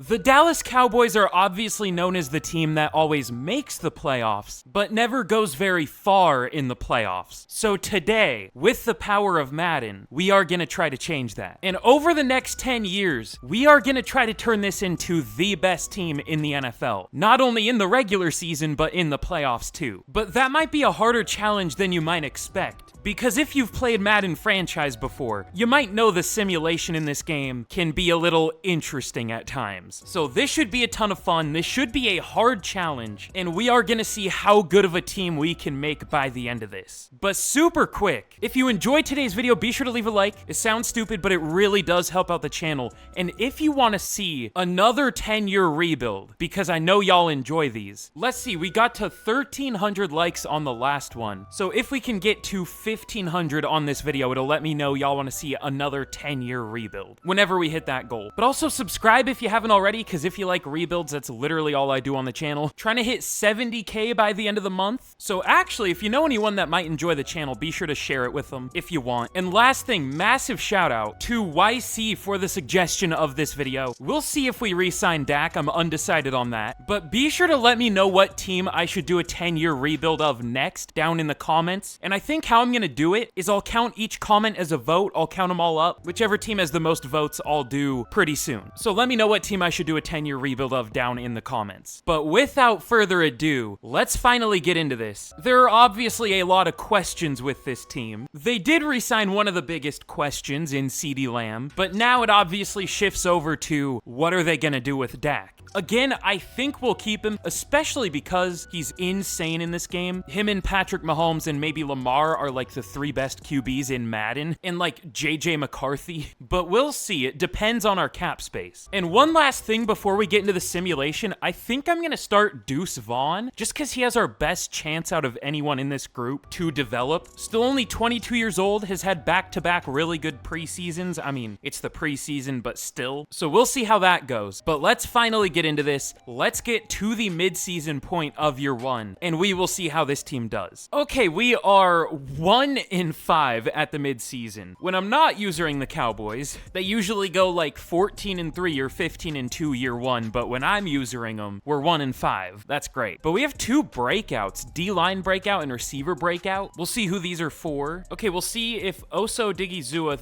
The Dallas Cowboys are obviously known as the team that always makes the playoffs, but never goes very far in the playoffs. So today, with the power of Madden, we are gonna try to change that. And over the next 10 years, we are gonna try to turn this into the best team in the NFL. Not only in the regular season, but in the playoffs too. But that might be a harder challenge than you might expect. Because if you've played Madden franchise before, you might know the simulation in this game can be a little interesting at times. So this should be a ton of fun, this should be a hard challenge, and we are gonna see how good of a team we can make by the end of this. But super quick, if you enjoyed today's video, be sure to leave a like. It sounds stupid, but it really does help out the channel. And if you wanna see another 10-year rebuild, because I know y'all enjoy these, let's see, we got to 1,300 likes on the last one. So if we can get to 1,500 on this video, it'll let me know y'all want to see another 10-year rebuild whenever we hit that goal. But also subscribe if you haven't already, because if you like rebuilds, that's literally all I do on the channel. Trying to hit 70K by the end of the month. So actually, if you know anyone that might enjoy the channel, be sure to share it with them if you want. And last thing, massive shout out to YC for the suggestion of this video. We'll see if we re-sign Dak. I'm undecided on that. But be sure to let me know what team I should do a 10-year rebuild of next down in the comments. And I think how I'm gonna do it is I'll count each comment as a vote. I'll count them all up. Whichever team has the most votes, I'll do pretty soon. So let me know what team I should do a 10-year rebuild of down in the comments. But without further ado, let's finally get into this. There are obviously a lot of questions with this team. They did re-sign one of the biggest questions in CeeDee Lamb, but now it obviously shifts over to what are they gonna do with Dak? Again, I think we'll keep him, especially because he's insane in this game. Him and Patrick Mahomes and maybe Lamar are like the 3 best QBs in Madden, and like JJ McCarthy. But we'll see, it depends on our cap space. And one last thing before we get into the simulation, I think I'm gonna start Deuce Vaughn, just because he has our best chance out of anyone in this group to develop. Still only 22 years old, has had back-to-back really good preseasons. I mean, it's the preseason, but still. So we'll see how that goes. But let's finally get into this. Let's get to the mid-season point of year 1, and we will see how this team does. Okay, we are 1-5 at the mid-season. When I'm not using the Cowboys, they usually go like 14-3 or 15-2 year 1, but when I'm using them, we're 1-5. That's great. But we have 2 breakouts, D-line breakout and receiver breakout. We'll see who these are for. Okay, we'll see if Oso Digizua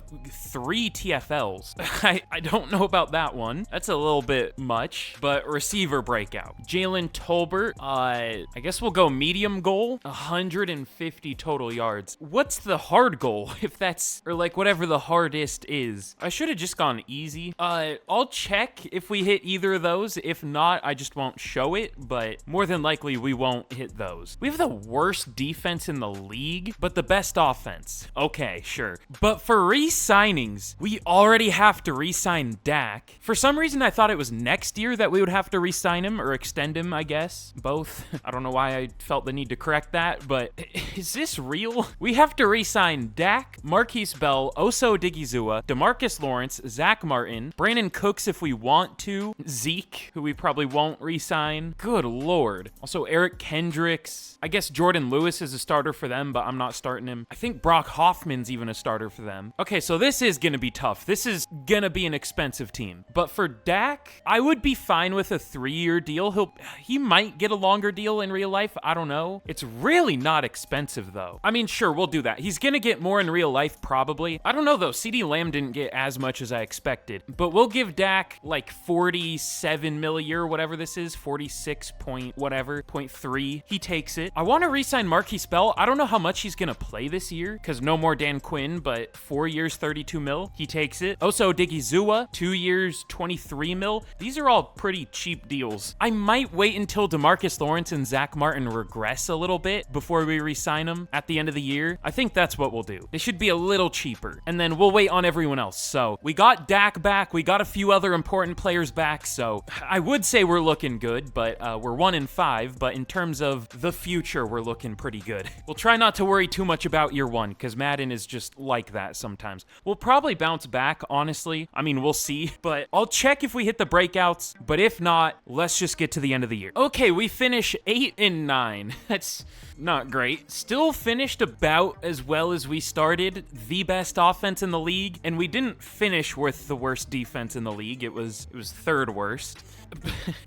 3 TFLs. I don't know about that one. That's a little bit much, but receiver breakout. Jalen Tolbert, I guess we'll go medium goal, 150 total yards. What's the hard goal, if that's, or like whatever the hardest is? I should have just gone easy. I'll check if we hit either of those. If not, I just won't show it, but more than likely we won't hit those. We have the worst defense in the league, but the best offense. Okay, sure. But for re-signings, we already have to re-sign Dak. For some reason, I thought it was next year that we would have to re-sign him, or extend him, I guess. Both. I don't know why I felt the need to correct that, but is this real? We have to re-sign Dak, Marquise Bell, Oso Digizua, DeMarcus Lawrence, Zach Martin, Brandon Cooks if we want to, Zeke, who we probably won't re-sign. Good lord. Also Eric Kendricks. I guess Jordan Lewis is a starter for them, but I'm not starting him. I think Brock Hoffman's even a starter for them. Okay, so this is gonna be tough. This is gonna be an expensive team. But for Dak, I would be fine with a 3-year deal. He might get a longer deal in real life. I don't know. It's really not expensive though. I mean, sure, we'll do that. He's gonna get more in real life probably. I don't know though. CeeDee Lamb didn't get as much as I expected, but we'll give Dak like 47 mil a year, whatever this is, 46 point whatever, 0.3. He takes it. I want to re-sign Marquise Bell. I don't know how much he's gonna play this year because no more Dan Quinn, but 4 years, 32 mil. He takes it. Oso Digizua, 2 years, 23 mil. These are all pretty cheap deals. I might wait until DeMarcus Lawrence and Zach Martin regress a little bit before we re-sign them at the end of the year. I think that's what we'll do. They should be a little cheaper, and then we'll wait on everyone else. So we got Dak back. We got a few other important players back, so I would say we're looking good, but we're 1-5, but in terms of the future, we're looking pretty good. We'll try not to worry too much about year 1, because Madden is just like that sometimes. We'll probably bounce back, honestly. I mean, we'll see, but I'll check if we hit the breakouts, but if not, let's just get to the end of the year. Okay, we finish 8-9. That's not great. Still finished about as well as we started. The best offense in the league, and we didn't finish with the worst defense in the league. It was third worst.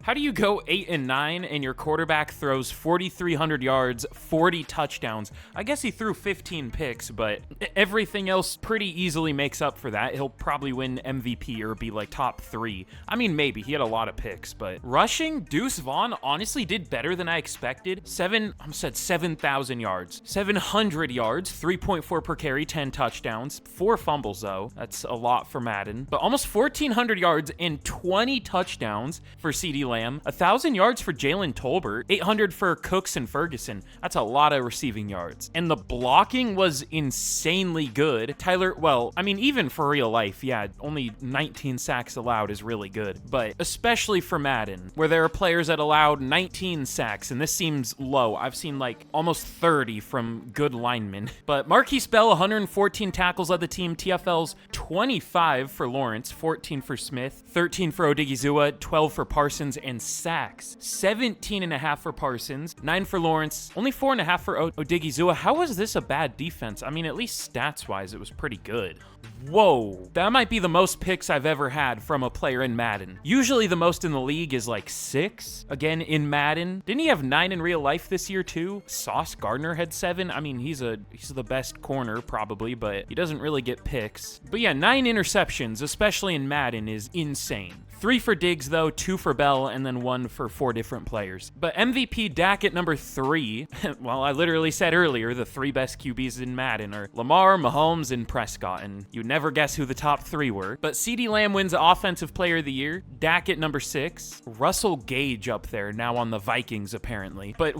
How do you go 8-9 and your quarterback throws 4,300 yards, 40 touchdowns? I guess he threw 15 picks, but everything else pretty easily makes up for that. He'll probably win MVP or be like top 3. I mean, maybe. He had a lot of picks, but rushing, Deuce Vaughn honestly did better than I expected. 7,000 yards. 700 yards, 3.4 per carry, 10 touchdowns, 4 fumbles though. That's a lot for Madden. But almost 1,400 yards and 20 touchdowns for CeeDee Lamb, 1,000 yards for Jalen Tolbert, 800 for Cooks and Ferguson. That's a lot of receiving yards. And the blocking was insanely good. Tyler, well, I mean, even for real life, yeah, only 19 sacks allowed is really good. But especially for Madden, where there are players that allowed 19 sacks, and this seems low. I've seen like almost 30 from good linemen. But Marquise Bell, 114 tackles led the team. TFL's 25 for Lawrence, 14 for Smith, 13 for Odigizua, 12 for Parsons, and sacks. 17.5 for Parsons, 9 for Lawrence, only 4.5 for Odigizua. How was this a bad defense? I mean, at least stats-wise, it was pretty good. Whoa, that might be the most picks I've ever had from a player in Madden. Usually the most in the league is like 6. Again, in Madden. Didn't he have 9 in real life this year too? Sauce Gardner had 7. I mean, he's the best corner probably, but he doesn't really get picks. But yeah, 9 interceptions, especially in Madden, is insane. 3 for Diggs, though, 2 for Bell, and then 1 for 4 different players. But MVP Dak at number 3, well, I literally said earlier, the 3 best QBs in Madden are Lamar, Mahomes, and Prescott, and you'd never guess who the top 3 were. But CeeDee Lamb wins Offensive Player of the Year, Dak at number 6, Russell Gage up there, now on the Vikings, apparently. But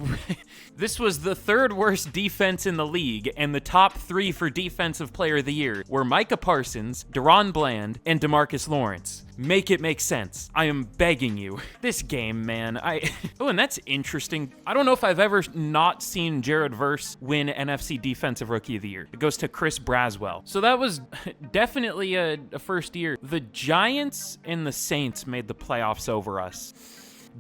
this was the 3rd worst defense in the league, and the top 3 for Defensive Player of the Year were Micah Parsons, Deron Bland, and DeMarcus Lawrence. Make it make sense. I am begging you. This game, man. Oh, and that's interesting. I don't know if I've ever not seen Jared Verse win NFC Defensive Rookie of the Year. It goes to Chris Braswell. So that was definitely a first year. The Giants and the Saints made the playoffs over us.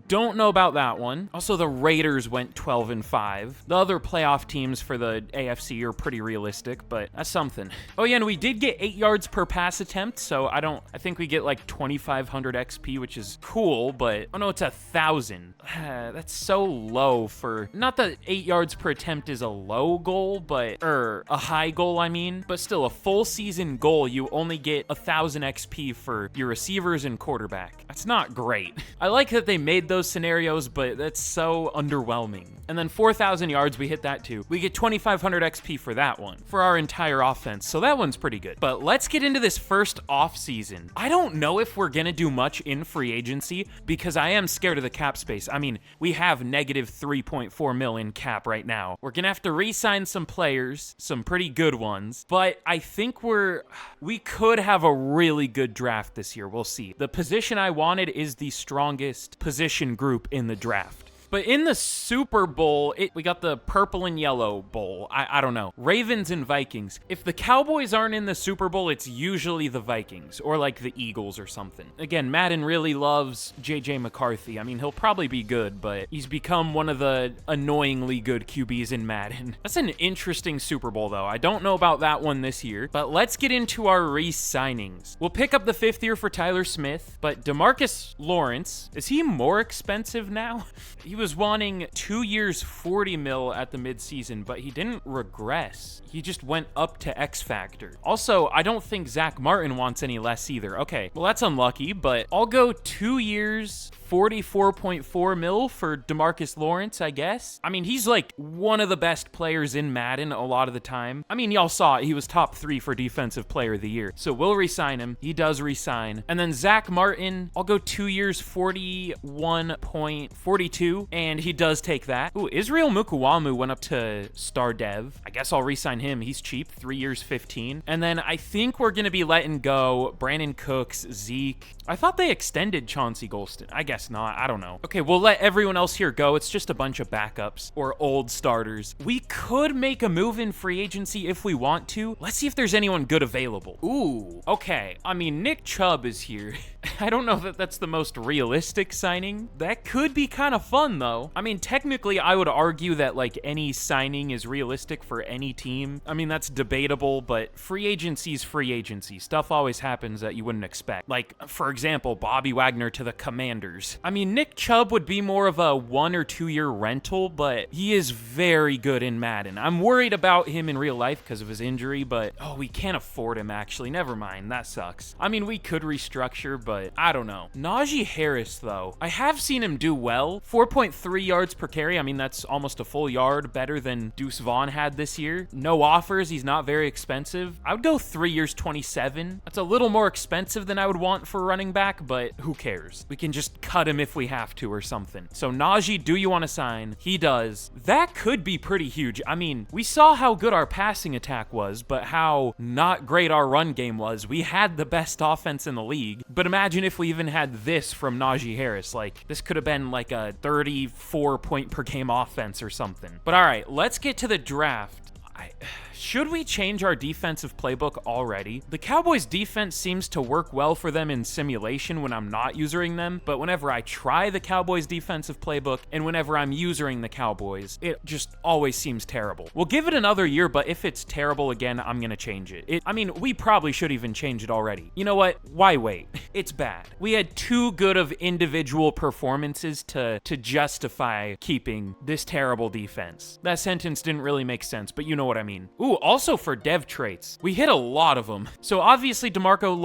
Don't know about that one. Also, the Raiders went 12-5. The other playoff teams for the AFC are pretty realistic, but that's something. Oh yeah, and we did get 8 yards per pass attempt, so I think we get like 2,500 XP, which is cool, but oh no, it's 1,000. That's so low for, not that 8 yards per attempt is a low goal, but, a high goal, I mean, but still a full season goal, you only get 1,000 XP for your receivers and quarterback. That's not great. I like that they made those scenarios, but that's so underwhelming. And then 4,000 yards, we hit that too. We get 2,500 XP for that one, for our entire offense, so that one's pretty good. But let's get into this first off season. I don't know if we're gonna do much in free agency, because I am scared of the cap space. I mean, we have negative 3.4 mil in cap right now. We're gonna have to re-sign some players, some pretty good ones, but I think we could have a really good draft this year. We'll see. The position I wanted is the strongest position group in the draft. But in the Super Bowl, we got the purple and yellow bowl. I don't know. Ravens and Vikings. If the Cowboys aren't in the Super Bowl, it's usually the Vikings or like the Eagles or something. Again, Madden really loves JJ McCarthy. I mean, he'll probably be good, but he's become one of the annoyingly good QBs in Madden. That's an interesting Super Bowl, though. I don't know about that one this year, but let's get into our re-signings. We'll pick up the 5th year for Tyler Smith, but DeMarcus Lawrence, is he more expensive now? He was wanting 2 years, 40 mil at the midseason, but he didn't regress. He just went up to X Factor. Also, I don't think Zach Martin wants any less either. Okay, well, that's unlucky, but I'll go 2 years, 44.4 mil for DeMarcus Lawrence, I guess. I mean, he's like one of the best players in Madden a lot of the time. I mean, y'all saw it. He was top 3 for Defensive Player of the Year. So we'll re-sign him. He does re-sign. And then Zach Martin, I'll go 2 years, 41.42, and he does take that. Ooh, Israel Mukuwamu went up to Star Dev. I guess I'll re-sign him. He's cheap, 3 years, 15. And then I think we're going to be letting go Brandon Cooks, Zeke. I thought they extended Chauncey Golston. I guess guess not. I don't know. Okay, we'll let everyone else here go. It's just a bunch of backups or old starters. We could make a move in free agency if we want to. Let's see if there's anyone good available. Ooh, okay. I mean, Nick Chubb is here. I don't know that that's the most realistic signing. That could be kind of fun, though. I mean, technically, I would argue that, like, any signing is realistic for any team. I mean, that's debatable, but free agency's free agency. Stuff always happens that you wouldn't expect. Like, for example, Bobby Wagner to the Commanders. I mean, Nick Chubb would be more of a 1 or 2 year rental, but he is very good in Madden. I'm worried about him in real life because of his injury, but, oh, we can't afford him, actually. Never mind. That sucks. I mean, we could restructure, but I don't know. Najee Harris, though. I have seen him do well. 4.3 yards per carry. I mean, that's almost a full yard better than Deuce Vaughn had this year. No offers. He's not very expensive. I would go 3 years, 27. That's a little more expensive than I would want for a running back, but who cares? We can just cut him if we have to or something. So Najee, do you want to sign? He does. That could be pretty huge. I mean, we saw how good our passing attack was, but how not great our run game was. We had the best offense in the league, but imagine if we even had this from Najee Harris. Like, this could have been like a 34 point per game offense or something. But all right, let's get to the draft. Should we change our defensive playbook already? The Cowboys defense seems to work well for them in simulation when I'm not using them, but whenever I try the Cowboys defensive playbook and whenever I'm using the Cowboys, it just always seems terrible. We'll give it another year, but if it's terrible again, I'm gonna change it. I mean, we probably should even change it already. You know what? Why wait? It's bad. We had too good of individual performances to justify keeping this terrible defense. That sentence didn't really make sense, but you know what I mean. Ooh, also for dev traits, we hit a lot of them. So obviously Demarcus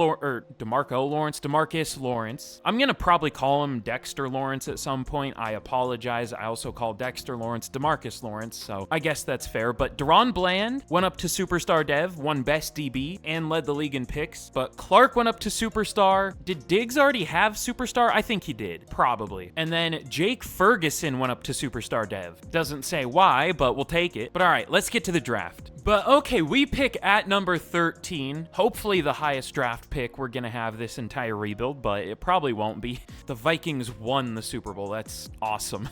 Lawrence. I'm gonna probably call him Dexter Lawrence at some point. I apologize. I also call Dexter Lawrence Demarcus Lawrence, so I guess that's fair. But Deron Bland went up to Superstar Dev, won Best DB, and led the league in picks. But Clark went up to Superstar. Did Diggs already have Superstar? I think he did, probably. And then Jake Ferguson went up to Superstar Dev. Doesn't say why, but we'll take it. But all right, let's get to the draft. But okay, we pick at number 13. Hopefully the highest draft pick we're gonna have this entire rebuild, but it probably won't be. The Vikings won the Super Bowl. That's awesome.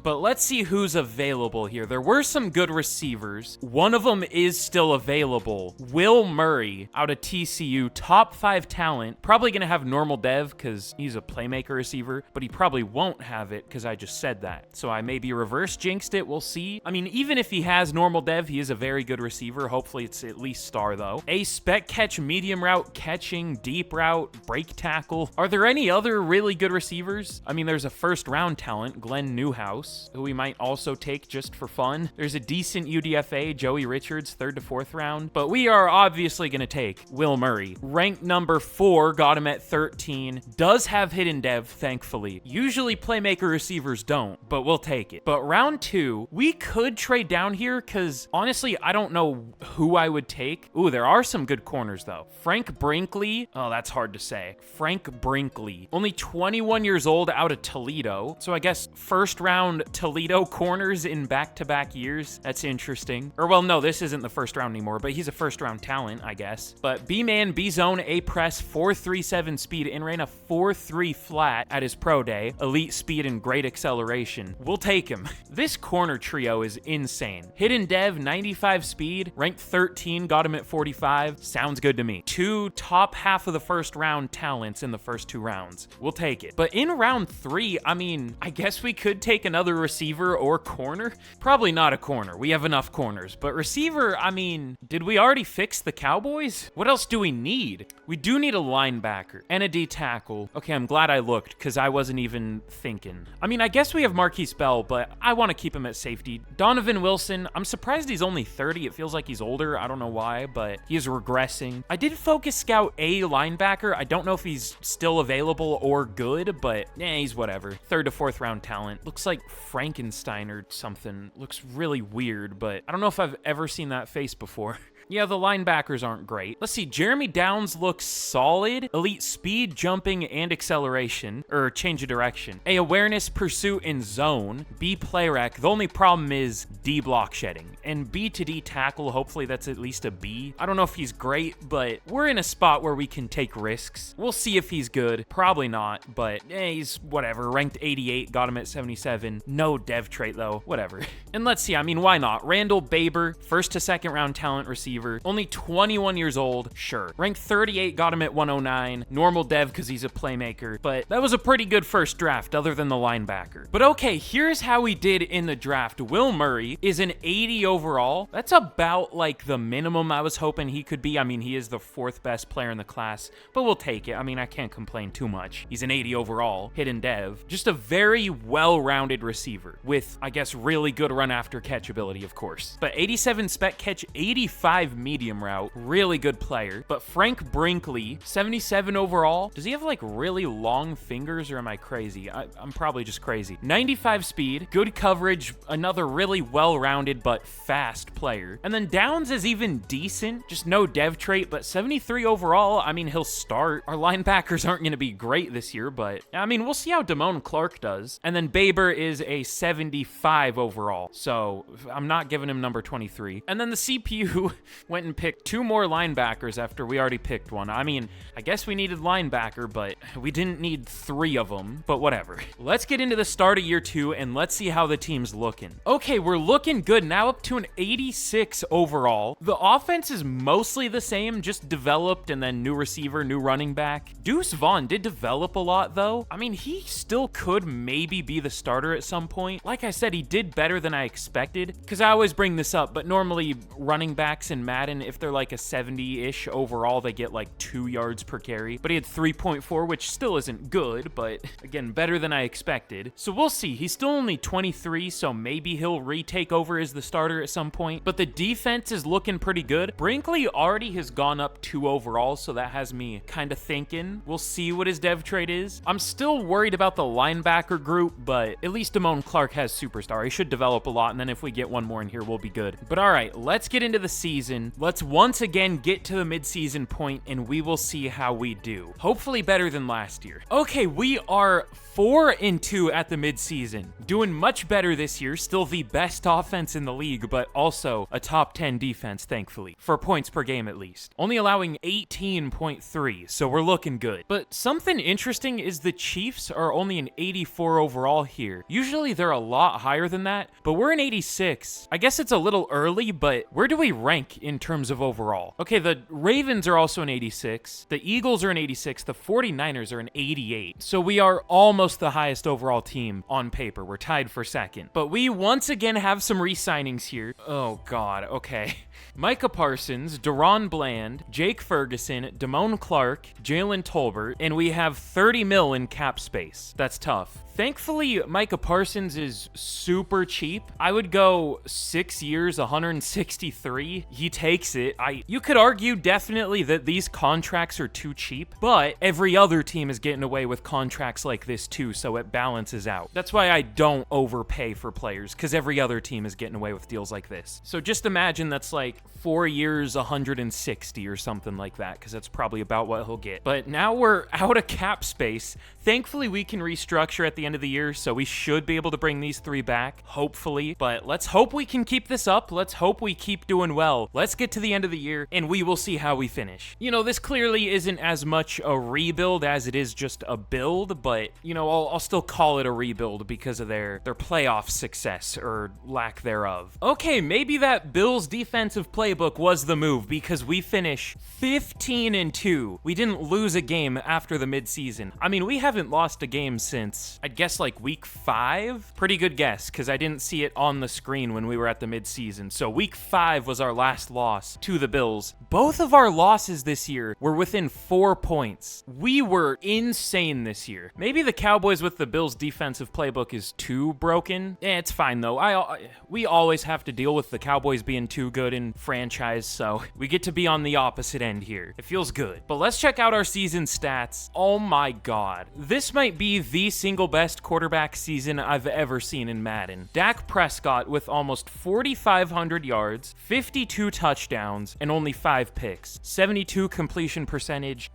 But let's see who's available here. There were some good receivers. One of them is still available. Will Murray out of TCU, top 5 talent. Probably gonna have normal dev because he's a playmaker receiver, but he probably won't have it because I just said that. So I maybe reverse jinxed it. We'll see. I mean, even if he has normal dev, he is a very good receiver. Hopefully it's at least star though. A spec catch, medium route, catching, deep route, break tackle. Are there any other really good receivers? I mean, there's a first round talent, Glenn Newhouse, who we might also take just for fun. There's a decent UDFA, Joey Richards, 3rd to 4th round, but we are obviously gonna take Will Murray. Ranked number 4, got him at 13. Does have hidden dev, thankfully. Usually playmaker receivers don't, but we'll take it. But round 2, we could trade down here because honestly, I don't know who I would take. Ooh, there are some good corners though. Frank Brinkley. Oh, that's hard to say. Frank Brinkley. Only 21 years old out of Toledo. So I guess first round Toledo corners in back-to-back years. That's interesting. Or well, no, this isn't the first round anymore, but he's a first round talent, I guess. But B-man, B-zone, A-press, 4.37 speed, and ran a 4.3 flat at his pro day. Elite speed and great acceleration. We'll take him. This corner trio is insane. Hidden dev, 95 speed, ranked 13, got him at 45. Sounds good to me. 2 top half of the first round talents in the first 2 rounds. We'll take it. But in round 3, I mean, I guess we could take another receiver or corner. Probably not a corner. We have enough corners. But receiver, I mean, did we already fix the Cowboys? What else do we need? We do need a linebacker and a D tackle. Okay, I'm glad I looked because I wasn't even thinking. I mean, I guess we have Marquise Bell, but I want to keep him at safety. Donovan Wilson, I'm surprised he's only 30. It feels like he's older. I don't know why, but he is regressing. I did focus scout a linebacker. I don't know if he's still available or good, but he's whatever. 3rd to 4th round talent. Looks like Frankenstein or something. Looks really weird, but I don't know if I've ever seen that face before. yeah, the linebackers aren't great. Let's see, Jeremy Downs looks solid. Elite speed, jumping, and acceleration, or change of direction. A, awareness, pursuit, and zone. B, play rec. The only problem is D, block shedding. And B to D tackle, hopefully that's at least a B. I don't know if he's great, but we're in a spot where we can take risks. We'll see if he's good. Probably not, but he's whatever. Ranked 88, got him at 77. No dev trait though, whatever. And let's see, I mean, why not? Randall Baber, first to second round talent receiver. Only 21 years old, sure. Ranked 38, got him at 109. Normal dev because he's a playmaker, but that was a pretty good first draft other than the linebacker. But okay, here's how he did in the draft. Will Murray is an 80 overall. That's about like the minimum I was hoping he could be. I mean, he is the 4th best player in the class, but we'll take it. I mean, I can't complain too much. He's an 80 overall, hidden dev. Just a very well-rounded receiver with, I guess, really good run after catch ability, of course. But 87 spec catch, 85 medium route, really good player. But Frank Brinkley, 77 overall. Does he have like really long fingers or am I crazy? I'm probably just crazy. 95 speed, good coverage, another really well-rounded but fast player. And then Downs is even decent, just no dev trait, but 73 overall. I mean, he'll start. Our linebackers aren't going to be great this year, but I mean, we'll see how Damone Clark does. And then Baber is a 75 overall, so I'm not giving him number 23. And then the CPU went and picked 2 more linebackers after we already picked one. I mean, I guess we needed linebacker, but we didn't need 3 of them, but whatever. Let's get into the start of year 2 and let's see how the team's looking. Okay, we're looking good. Now up to an 86 overall. The offense is mostly the same, just developed and then new receiver, new running back. Deuce Vaughn did develop a lot though. I mean, he still could maybe be the starter at some point. Like I said, he did better than I expected, because I always bring this up, but normally running backs in Madden, if they're like a 70-ish overall, they get like 2 yards per carry, but he had 3.4, which still isn't good, but again, better than I expected. So we'll see. He's still only 23, so maybe he'll retake over as the starter at some point, but the defense is looking pretty good. Brinkley already has gone up 2 overall, so that has me kind of thinking. We'll see what his dev trait is. I'm still worried about the linebacker group, but at least Damone Clark has superstar. He should develop a lot, and then if we get one more in here, we'll be good. But all right, let's get into the season. Let's once again get to the midseason point, and we will see how we do. Hopefully better than last year. Okay, we are 4-2 at the midseason. Doing much better this year. Still the best offense in the league, but also a top 10 defense, thankfully. For points per game, at least. Only allowing 18.3, so we're looking good. But something interesting is the Chiefs are only an 84 overall here. Usually they're a lot higher than that, but we're an 86. I guess it's a little early, but where do we rank in terms of overall? Okay, the Ravens are also an 86. The Eagles are an 86. The 49ers are an 88. So we are almost the highest overall team on paper. We're tied for second. But we once again have some re-signings here. Oh God, okay. Micah Parsons, Deron Bland, Jake Ferguson, Damone Clark, Jalen Tolbert, and we have 30 mil in cap space. That's tough. Thankfully, Micah Parsons is super cheap. I would go 6 years, 163. He takes it. You could argue definitely that these contracts are too cheap, but every other team is getting away with contracts like this too, so it balances out. That's why I don't overpay for players, because every other team is getting away with deals like this. So just imagine that's like 4 years, 160 or something like that, because that's probably about what he'll get. But now we're out of cap space. Thankfully, we can restructure at the end of the year, so we should be able to bring these 3 back, hopefully. But let's hope we can keep this up. Let's hope we keep doing well. Let's get to the end of the year, and we will see how we finish. You know, this clearly isn't as much a rebuild as it is just a build, but, you know, I'll still call it a rebuild because of their playoff success, or lack thereof. Okay, maybe that Bills defensive playbook was the move, because we finish 15-2. We didn't lose a game after the midseason. I mean, we haven't lost a game since, I guess, like week 5? Pretty good guess, because I didn't see it on the screen when we were at the midseason. So week 5 was our last loss to the Bills. Both of our losses this year were within 4 points. We were insane this year. Maybe the Cowboys with the Bills defensive playbook is too broken. It's fine though. We always have to deal with the Cowboys being too good in franchise, so we get to be on the opposite end here. It feels good. But let's check out our season stats. Oh my God. This might be the single best quarterback season I've ever seen in Madden. Dak Prescott with almost 4,500 yards, 52 touchdowns, and only 5 picks. 72 completion percentage.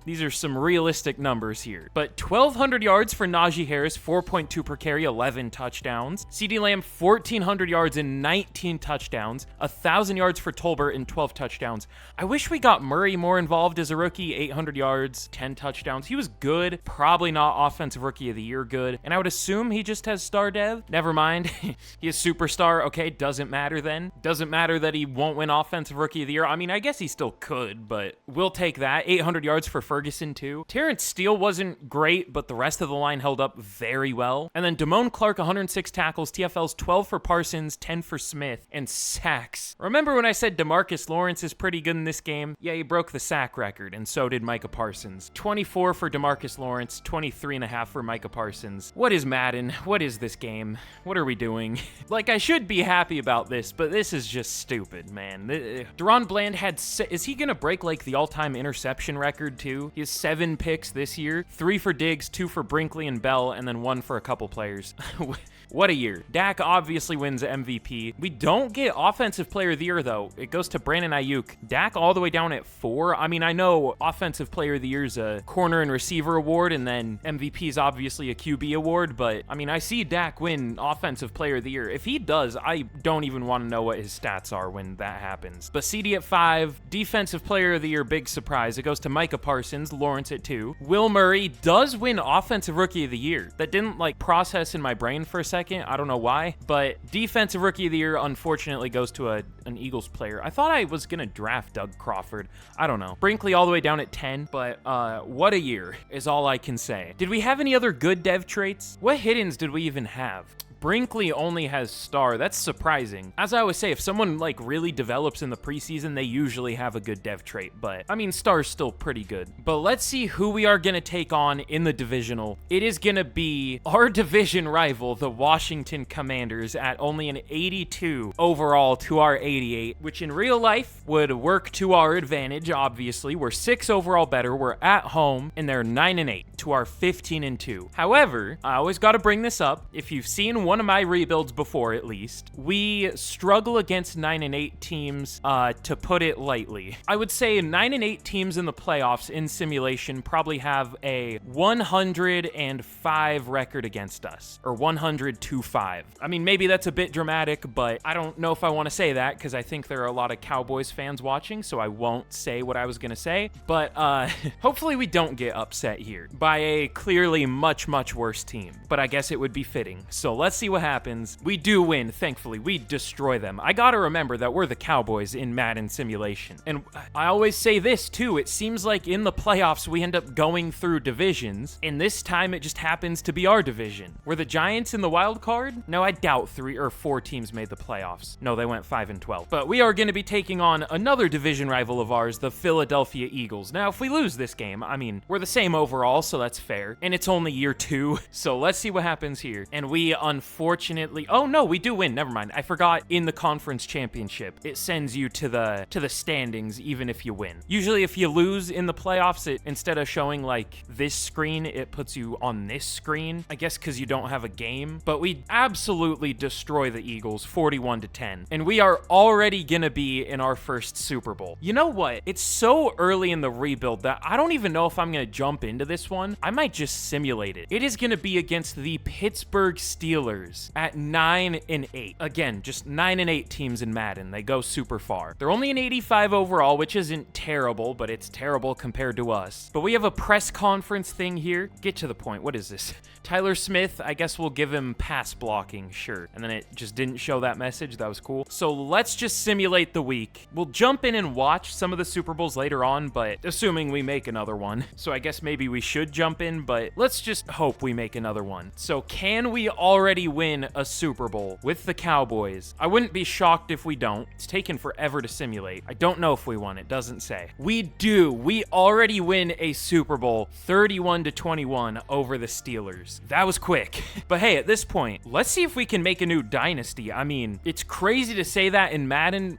These are some realistic numbers here. But 1,200 yards for Najee Harris, 4.2 per carry, 11 touchdowns. CeeDee Lamb, 1,400 yards and 19 touchdowns. 1,000 yards for Tolbert and 12 touchdowns. I wish we got Murray more involved as a rookie. 800 yards, 10 touchdowns. He was good. Probably not offensive rookie of the year good. And I would assume he just has star dev. Never mind. He is superstar. Okay, doesn't matter then. Doesn't matter that he won't win offensive rookie of the year. I mean, I guess he still could, but we'll take that. 800 yards for Ferguson too. Terrence Steele wasn't great, but the rest of the line held up very well. And then Damone Clark, 106 tackles, TFLs, 12 for Parsons, 10 for Smith, and sacks. Remember when I said DeMarcus Lawrence is pretty good in this game? Yeah, he broke the sack record, and so did Micah Parsons. 24 for DeMarcus Lawrence, 23.5 for Micah Parsons. What is Madden? What is this game? What are we doing? Like, I should be happy about this, but this is just stupid, man. Deron Bland had, is he gonna break like the all-time interception record too? He has 7 picks this year, 3 for Diggs, 2 for Brinkley and Bell, and then 1 for a couple players. What a year. Dak obviously wins MVP. We don't get Offensive Player of the Year, though. It goes to Brandon Ayuk. Dak all the way down at 4. I mean, I know Offensive Player of the Year is a corner and receiver award, and then MVP is obviously a QB award, but, I mean, I see Dak win Offensive Player of the Year. If he does, I don't even want to know what his stats are when that happens. But CD at 5, Defensive Player of the Year, big surprise. It goes to Micah Parsons, Lawrence at 2. Will Murray does win Offensive Rookie of the Year. That didn't, like, process in my brain for a second. I don't know why, but Defensive Rookie of the Year unfortunately goes to an Eagles player. I thought I was gonna draft Doug Crawford. I don't know. Brinkley all the way down at 10, but what a year is all I can say. Did we have any other good dev traits? What hidden did we even have? Brinkley only has star. That's surprising. As I always say, if someone like really develops in the preseason, they usually have a good dev trait, but I mean, star's still pretty good. But let's see who we are gonna take on in the divisional. It is gonna be our division rival, the Washington Commanders, at only an 82 overall to our 88, which in real life would work to our advantage. Obviously, we're 6 overall better. We're at home, and they're 9-8 to our 15-2. However, I always got to bring this up. If you've seen one of my rebuilds before, at least, we struggle against 9-8 teams, to put it lightly. I would say 9-8 teams in the playoffs in simulation probably have a 105 record against us, or 102-5. I mean, maybe that's a bit dramatic, but I don't know if I want to say that because I think there are a lot of Cowboys fans watching, so I won't say what I was going to say. But hopefully we don't get upset here by a clearly much, much worse team. But I guess it would be fitting. So let's see what happens. We do win, thankfully. We destroy them. I gotta remember that we're the Cowboys in Madden simulation. And I always say this too, it seems like in the playoffs we end up going through divisions, and this time it just happens to be our division. Were the Giants in the wild card? No, I doubt 3 or 4 teams made the playoffs. No, they went 5-12. But we are gonna be taking on another division rival of ours, the Philadelphia Eagles. Now, if we lose this game, I mean, we're the same overall, so that's fair. And it's only year 2, so let's see what happens here. And we unfortunately, oh no, we do win. Never mind. I forgot in the conference championship, it sends you to the standings even if you win. Usually if you lose in the playoffs, it instead of showing like this screen, it puts you on this screen. I guess because you don't have a game. But we absolutely destroy the Eagles 41-10. And we are already gonna be in our first Super Bowl. You know what? It's so early in the rebuild that I don't even know if I'm gonna jump into this one. I might just simulate it. It is gonna be against the Pittsburgh Steelers at 9-8. Again, just 9-8 teams in Madden. They go super far. They're only an 85 overall, which isn't terrible, but it's terrible compared to us. But we have a press conference thing here. Get to the point. What is this? Tyler Smith, I guess we'll give him pass blocking, sure. And then it just didn't show that message. That was cool. So let's just simulate the week. We'll jump in and watch some of the Super Bowls later on, but assuming we make another one. So I guess maybe we should jump in, but let's just hope we make another one. So can we already win a Super Bowl with the Cowboys? I wouldn't be shocked if we don't. It's taken forever to simulate. I don't know if we won. It doesn't say. We do. We already win a Super Bowl 31-21 over the Steelers. That was quick. But hey, at this point, let's see if we can make a new dynasty. I mean, it's crazy to say that in Madden,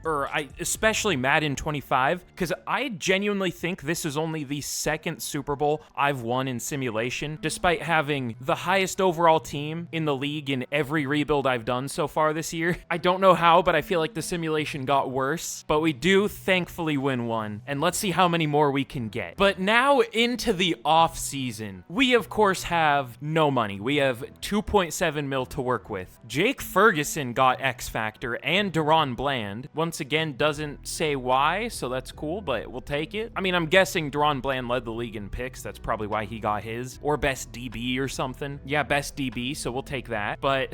especially Madden 25, because I genuinely think this is only the second Super Bowl I've won in simulation, despite having the highest overall team in the league in every rebuild I've done so far this year. I don't know how, but I feel like the simulation got worse. But we do thankfully win one. And let's see how many more we can get. But now into the off season. We of course have no money. We have 2.7 mil to work with. Jake Ferguson got X Factor and Deron Bland. Once again, doesn't say why, so that's cool, but we'll take it. I mean, I'm guessing Deron Bland led the league in picks. That's probably why he got his. Or best DB or something. Yeah, best DB, so we'll take that. But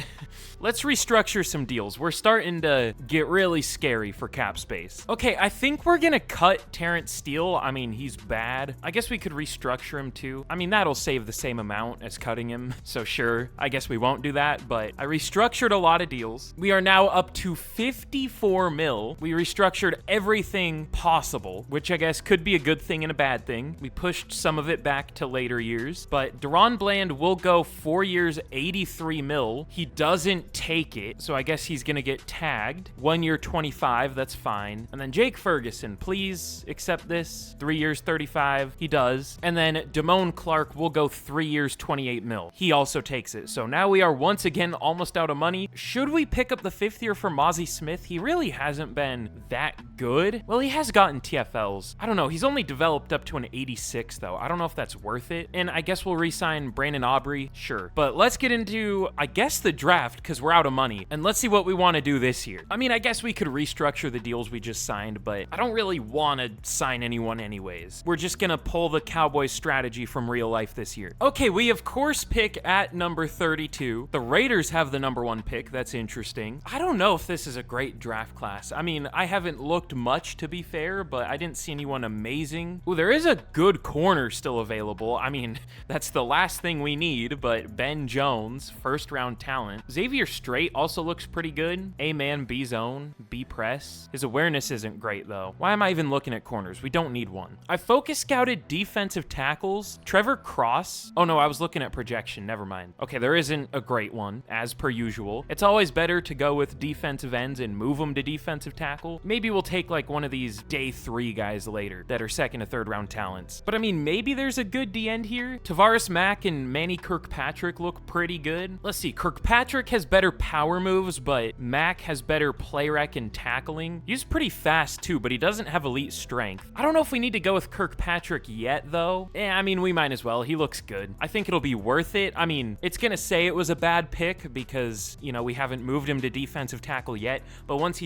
let's restructure some deals. We're starting to get really scary for cap space. Okay, I think we're gonna cut Terrence Steele. I mean, he's bad. I guess we could restructure him too. I mean, that'll save the same amount as cutting him. So sure, I guess we won't do that, but I restructured a lot of deals. We are now up to 54 mil. We restructured everything possible, which I guess could be a good thing and a bad thing. We pushed some of it back to later years, but Deron Bland will go 4 years, 83 mil. He doesn't take it, so I guess he's gonna get tagged. 1 year, 25, that's fine. And then Jake Ferguson, please accept this. 3 years, 35, he does. And then Damone Clark will go 3 years, 28 mil. He also takes it. So now we are once again almost out of money. Should we pick up the 5th year for Mozzie Smith? He really hasn't been that good. Well, he has gotten TFLs. I don't know. He's only developed up to an 86 though. I don't know if that's worth it. And I guess we'll re-sign Brandon Aubrey. Sure. But let's get into, I guess, the draft because we're out of money. And let's see what we want to do this year. I mean, I guess we could restructure the deals we just signed, but I don't really want to sign anyone anyways. We're just going to pull the Cowboys strategy from real life this year. Okay, we of course pick at number 32. The Raiders have the number 1 pick. That's interesting. I don't know if this is a great draft class. I mean, I haven't looked much to be fair, but I didn't see anyone amazing. Ooh, there is a good corner still available. I mean, that's the last thing we need, but Ben Jones, first round talent. Xavier Strait also looks pretty good. A-man, B-zone, B-press. His awareness isn't great though. Why am I even looking at corners? We don't need one. I focus scouted defensive tackles. Trevor Cross. Oh no, I was looking at projection. Never mind. Okay, there isn't a great one, as per usual. It's always better to go with defensive ends and move them to defensive tackle. Maybe we'll take like one of these day 3 guys later that are 2nd to 3rd round talents. But I mean, maybe there's a good D-end here. Tavares Mack and Manny Kirkpatrick look pretty good. Let's see. Kirkpatrick has better power moves, but Mack has better play rec and tackling. He's pretty fast too, but he doesn't have elite strength. I don't know if we need to go with Kirkpatrick yet though. I mean, we might as well. He looks good. I think it'll be worth it. I mean, it's gonna say it was a bad pick because, you know, we haven't moved him to defensive tackle yet, but once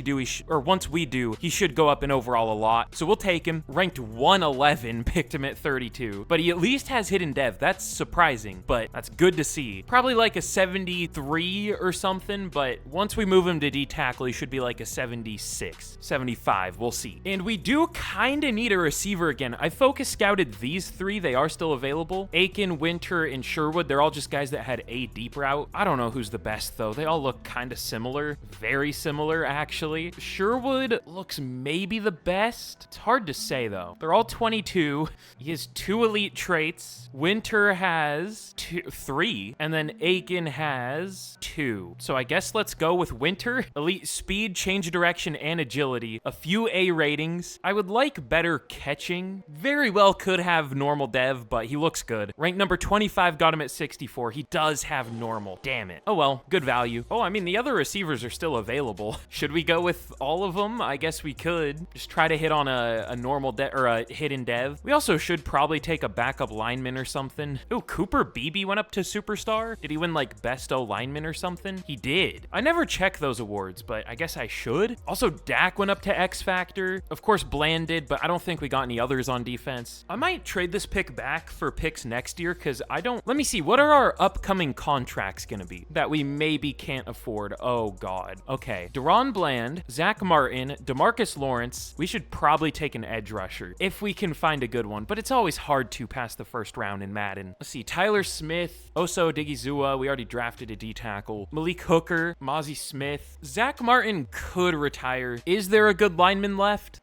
we do, he should go up in overall a lot. So we'll take him. Ranked 111, picked him at 32, but he at least has hidden dev. That's surprising, but that's good to see. Probably like a 73 or something, but once we move him to D-tackle, he should be like a 76, 75. We'll see. And we do kind of need a receiver again. I focus scouted these 3. They are still available. Aiken, Winter, and Sherwood. They're all just guys that had a deep route. I don't know who's the best though. They all look kind of similar. Very similar, actually. Sherwood looks maybe the best. It's hard to say though. They're all 22. He has 2 elite traits. Winter has 3, and then Aiken has 2. So I guess let's go with Winter. Elite speed, change of direction, and agility. A few A ratings. I would like better catching. Very well could have normal dev, but he looks good. Rank number 25 got him at 64. He does have normal. Damn it. Oh well, good value. Oh, I mean, the other receivers are still available. Should we go with all of them? I guess we could. Just try to hit on a normal dev or a hidden dev. We also should probably take a backup lineman or something. Ooh, Cooper Beebe went up to superstar. Did he win like best O lineman or something? He did. I never check those awards, but I guess I should. Also, Dak went up to X Factor. Of course, Bland did, but I don't think we got any others on defense. I might trade this pick back for picks next year because I don't... Let me see. What are our upcoming contracts going to be that we maybe can't afford? Oh, God. Okay. Deron Bland, Zach Martin, DeMarcus Lawrence. We should probably take an edge rusher if we can find a good one, but it's always hard to pass the first round in Madden. Let's see. Tyler Smith, Oso Digizua. We already drafted a D-tackle. Malik Hooker, Mozzie Smith. Zach Martin could retire. Is there a good lineman left?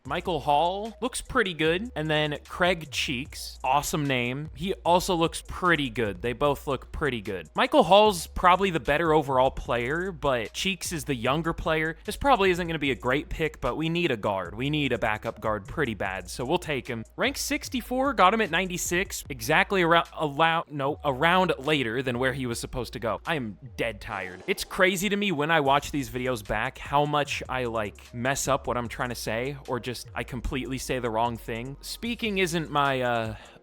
Michael Hall looks pretty good. And then Craig Cheeks, awesome name. He also looks pretty good. They both look pretty good. Michael Hall's probably the better overall player, but Cheeks is the younger player. This probably isn't going to be a great pick, but we need a guard. We need a backup guard pretty bad, so we'll take him. Rank 64, got him at 96, exactly around later than where he was supposed to to go. I am dead tired. It's crazy to me when I watch these videos back how much I like mess up what I'm trying to say, or just I completely say the wrong thing. Speaking isn't my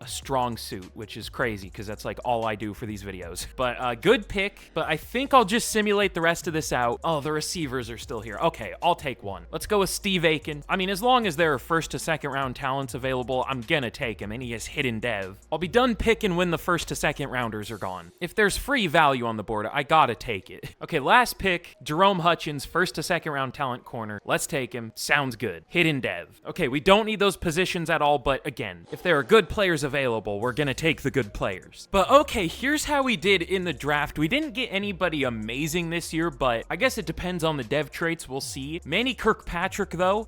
a strong suit, which is crazy because that's like all I do for these videos. But good pick, but I think I'll just simulate the rest of this out. Oh, the receivers are still here. Okay, I'll take one. Let's go with Steve Aiken. I mean, as long as there are first to second round talents available, I'm gonna take him, and he has hidden dev. I'll be done picking when the first to second rounders are gone. If there's free value on the board, I gotta take it. Okay, last pick, Jerome Hutchins, first to second round talent corner. Let's take him. Sounds good. Hidden dev. Okay, we don't need those positions at all, but again, if there are good players available, we're gonna take the good players. But okay, here's how we did in the draft. We didn't get anybody amazing this year, but I guess it depends on the dev traits. We'll see. Manny Kirkpatrick, though,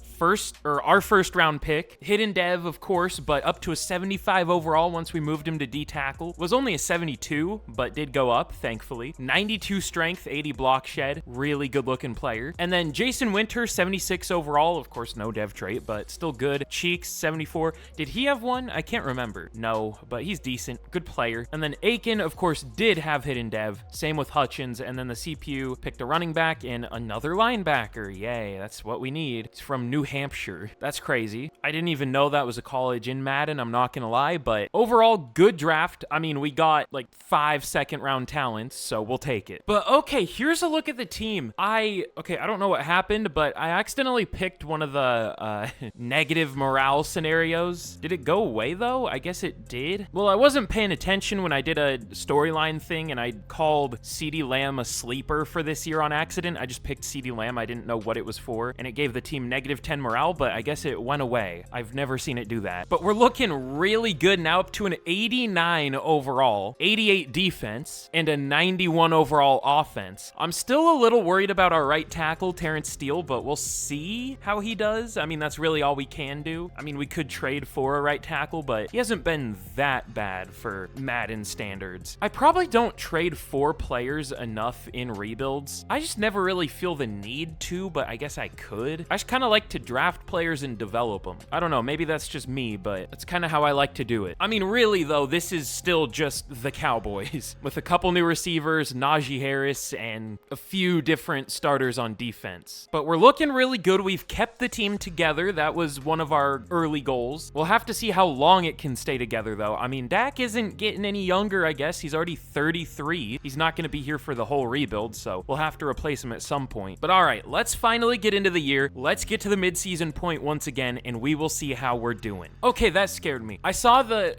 our first round pick. Hidden dev, of course, but up to a 75 overall once we moved him to D tackle. Was only a 72, but did go up, thankfully. 92 strength, 80 block shed. Really good looking player. And then Jason Winter, 76 overall. Of course, no dev trait, but still good. Cheeks, 74. Did he have one? I can't remember. No, but he's decent. Good player. And then Aiken, of course, did have hidden dev. Same with Hutchins. And then the CPU picked a running back and another linebacker. Yay, that's what we need. It's from New Hampshire. That's crazy. I didn't even know that was a college in Madden, I'm not gonna lie, but overall, good draft. I mean, we got like 5 second round talents, so we'll take it. But okay, here's a look at the team. I don't know what happened, but I accidentally picked one of the negative morale scenarios. Did it go away though? I guess it did. Well, I wasn't paying attention when I did a storyline thing and I called CeeDee Lamb a sleeper for this year on accident. I just picked CeeDee Lamb. I didn't know what it was for, and it gave the team -10 morale, but I guess it went away. I've never seen it do that. But we're looking really good now, up to an 89 overall, 88 defense, and a 91 overall offense. I'm still a little worried about our right tackle, Terrence Steele, but we'll see how he does. I mean, that's really all we can do. I mean, we could trade for a right tackle, but he hasn't been that bad for Madden standards. I probably don't trade for players enough in rebuilds. I just never really feel the need to, but I guess I could. I just kind of like to draft players and develop them. I don't know, maybe that's just me, but that's kind of how I like to do it. I mean, really though, this is still just the Cowboys with a couple new receivers, Najee Harris, and a few different starters on defense. But we're looking really good. We've kept the team together. That was one of our early goals. We'll have to see how long it can stay together though. I mean, Dak isn't getting any younger, I guess. He's already 33. He's not going to be here for the whole rebuild, so we'll have to replace him at some point. But all right, let's finally get into the year. Let's get to the midseason point once again, and we will see how we're doing. Okay, that scared me. I saw the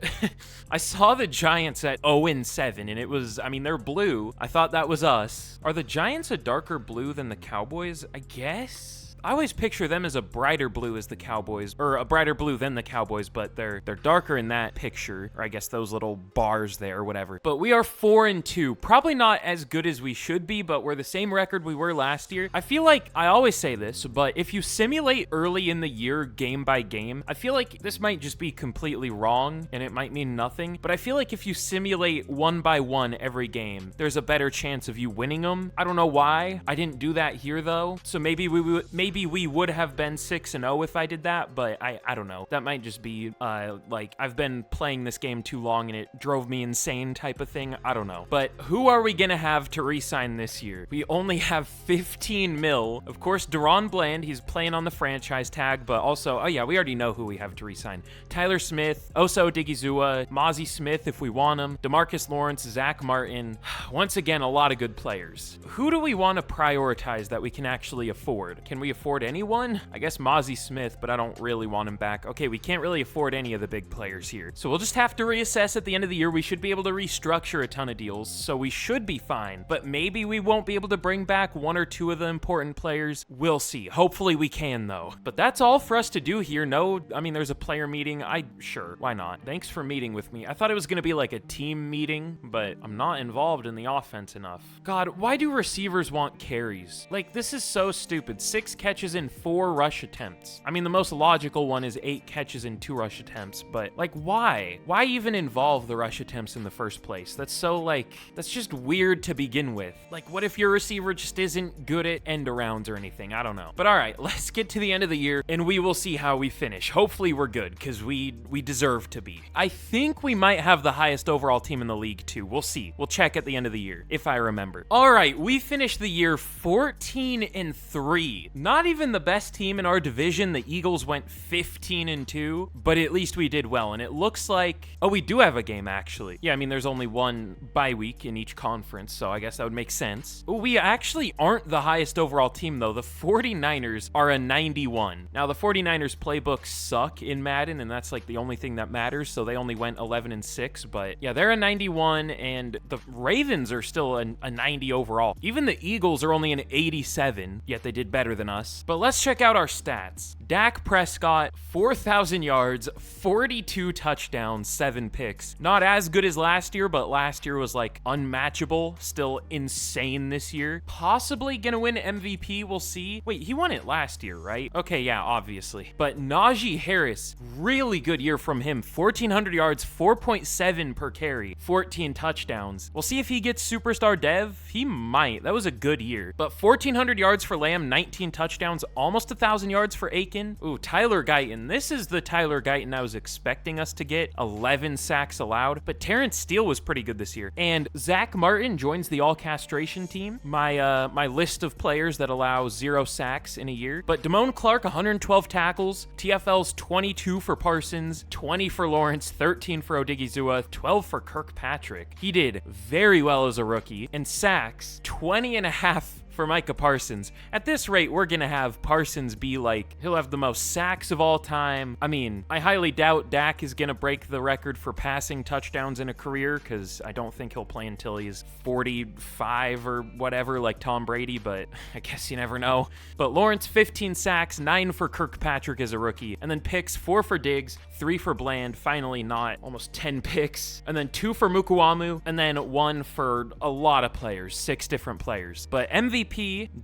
I saw the Giants at 0-7, and it was, I mean, they're blue. I thought that was us. Are the Giants a darker blue than the Cowboys? I guess. I always picture them as a brighter blue as the Cowboys, or a brighter blue than the Cowboys, but they're darker in that picture, or I guess those little bars there, or whatever. But we are 4-2. Probably not as good as we should be, but we're the same record we were last year. I feel like, I always say this, but if you simulate early in the year, game by game, I feel like this might just be completely wrong, and it might mean nothing, but I feel like if you simulate one by one every game, there's a better chance of you winning them. I don't know why. I didn't do that here, though, so maybe we would have been 6-0 if I did that, but I don't know. That might just be, like, I've been playing this game too long and it drove me insane type of thing. I don't know. But who are we gonna have to re-sign this year? We only have 15 mil. Of course, Deron Bland, he's playing on the franchise tag, but also, oh yeah, we already know who we have to re-sign. Tyler Smith, Oso Digizua, Mozzie Smith if we want him, DeMarcus Lawrence, Zach Martin. Once again, a lot of good players. Who do we want to prioritize that we can actually afford? Can we afford anyone? I guess Mozzie Smith, but I don't really want him back. Okay, we can't really afford any of the big players here. So we'll just have to reassess at the end of the year. We should be able to restructure a ton of deals, so we should be fine. But maybe we won't be able to bring back 1 or 2 of the important players. We'll see. Hopefully we can, though. But that's all for us to do here. No, I mean, there's a player meeting. Sure, why not? Thanks for meeting with me. I thought it was gonna be like a team meeting, but I'm not involved in the offense enough. God, why do receivers want carries? Like, this is so stupid. 6 carries catches in 4 rush attempts. I mean, the most logical one is 8 catches in 2 rush attempts, but like, why? Why even involve the rush attempts in the first place? That's so like, that's just weird to begin with. Like, what if your receiver just isn't good at end arounds or anything? I don't know. But all right, let's get to the end of the year and we will see how we finish. Hopefully we're good because we deserve to be. I think we might have the highest overall team in the league too. We'll see. We'll check at the end of the year if I remember. All right, we finished the year 14-3. Not even the best team in our division. The Eagles went 15-2, but at least we did well. And it looks like, oh, we do have a game actually. Yeah, I mean, there's only one bye week in each conference, so I guess that would make sense. Oh, we actually aren't the highest overall team though. The 49ers are a 91. Now the 49ers playbooks suck in Madden, and that's like the only thing that matters, so they only went 11-6, but yeah, they're a 91, and the Ravens are still a 90 overall. Even the Eagles are only an 87, yet they did better than us. But let's check out our stats. Dak Prescott, 4,000 yards, 42 touchdowns, 7 picks. Not as good as last year, but last year was like unmatchable. Still insane this year. Possibly gonna win MVP, we'll see. Wait, he won it last year, right? Okay, yeah, obviously. But Najee Harris, really good year from him. 1,400 yards, 4.7 per carry, 14 touchdowns. We'll see if he gets superstar dev. He might. That was a good year. But 1,400 yards for Lamb, 19 touchdowns, almost 1,000 yards for Aiken. Ooh, Tyler Guyton. This is the Tyler Guyton I was expecting us to get. 11 sacks allowed. But Terrence Steele was pretty good this year. And Zach Martin joins the all-castration team. My list of players that allow 0 sacks in a year. But Damone Clark, 112 tackles. TFL's 22 for Parsons, 20 for Lawrence, 13 for Odigizua, 12 for Kirkpatrick. He did very well as a rookie. And sacks, 20.5 for Micah Parsons. At this rate, we're gonna have Parsons be like, he'll have the most sacks of all time. I mean, I highly doubt Dak is gonna break the record for passing touchdowns in a career, because I don't think he'll play until he's 45 or whatever, like Tom Brady, but I guess you never know. But Lawrence, 15 sacks, 9 for Kirkpatrick as a rookie, and then picks, 4 for Diggs, 3 for Bland, finally not, almost 10 picks, and then 2 for Mukuamu, and then 1 for a lot of players, 6 different players. But MVP,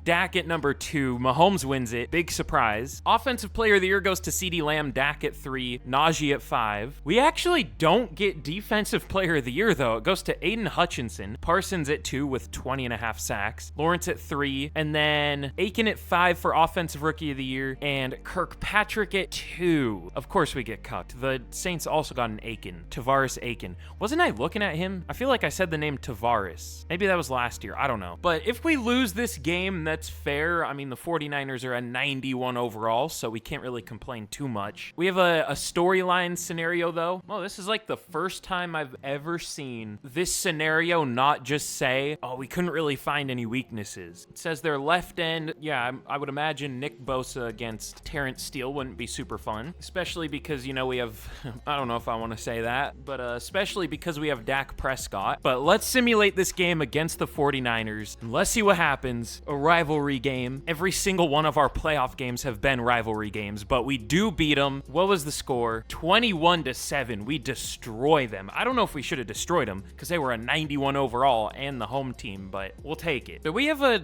Dak at number 2, Mahomes wins it, big surprise. Offensive Player of the Year goes to CeeDee Lamb, Dak at 3, Najee at 5. We actually don't get Defensive Player of the Year though. It goes to Aiden Hutchinson, Parsons at 2 with 20.5 sacks, Lawrence at 3, and then Aiken at 5 for Offensive Rookie of the Year, and Kirkpatrick at 2. Of course we get cucked. The Saints also got an Aiken, Tavares Aiken. Wasn't I looking at him? I feel like I said the name Tavares. Maybe that was last year, I don't know. But if we lose this game, that's fair. I mean, the 49ers are a 91 overall, so we can't really complain too much. We have a storyline scenario though. Oh, this is like the first time I've ever seen this scenario not just say, oh, we couldn't really find any weaknesses. It says their left end, yeah, I would imagine Nick Bosa against Terrence Steele wouldn't be super fun, especially because, you know, we have, I don't know if I want to say that, but especially because we have Dak Prescott. But let's simulate this game against the 49ers and let's see what happens. A rivalry game. Every single one of our playoff games have been rivalry games, but we do beat them. What was the score? 21-7. We destroy them. I don't know if we should have destroyed them because they were a 91 overall and the home team, but we'll take it. Do we have a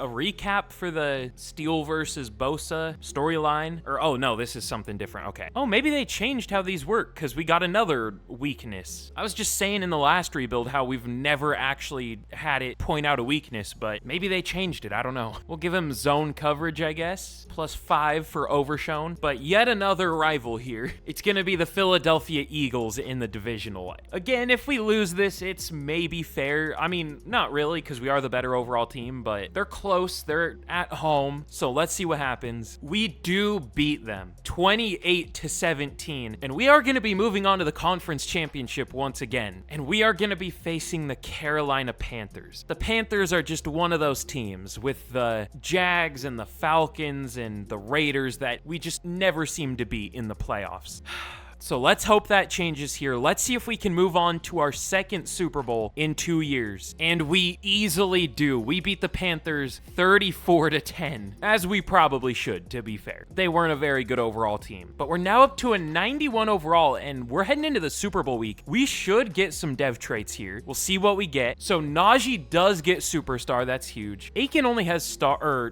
recap for the Steele versus Bosa storyline? Or, oh no, this is something different. Okay. Oh, maybe they changed how these work because we got another weakness. I was just saying in the last rebuild how we've never actually had it point out a weakness, but maybe they changed it. I don't know. We'll give him zone coverage, I guess. +5 for overshown. But yet another rival here. It's going to be the Philadelphia Eagles in the divisional. Again, if we lose this, it's maybe fair. I mean, not really, because we are the better overall team, but they're close. They're at home. So let's see what happens. We do beat them 28-17. And we are going to be moving on to the conference championship once again. And we are going to be facing the Carolina Panthers. The Panthers are just one of those teams with the Jags and the Falcons and the Raiders that we just never seem to beat in the playoffs. So let's hope that changes here. Let's see if we can move on to our second Super Bowl in 2 years. And we easily do. We beat the Panthers 34-10, as we probably should, to be fair. They weren't a very good overall team. But we're now up to a 91 overall, and we're heading into the Super Bowl week. We should get some dev traits here. We'll see what we get. So Najee does get Superstar. That's huge. Aiken only has Star.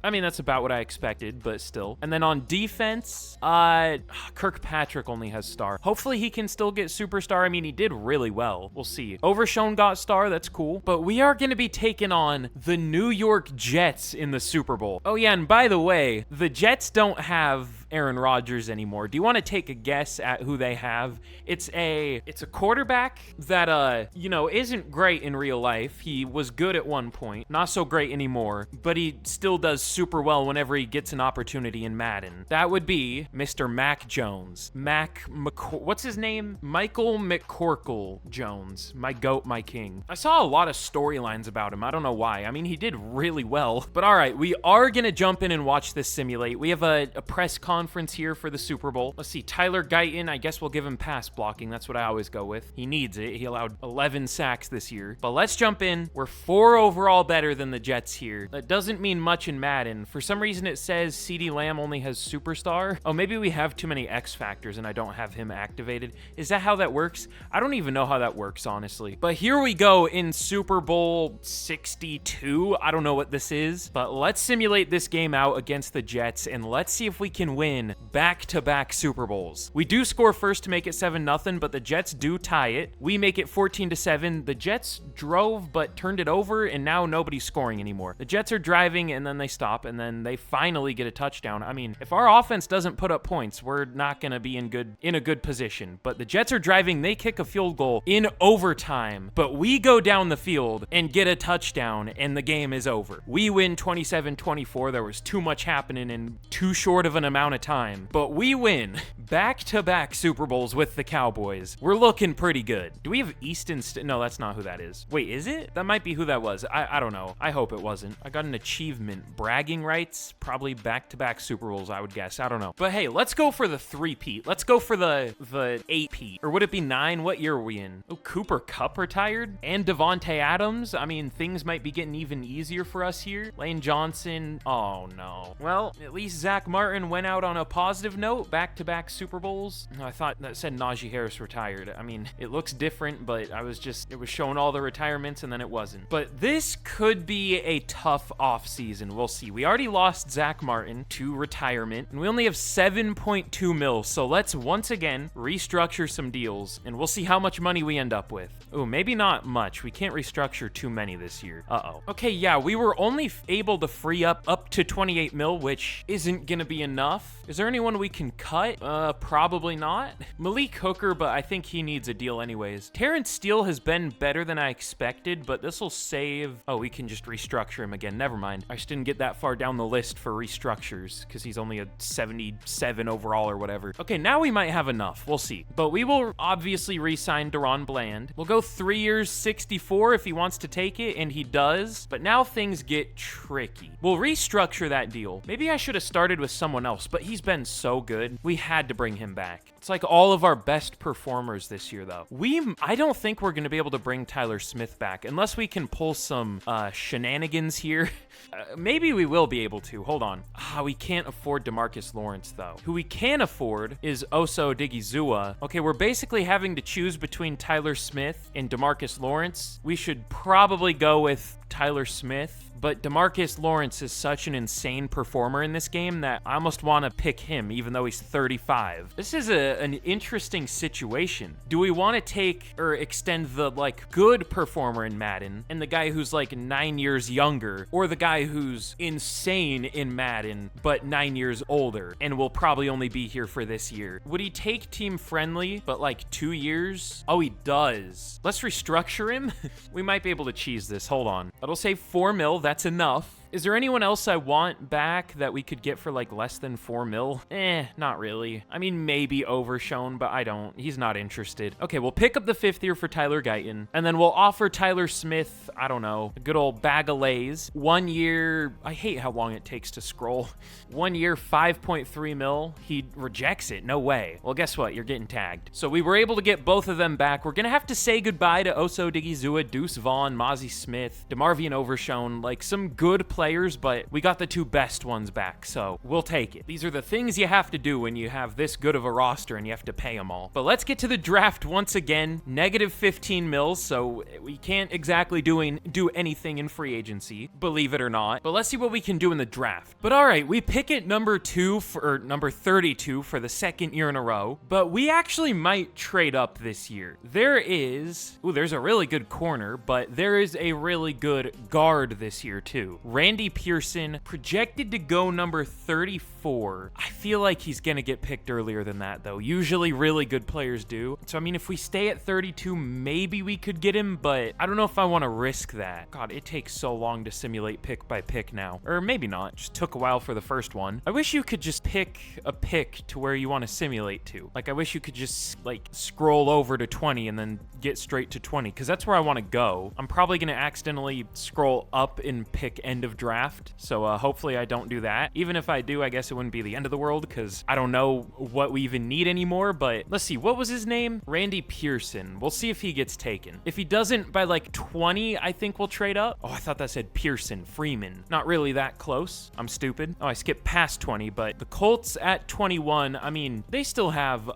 I mean, that's about what I expected, but still. And then on defense, Kirkpatrick only has Star. Hopefully he can still get Superstar. I mean, he did really well. We'll see. Overshown got Star. That's cool. But we are going to be taking on the New York Jets in the Super Bowl. Oh yeah, and by the way, the Jets don't have Aaron Rodgers anymore. Do you want to take a guess at who they have? It's a quarterback that isn't great in real life. He was good at one point, not so great anymore, but he still does super well whenever he gets an opportunity in Madden. That would be Mr. Mac Jones. What's his name? Michael McCorkle Jones. My goat, my king. I saw a lot of storylines about him. I don't know why. I mean, he did really well. But all right, we are going to jump in and watch this simulate. We have a press conference here for the Super Bowl. Let's see, Tyler Guyton, I guess we'll give him pass blocking. That's what I always go with. He needs it. He allowed 11 sacks this year. But let's jump in. We're 4 overall better than the Jets here. That doesn't mean much in Madden. For some reason, it says CeeDee Lamb only has Superstar. Oh, maybe we have too many X factors and I don't have him activated. Is that how that works? I don't even know how that works, honestly. But here we go in Super Bowl 62. I don't know what this is, but let's simulate this game out against the Jets and let's see if we can win back-to-back Super Bowls. We do score first to make it 7-0, but the Jets do tie it. We make it 14-7. The Jets drove but turned it over, and now nobody's scoring anymore. The Jets are driving, and then they stop, and then they finally get a touchdown. I mean, if our offense doesn't put up points, we're not going to be in a good position. But the Jets are driving. They kick a field goal in overtime, but we go down the field and get a touchdown, and the game is over. We win 27-24. There was too much happening in too short of an amount of time, but we win back-to-back Super Bowls with the Cowboys. We're looking pretty good. Do we have Easton? No, that's not who that is. Wait, is it? That might be who that was. I don't know. I hope it wasn't. I got an achievement. Bragging rights? Probably back-to-back Super Bowls, I would guess. I don't know. But hey, let's go for the 3-peat. Let's go for the 8-peat. Or would it be 9? What year are we in? Oh, Cooper Kupp retired? And Devontae Adams? I mean, things might be getting even easier for us here. Lane Johnson. Oh, no. Well, at least Zach Martin went out on a positive note. Back-to-back Super Bowls. I thought that said Najee Harris retired. I mean, it looks different, but it was showing all the retirements and then it wasn't. But this could be a tough offseason. We'll see. We already lost Zach Martin to retirement and we only have 7.2 mil. So let's once again restructure some deals and we'll see how much money we end up with. Oh, maybe not much. We can't restructure too many this year. Uh-oh. Okay, yeah, we were only able to free up to 28 mil, which isn't gonna be enough. Is there anyone we can cut? Probably not. Malik Hooker, but I think he needs a deal anyways. Terrence Steele has been better than I expected, but this will save... Oh, we can just restructure him again. Never mind. I just didn't get that far down the list for restructures because he's only a 77 overall or whatever. Okay, now we might have enough. We'll see. But we will obviously re-sign Deron Bland. We'll go 3 years, 64 if he wants to take it, and he does. But now things get tricky. We'll restructure that deal. Maybe I should have started with someone else, but he's been so good. We had to bring him back. It's like all of our best performers this year, though. I don't think we're going to be able to bring Tyler Smith back unless we can pull some shenanigans here. Maybe we will be able to. Hold on. We can't afford DeMarcus Lawrence, though. Who we can afford is Oso Odigizua. Okay, we're basically having to choose between Tyler Smith and DeMarcus Lawrence. We should probably go with Tyler Smith. But DeMarcus Lawrence is such an insane performer in this game that I almost want to pick him, even though he's 35. This is an interesting situation. Do we want to take or extend the, good performer in Madden and the guy who's, 9 years younger, or the guy who's insane in Madden, but 9 years older, and will probably only be here for this year? Would he take team friendly, but, 2 years? Oh, he does. Let's restructure him. We might be able to cheese this. Hold on. That'll save 4 mil. That's enough. Is there anyone else I want back that we could get for like less than 4 mil? Not really. I mean, maybe Overshown, but I don't. He's not interested. Okay, we'll pick up the 5th year for Tyler Guyton, and then we'll offer Tyler Smith, I don't know, a good old bag of lays. 1 year, I hate how long it takes to scroll. 1 year, 5.3 mil. He rejects it. No way. Well, guess what? You're getting tagged. So we were able to get both of them back. We're gonna have to say goodbye to Oso Digizua, Deuce Vaughn, Mozzie Smith, DeMarvian Overshown, like some good players, but we got the 2 best ones back, so we'll take it. These are the things you have to do when you have this good of a roster and you have to pay them all. But let's get to the draft once again. Negative 15 mils, so we can't exactly do anything in free agency, believe it or not. But let's see what we can do in the draft. But all right, we pick at number 32 for the 2nd year in a row, but we actually might trade up this year. There's a really good corner, but there is a really good guard this year too. Randy Pearson, projected to go number 34. I feel like he's gonna get picked earlier than that though. Usually really good players do. So I mean, if we stay at 32, maybe we could get him, but I don't know if I want to risk that. God, it takes so long to simulate pick by pick now. Or maybe not. Just took a while for the first one. I wish you could just pick a pick to where you want to simulate to. Like, I wish you could just like scroll over to 20 and then get straight to 20, because that's where I want to go. I'm probably going to accidentally scroll up and pick end of draft. So hopefully I don't do that. Even if I do, I guess it wouldn't be the end of the world, because I don't know what we even need anymore. But let's see, what was his name? Randy Pearson. We'll see if he gets taken. If he doesn't by like 20, I think we'll trade up. Oh, I thought that said Pearson, Freeman. Not really that close. I'm stupid. Oh, I skipped past 20, but the Colts at 21, I mean, they still have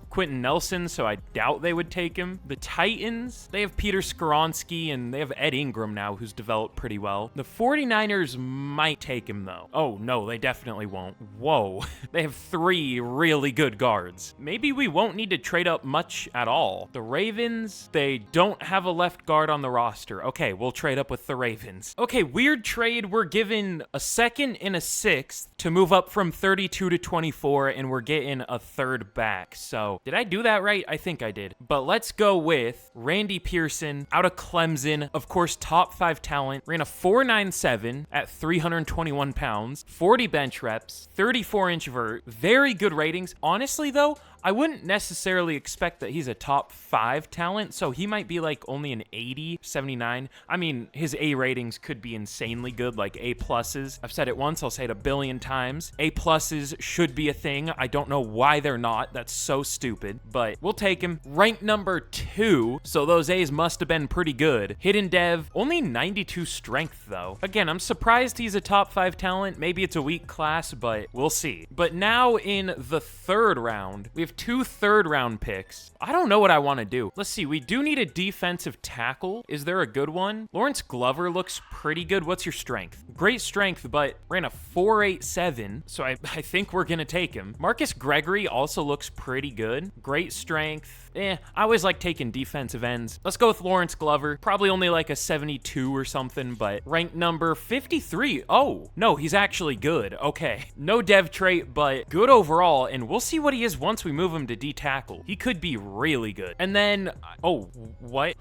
Quentin Nelson, so I doubt they would take him. The Titans, they have Peter Skoronski, and they have Ed Ingram now, who's developed pretty well. The 49ers might take him, though. Oh, no, they definitely won't. Whoa. They have 3 really good guards. Maybe we won't need to trade up much at all. The Ravens, they don't have a left guard on the roster. Okay, we'll trade up with the Ravens. Okay, weird trade. We're given a 2nd and a 6th to move up from 32 to 24, and we're getting a 3rd back. So did I do that right? I think I did. But let's go with Randy Pearson out of Clemson. Of course, top 5 talent. Ran a 4.97 at 321 pounds, 40 bench reps, 34-inch vert. Very good ratings. Honestly, though, I wouldn't necessarily expect that he's a top 5 talent, so he might be like only an 80, 79. I mean, his A ratings could be insanely good, like A pluses. I've said it once, I'll say it a billion times. A pluses should be a thing. I don't know why they're not. That's so stupid, but we'll take him. Ranked number 2, so those A's must have been pretty good. Hidden dev, only 92 strength though. Again, I'm surprised he's a top 5 talent. Maybe it's a weak class, but we'll see. But now in the 3rd round, we have 2 third-round picks. I don't know what I want to do. Let's see. We do need a defensive tackle. Is there a good one? Lawrence Glover looks pretty good. What's your strength? Great strength, but ran a 4.87, so I think we're going to take him. Marcus Gregory also looks pretty good. Great strength. I always like taking defensive ends. Let's go with Lawrence Glover. Probably only like a 72 or something, but ranked number 53. Oh, no, he's actually good. Okay. No dev trait, but good overall, and we'll see what he is once we move him to D-tackle. He could be really good. And then, oh, what?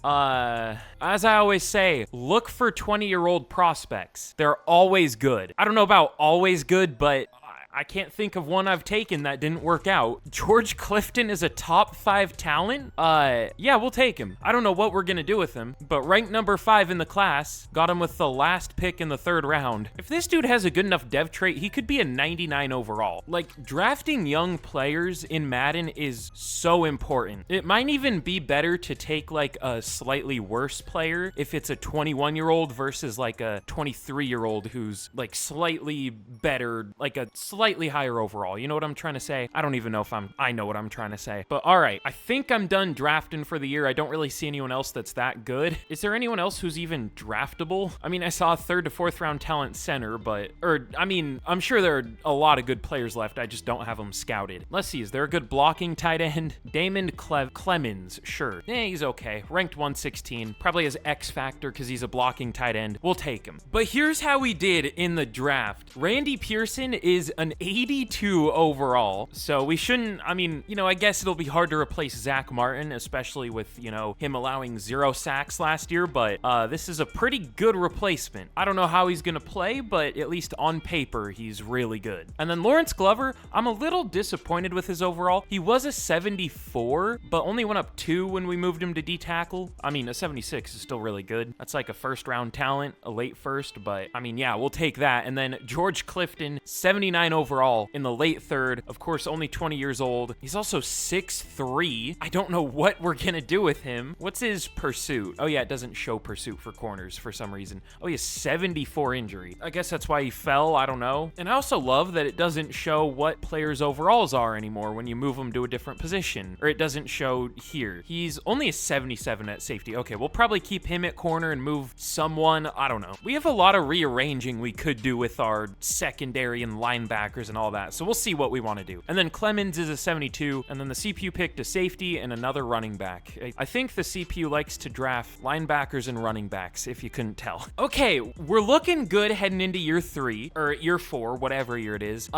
As I always say, look for 20-year-old prospects. They're always good. I don't know about always good, but I can't think of one I've taken that didn't work out. George Clifton is a top 5 talent? Yeah, we'll take him. I don't know what we're gonna do with him, but ranked number 5 in the class, got him with the last pick in the 3rd round. If this dude has a good enough dev trait, he could be a 99 overall. Like, drafting young players in Madden is so important. It might even be better to take like a slightly worse player if it's a 21-year-old versus like a 23-year-old who's like slightly better, like a slightly higher overall. You know what I'm trying to say? I don't even know if I know what I'm trying to say. But all right, I think I'm done drafting for the year. I don't really see anyone else that's that good. Is there anyone else who's even draftable? I mean, I saw a 3rd to 4th round talent center, I'm sure there are a lot of good players left. I just don't have them scouted. Let's see, is there a good blocking tight end? Damon Clemens, sure. He's okay. Ranked 116. Probably has X factor because he's a blocking tight end. We'll take him. But here's how we did in the draft. Randy Pearson is an an 82 overall. So we shouldn't, I mean, you know, I guess it'll be hard to replace Zach Martin, especially with, you know, him allowing 0 sacks last year, but this is a pretty good replacement. I don't know how he's going to play, but at least on paper, he's really good. And then Lawrence Glover, I'm a little disappointed with his overall. He was a 74, but only went up 2 when we moved him to D-tackle. I mean, a 76 is still really good. That's like a first-round talent, a late first, but I mean, yeah, we'll take that. And then George Clifton, 79 overall in the late third. Of course, only 20 years old. He's also 6'3". I don't know what we're gonna do with him. What's his pursuit? Oh yeah, it doesn't show pursuit for corners for some reason. Oh, he has 74 injury. I guess that's why he fell, I don't know. And I also love that it doesn't show what players' overalls are anymore when you move them to a different position, or it doesn't show here. He's only a 77 at safety. Okay, we'll probably keep him at corner and move someone, I don't know. We have a lot of rearranging we could do with our secondary and linebackers and all that, so we'll see what we want to do. And then Clemens is a 72, and then the CPU picked a safety and another running back. I think the CPU likes to draft linebackers and running backs, if you couldn't tell. Okay, we're looking good heading into year 3, or year 4, whatever year it is.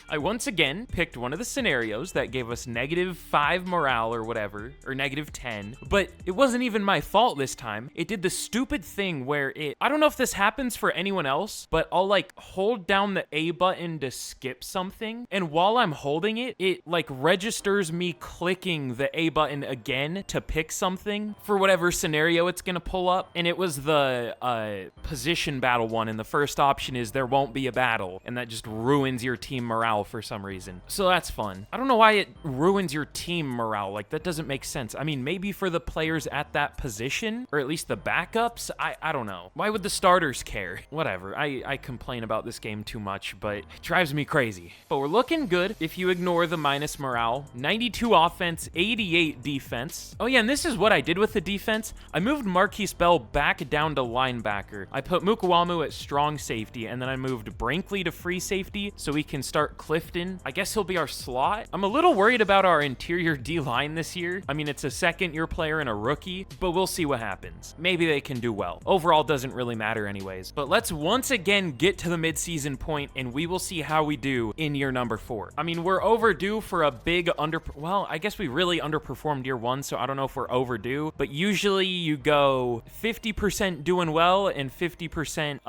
I once again picked one of the scenarios that gave us -5 morale or whatever, or -10, but it wasn't even my fault this time. It did the stupid thing where I don't know if this happens for anyone else, but I'll like hold down the A button to skip something, and while I'm holding it, it like registers me clicking the A button again to pick something for whatever scenario it's gonna pull up, and it was the position battle one, and the first option is there won't be a battle, and that just ruins your team morale for some reason. So that's fun. I don't know why it ruins your team morale. Like, that doesn't make sense. I mean, maybe for the players at that position, or at least the backups. I don't know. Why would the starters care? Whatever. I complain about this game too much, but it drives me crazy. But we're looking good if you ignore the minus morale. 92 offense, 88 defense. Oh yeah, and this is what I did with the defense. I moved Marquise Bell back down to linebacker. I put Mukawamu at strong safety, and then I moved Brinkley to free safety so we can start Clifton. I guess he'll be our slot. I'm a little worried about our interior D-line this year. I mean, it's a second-year player and a rookie, but we'll see what happens. Maybe they can do well. Overall, doesn't really matter anyways. But let's once again get to the midseason point, and we will see how we do in year number 4. I mean, we're overdue for a big well, I guess we really underperformed year 1, so I don't know if we're overdue, but usually you go 50% doing well and 50%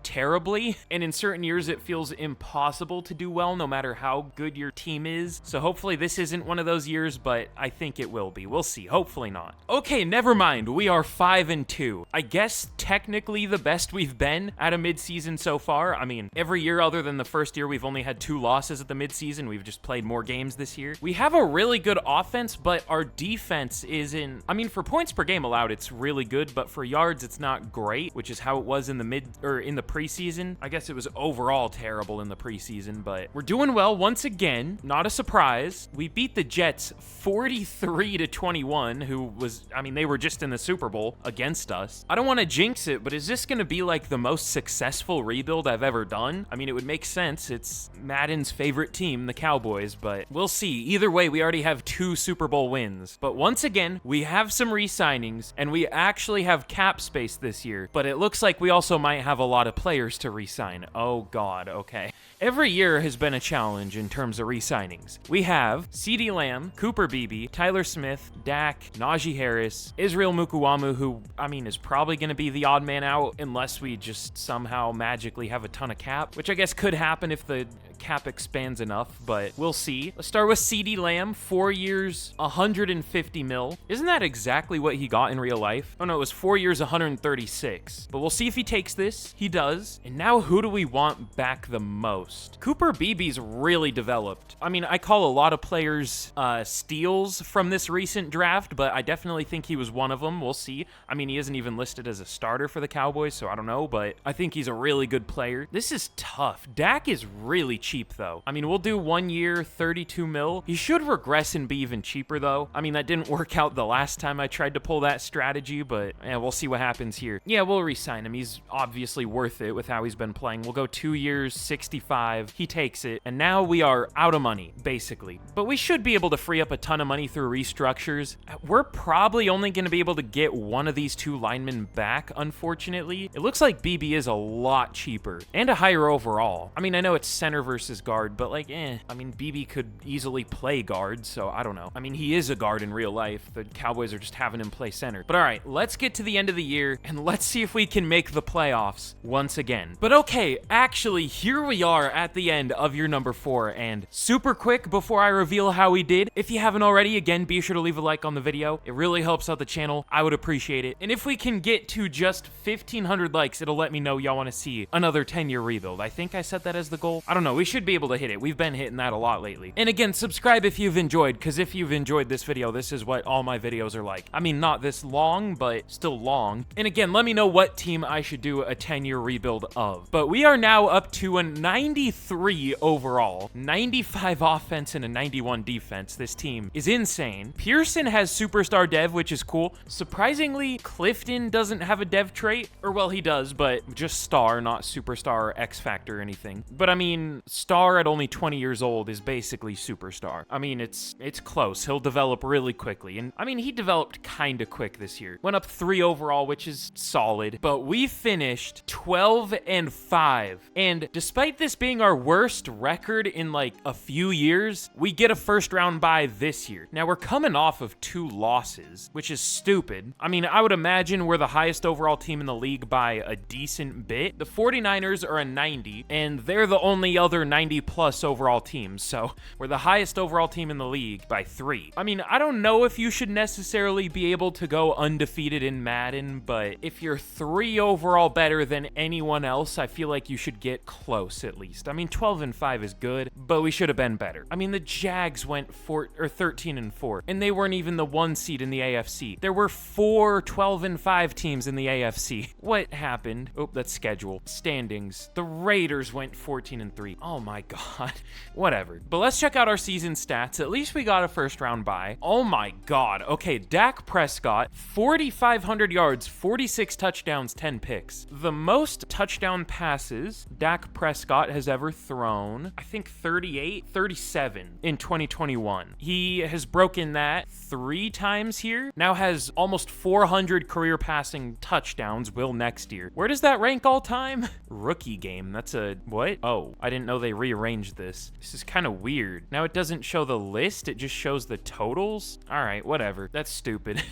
terribly, and in certain years it feels impossible to do well no matter how good your team is. So hopefully this isn't one of those years, but I think it will be. We'll see. Hopefully not. Okay, never mind. We are 5-2. I guess technically the best we've been at a midseason so far. I mean, every year other than the first year, we've only had 2 losses at the midseason. We've just played more games this year. We have a really good offense, but our defense isn't, I mean, for points per game allowed, it's really good, but for yards, it's not great, which is how it was in the in the preseason. I guess it was overall terrible in the preseason, but we're doing well once again. Not a surprise. We beat the Jets 43-21, who was, I mean, they were just in the Super Bowl against us. I don't want to jinx it, but is this going to be like the most successful rebuild I've ever done? I mean, it would make sense. It's Madden's favorite team, the Cowboys, but we'll see. Either way, we already have 2 Super Bowl wins. But once again, we have some re-signings, and we actually have cap space this year, but it looks like we also might have a lot of players to re-sign. Oh God, okay. Every year has been a challenge in terms of re-signings. We have CeeDee Lamb, Cooper Beebe, Tyler Smith, Dak, Najee Harris, Israel Mukuamu, who, I mean, is probably going to be the odd man out unless we just somehow magically have a ton of cap, which I guess could happen if the cap expands enough, but we'll see. Let's start with CeeDee Lamb, 4 years, 150 mil. Isn't that exactly what he got in real life? Oh no, it was 4 years, 136. But we'll see if he takes this. He does. And now who do we want back the most? Cooper Beebe's really developed. I mean, I call a lot of players steals from this recent draft, but I definitely think he was one of them. We'll see. I mean, he isn't even listed as a starter for the Cowboys, so I don't know, but I think he's a really good player. This is tough. Dak is really cheap, though. I mean, we'll do 1 year, 32 mil. He should regress and be even cheaper, though. I mean, that didn't work out the last time I tried to pull that strategy, but yeah, we'll see what happens here. Yeah, we'll re-sign him. He's obviously worth it with how he's been playing. We'll go 2 years, 65. He takes it, and now we are out of money, basically. But we should be able to free up a ton of money through restructures. We're probably only going to be able to get one of these 2 linemen back, unfortunately. It looks like BB is a lot cheaper and a higher overall. I mean, I know it's center versus versus guard, but like, I mean, BB could easily play guard, so I don't know. I mean, he is a guard in real life. The Cowboys are just having him play center. But all right, let's get to the end of the year, and let's see if we can make the playoffs once again. But okay, actually, here we are at the end of year number 4, and super quick before I reveal how we did, if you haven't already, again, be sure to leave a like on the video. It really helps out the channel. I would appreciate it. And if we can get to just 1,500 likes, it'll let me know y'all want to see another 10-year rebuild. I think I set that as the goal. I don't know. We should be able to hit it. We've been hitting that a lot lately. And again, subscribe if you've enjoyed, because if you've enjoyed this video, this is what all my videos are like. I mean, not this long, but still long. And again, let me know what team I should do a 10-year rebuild of. But we are now up to a 93 overall, 95 offense and a 91 defense. This team is insane. Pearson has superstar dev, which is cool. Surprisingly, Clifton doesn't have a dev trait, or well, he does, but just star, not superstar or X Factor or anything. But I mean, star at only 20 years old is basically superstar. I mean, it's close. He'll develop really quickly. And I mean, he developed kind of quick this year. Went up 3 overall, which is solid, but we finished 12-5. And despite this being our worst record in like a few years, we get a first round bye this year. Now we're coming off of 2 losses, which is stupid. I mean, I would imagine we're the highest overall team in the league by a decent bit. The 49ers are a 90, and they're the only other 90 plus overall team. So we're the highest overall team in the league by 3. I mean, I don't know if you should necessarily be able to go undefeated in Madden, but if you're 3 overall better than anyone else, I feel like you should get close at least. I mean, 12-5 is good, but we should have been better. I mean, the Jags went 13-4, and they weren't even the 1 seed in the AFC. There were 4 12-5 teams in the AFC. What happened? Oh, that's schedule. Standings. The Raiders went 14-3. Oh my god. Whatever. But let's check out our season stats. At least we got a first round bye. Oh my god. Okay, Dak Prescott, 4,500 yards, 46 touchdowns, 10 picks. The most touchdown passes Dak Prescott has ever thrown, I think 37 in 2021. He has broken that 3 times here. Now has almost 400 career passing touchdowns, will next year. Where does that rank all time? Rookie game. That's a what? Oh, I didn't know they rearranged this. This is kind of weird. Now it doesn't show the list, it just shows the totals. All right, whatever. That's stupid.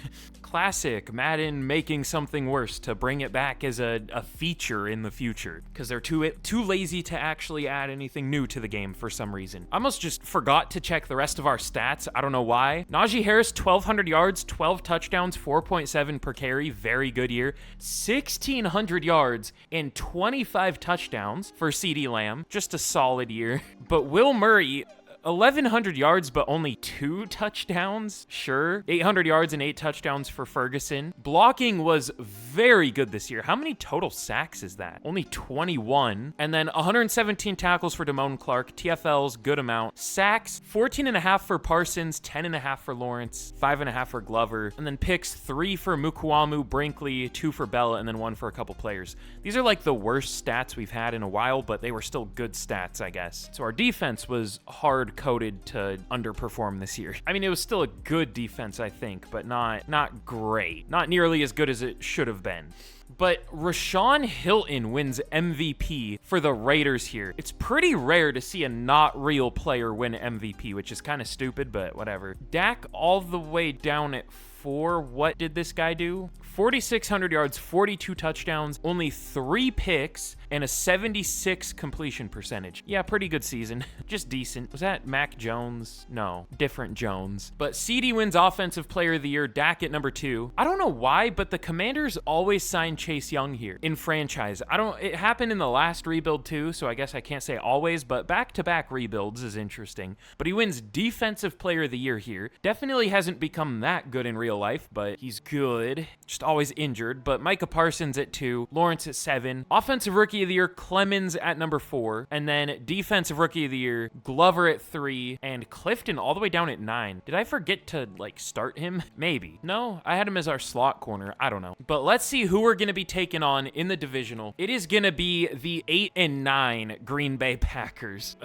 Classic Madden making something worse to bring it back as a feature in the future, because they're too lazy to actually add anything new to the game for some reason. I almost just forgot to check the rest of our stats. I don't know why. Najee Harris, 1,200 yards, 12 touchdowns, 4.7 per carry. Very good year. 1,600 yards and 25 touchdowns for CeeDee Lamb. Just a solid year. But Will Murray, 1,100 yards, but only 2 touchdowns? Sure. 800 yards and 8 touchdowns for Ferguson. Blocking was very good this year. How many total sacks is that? Only 21. And then 117 tackles for Damone Clark. TFLs, good amount. Sacks, 14.5 for Parsons, 10.5 for Lawrence, 5.5 for Glover. And then picks, 3 for Mukuamu, Brinkley, 2 for Bella, and then 1 for a couple players. These are like the worst stats we've had in a while, but they were still good stats, I guess. So our defense was hard coded to underperform this year. I mean, it was still a good defense, I think, but not great. Not nearly as good as it should have been. But Rashawn Hilton wins MVP for the Raiders here. It's pretty rare to see a not real player win MVP, which is kind of stupid, but whatever. Dak all the way down at 4. What did this guy do? 4,600 yards, 42 touchdowns, only 3 picks, and a 76 completion percentage. Yeah, pretty good season. Just decent. Was that Mac Jones? No, different Jones. But CeeDee wins Offensive Player of the Year, Dak at number 2. I don't know why, but the Commanders always sign Chase Young here in franchise. It happened in the last rebuild too, so I guess I can't say always, but back-to-back rebuilds is interesting. But he wins Defensive Player of the Year here. Definitely hasn't become that good in real life, but he's good. Just always injured. But Micah Parsons at 2, Lawrence at 7, Offensive Rookie of the Year, Clemens at number 4, and then Defensive Rookie of the Year, Glover at 3, and Clifton all the way down at 9. Did I forget to, like, start him? Maybe. No, I had him as our slot corner. I don't know. But let's see who we're going to be taking on in the divisional. It is going to be the 8-9 Green Bay Packers.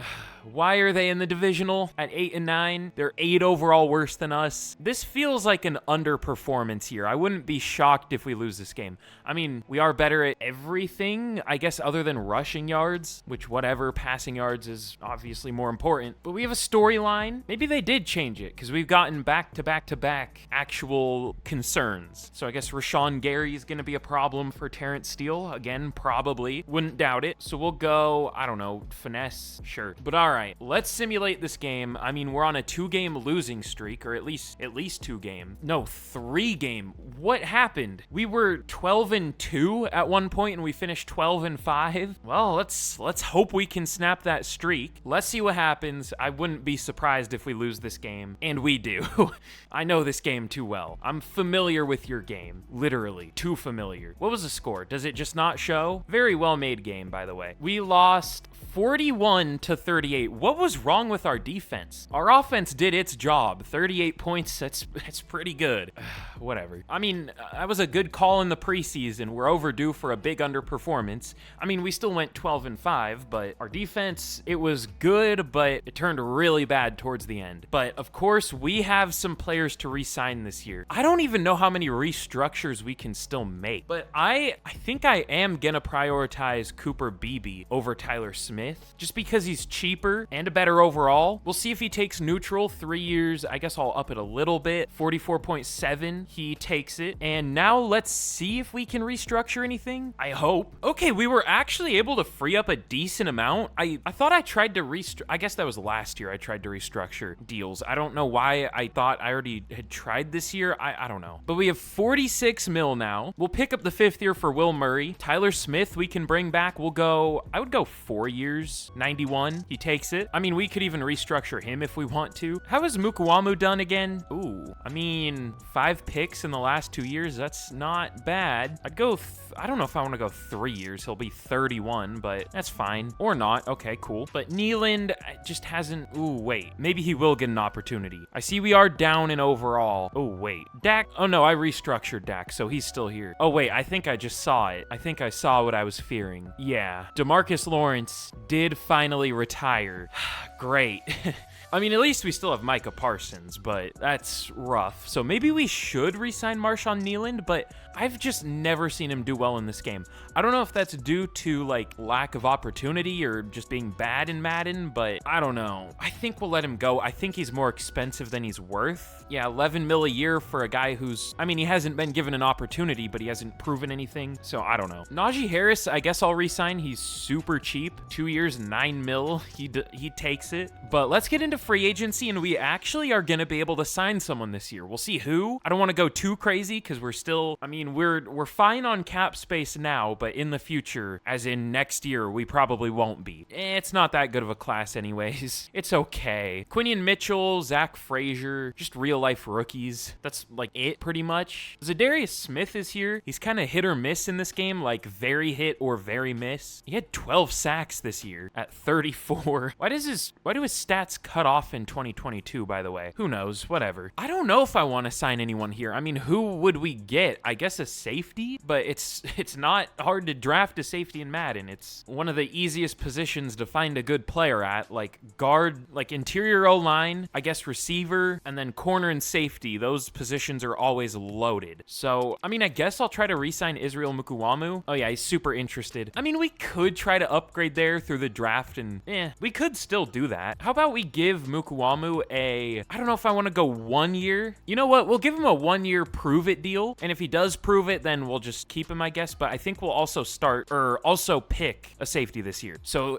Why are they in the divisional at 8-9? They're 8 overall worse than us. This feels like an underperformance here. I wouldn't be shocked if we lose this game. I mean, we are better at everything, I guess, other than rushing yards, which whatever, passing yards is obviously more important. But we have a storyline. Maybe they did change it because we've gotten back-to-back-to-back actual concerns. So I guess Rashawn Gary is going to be a problem for Terrence Steele. Again, probably. Wouldn't doubt it. So we'll go, I don't know, finesse? Sure. But all right, let's simulate this game. I mean, we're on a 2-game losing streak, or at least 2-game. No, 3-game. What happened? We were 12-2 at one point and we finished 12-5. Well, let's hope we can snap that streak. Let's see what happens. I wouldn't be surprised if we lose this game, and we do. I know this game too well. I'm familiar with your game. Literally, too familiar. What was the score? Does it just not show? Very well made game, by the way. We lost 41-38. What was wrong with our defense? Our offense did its job. 38 points, that's pretty good. Whatever. I mean, that was a good call in the preseason. We're overdue for a big underperformance. I mean, we still went 12-5, but our defense, it was good, but it turned really bad towards the end. But of course, we have some players to re-sign this year. I don't even know how many restructures we can still make, but I think I am gonna prioritize Cooper Beebe over Tyler Smith, just because he's cheaper and a better overall. We'll see if he takes neutral. 3 years, I guess I'll up it a little bit. 44.7, he takes it. And now let's see if we can restructure anything. I hope. Okay, we were actually able to free up a decent amount. I thought I tried to I guess that was last year I tried to restructure deals. I don't know why I thought I already had tried this year. I don't know. But we have 46 mil now. We'll pick up the 5th year for Will Murray. Tyler Smith we can bring back. I would go 4 years, 91. He takes it. I mean, we could even restructure him if we want to. How is Mukuamu done again? Ooh, I mean, 5 picks in the last 2 years. That's not bad. I'd go, I don't know if I want to go 3 years. He'll be 31, but that's fine. Or not. Okay, cool. But Nealand just hasn't, ooh, wait. Maybe he will get an opportunity. I see we are down in overall. Oh, wait. Dak, oh no, I restructured Dak, so he's still here. Oh, wait, I think I just saw it. I think I saw what I was fearing. Yeah, DeMarcus Lawrence did finally retire. Great. I mean, at least we still have Micah Parsons, but that's rough. So maybe we should re-sign Marshawn Nealand, but I've just never seen him do well in this game. I don't know if that's due to, like, lack of opportunity or just being bad in Madden, but I don't know. I think we'll let him go. I think he's more expensive than he's worth. Yeah, 11 mil a year for a guy who's, I mean, he hasn't been given an opportunity, but he hasn't proven anything, so I don't know. Najee Harris, I guess I'll re-sign. He's super cheap. 2 years, 9 mil. He takes it. But let's get into free agency, and we actually are going to be able to sign someone this year. We'll see who. I don't want to go too crazy because we're still, I mean, we're fine on cap space now, but in the future, as in next year, we probably won't be. It's not that good of a class anyways. It's okay. Quinion Mitchell, Zach Frazier, just real life rookies. That's like it pretty much. Zadarius Smith is here. He's kind of hit or miss in this game, like very hit or very miss. He had 12 sacks this year at 34. Why do his stats cut off in 2022, by the way? Who knows? Whatever. I don't know if I want to sign anyone here. I mean, who would we get? I guess a safety, but it's not hard to draft a safety in Madden. It's one of the easiest positions to find a good player at, like guard, like interior O-line, I guess receiver, and then corner and safety. Those positions are always loaded. So, I mean, I guess I'll try to re-sign Israel Mukuamu. Oh yeah, he's super interested. I mean, we could try to upgrade there through the draft, and we could still do that. How about we give Mukuamu I don't know if I want to go 1 year. You know what? We'll give him a 1 year prove it deal. And if he does prove it, then we'll just keep him, I guess. But I think we'll also also pick a safety this year. So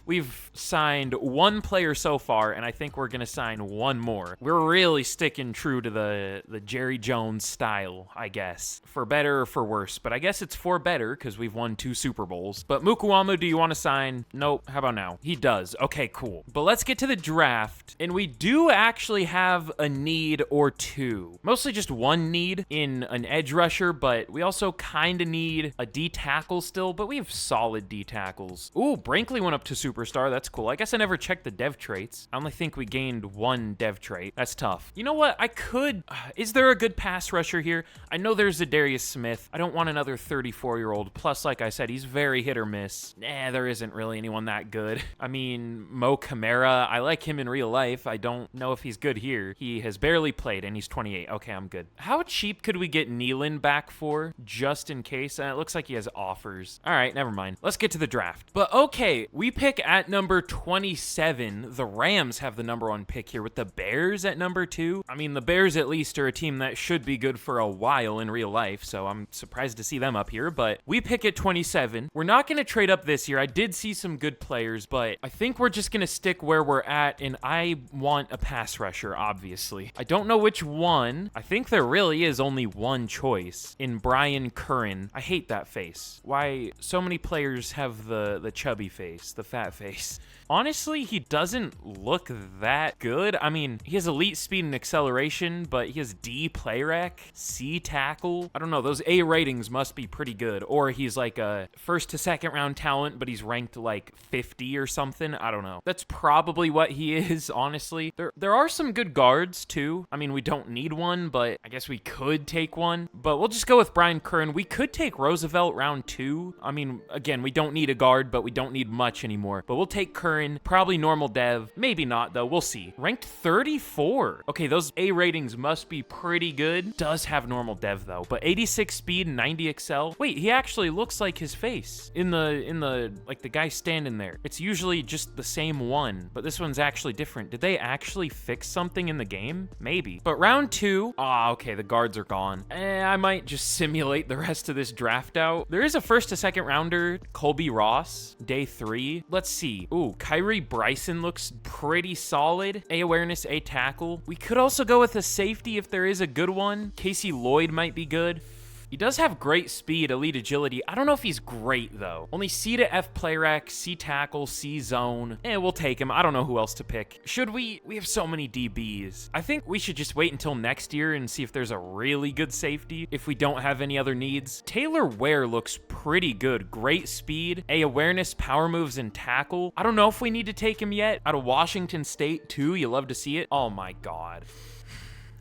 we've signed 1 player so far, and I think we're going to sign 1 more. We're really sticking true to the Jerry Jones style, I guess. For better or for worse. But I guess it's for better because we've won 2 Super Bowls. But Mukuamu, do you want to sign? Nope. How about now? He does. Okay, cool. But let's get to the draft. And we do actually have a need or 2. Mostly just 1 need in an edge rusher, but we also kind of need a D tackle still, but we have solid D tackles. Ooh, Brinkley went up to superstar. That's cool. I guess I never checked the dev traits. I only think we gained 1 dev trait. That's tough. You know what? I could... is there a good pass rusher here? I know there's Zadarius Smith. I don't want another 34-year-old. Plus, like I said, he's very hit or miss. Nah, there isn't really anyone that good. I mean, Mo Camara, I like him him in real life. I don't know if he's good here. He has barely played, and he's 28. Okay, I'm good. How cheap could we get Nealon back for, just in case? It looks like he has offers. All right, never mind. Let's get to the draft. But okay, we pick at number 27. The Rams have the number 1 pick here with the Bears at number 2. I mean, the Bears at least are a team that should be good for a while in real life, so I'm surprised to see them up here. But we pick at 27. We're not going to trade up this year. I did see some good players, but I think we're just going to stick where we're at, and I want a pass rusher, obviously. I don't know which one. I think there really is only one choice in Brian Curran. I hate that face. Why so many players have the chubby face, the fat face? Honestly, he doesn't look that good. I mean, he has elite speed and acceleration, but he has D play rec, C tackle. I don't know, those A ratings must be pretty good. Or he's like a 1st to 2nd round talent, but he's ranked like 50 or something. I don't know. That's probably what he is, honestly. There are some good guards too. I mean, we don't need one, but I guess we could take one. But we'll just go with Brian Curran. We could take Roosevelt round 2. I mean, again, we don't need a guard, but we don't need much anymore. But we'll take Curran. Probably normal dev. Maybe not, though. We'll see. Ranked 34. Okay, those A ratings must be pretty good. Does have normal dev, though. But 86 speed, 90 excel. Wait, he actually looks like his face in the like the guy standing there. It's usually just the same one, but this one's actually different. Did they actually fix something in the game? Maybe. But round 2. Okay, the guards are gone. I might just simulate the rest of this draft out. There is a 1st to 2nd rounder, Colby Ross, day 3. Let's see. Ooh, Kyrie Bryson looks pretty solid. A awareness, A tackle. We could also go with a safety if there is a good one. Casey Lloyd might be good. He does have great speed, elite agility. I don't know if he's great, though. Only C to F play rec, C tackle, C zone. We'll take him. I don't know who else to pick. Should we? We have so many DBs. I think we should just wait until next year and see if there's a really good safety if we don't have any other needs. Taylor Ware looks pretty good. Great speed, A awareness, power moves, and tackle. I don't know if we need to take him yet. Out of Washington State, too. You love to see it. Oh, my God.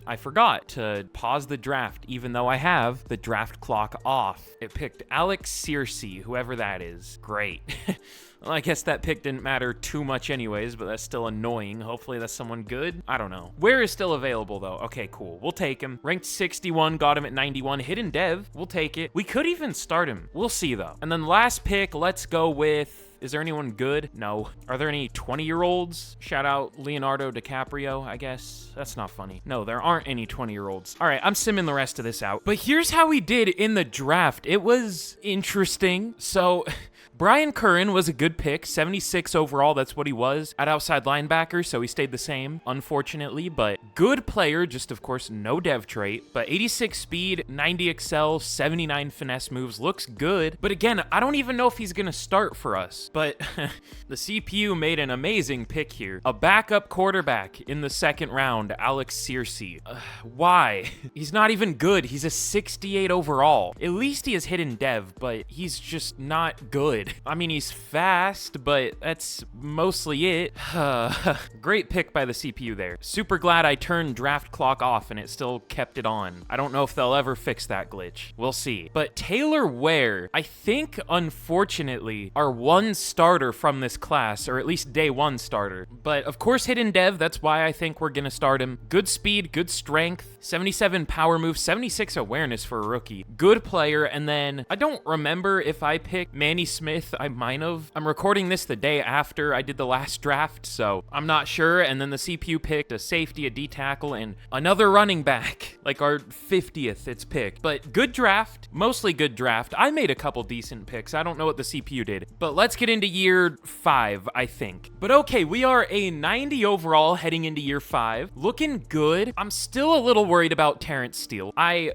I forgot to pause the draft, even though I have the draft clock off. It picked Alex Searcy, whoever that is. Great. Well, I guess that pick didn't matter too much anyways, but that's still annoying. Hopefully that's someone good. I don't know. Where is still available, though? Okay, cool. We'll take him. Ranked 61, got him at 91. Hidden dev, we'll take it. We could even start him. We'll see, though. And then last pick, let's go with... Is there anyone good? No. Are there any 20-year-olds? Shout out Leonardo DiCaprio, I guess. That's not funny. No, there aren't any 20-year-olds. All right, I'm simming the rest of this out. But here's how we did in the draft. It was interesting. So... Brian Curran was a good pick, 76 overall, that's what he was at outside linebacker, so he stayed the same, unfortunately, but good player, just of course no dev trait, but 86 speed, 90 excel, 79 finesse moves, looks good, but again, I don't even know if he's gonna start for us, but the CPU made an amazing pick here. A backup quarterback in the 2nd round, Alex Searcy. Why? He's not even good, he's a 68 overall. At least he has hidden dev, but he's just not good. I mean, he's fast, but that's mostly it. Great pick by the CPU there. Super glad I turned draft clock off and it still kept it on. I don't know if they'll ever fix that glitch. We'll see. But Taylor Ware, I think, unfortunately, our one starter from this class, or at least day 1 starter. But of course, hidden dev, that's why I think we're gonna start him. Good speed, good strength, 77 power move, 76 awareness for a rookie. Good player, and then I don't remember if I picked Manny Smith. I might have. I'm recording this the day after I did the last draft, so I'm not sure. And then the CPU picked a safety, a D tackle, and another running back. Like our 50th it's picked. But good draft, mostly good draft. I made a couple decent picks. I don't know what the CPU did. But let's get into year 5, I think. But okay, we are a 90 overall heading into year 5. Looking good. I'm still a little worried about Terrence Steele. I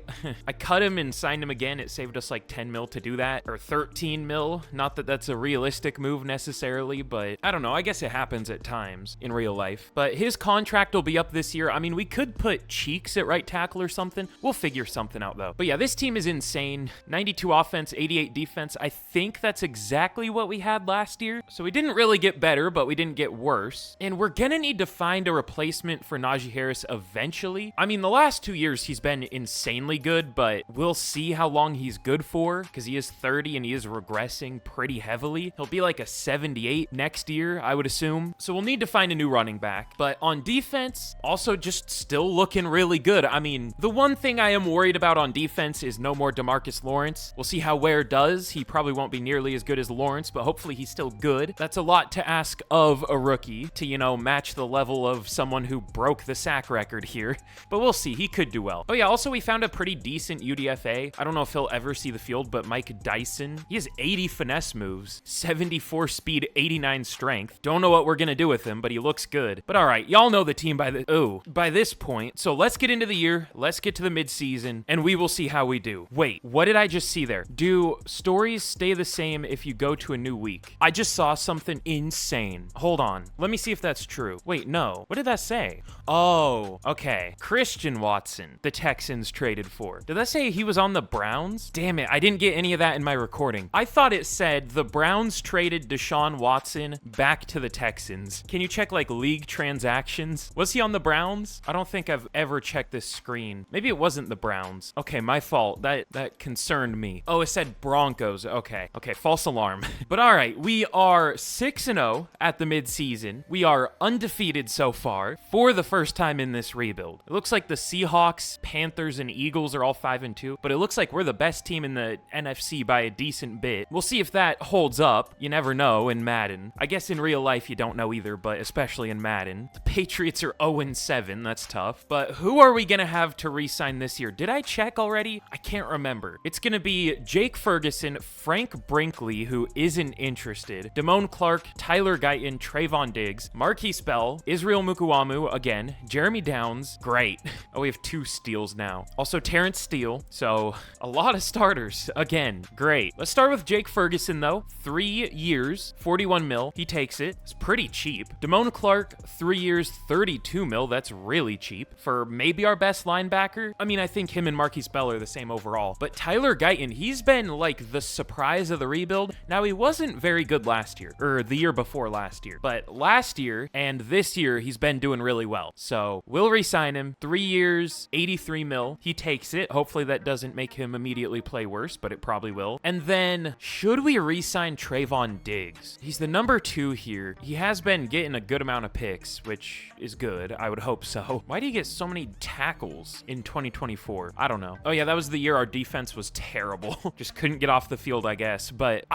cut him and signed him again. It saved us like 10 mil to do that, or 13 mil. Not that that's a realistic move necessarily, but I don't know. I guess it happens at times in real life. But his contract will be up this year. I mean, we could put Cheeks at right tackle or something. We'll figure something out, though. But yeah, this team is insane. 92 offense, 88 defense. I think that's exactly what we had last year. So we didn't really get better, but we didn't get worse. And we're gonna need to find a replacement for Najee Harris eventually. I mean, the last 2 years he's been insanely good, but we'll see how long he's good for, because he is 30 and he is regressing pretty heavily. He'll be like a 78 next year, I would assume. So we'll need to find a new running back. But on defense, also just still looking really good. I mean, the one thing I am worried about on defense is no more DeMarcus Lawrence. We'll see how Ware does. He probably won't be nearly as good as Lawrence, but hopefully he's still good. That's a lot to ask of a rookie to, you know, match the level of someone who broke the sack record here. But we'll see. He could do well. Oh yeah, also we found a pretty decent UDFA. I don't know if he'll ever see the field, but Mike Dyson. He has 80 finesse moves, 74 speed, 89 strength. Don't know what we're gonna do with him, but he looks good. But all right, y'all know the team by this point. So let's get into the year. Let's get to the midseason, and we will see how we do. Wait, what did I just see there? Do stories stay the same if you go to a new week? I just saw something insane. Hold on. Let me see if that's true. Wait, no. What did that say? Oh, okay. Christian Watson, the Texans traded for. Did that say he was on the Browns? Damn it, I didn't get any of that in my recording. I thought it said the Browns traded Deshaun Watson back to the Texans. Can you check like league transactions? Was he on the Browns? I don't think I've ever checked this screen. Maybe it wasn't the Browns. Okay, my fault. That concerned me. Oh, it said Broncos. Okay, false alarm. But all right, we are 6-0 at the midseason. We are undefeated so far for the first time in this rebuild. It looks like the Seahawks, Panthers, and Eagles are all 5-2, but it looks like we're the best team in the NFC by a decent bit. We'll see if that holds up. You never know in Madden. I guess in real life you don't know either, but especially in Madden. The Patriots are 0-7. That's tough. But who are we gonna have to re-sign this year? Did I check already? I can't remember. It's gonna be Jake Ferguson, Frank Brinkley, who isn't interested, Damone Clark, Tyler Guyton, Trayvon Diggs, Marquise Bell, Israel Mukuamu, again, Jeremy Downs, great. Oh, we have 2 steals now. Also Terrence Steele, so a lot of starters. Again, great. Let's start with Jake Ferguson though. 3 years, 41 mil. He takes it. It's pretty cheap. Damone Clark, 3 years, 32 mil. That's really cheap for maybe our best linebacker. I mean, I think him and Marquise Bell are the same overall. But Tyler Guyton, he's been like the surprise of the rebuild. Now, he wasn't very good last year, or the year before last year. But last year and this year, he's been doing really well. So we'll re-sign him. 3 years, 83 mil. He takes it. Hopefully that doesn't make him immediately play worse, but it probably will. And then, should we re-sign Trayvon Diggs? He's the number 2 here. He has been getting a good amount of picks, which is good. I would hope so. Why do you get so many tackles in 2024? I don't know. Oh yeah, that was the year our defense was terrible. Just couldn't get off the field, I guess. But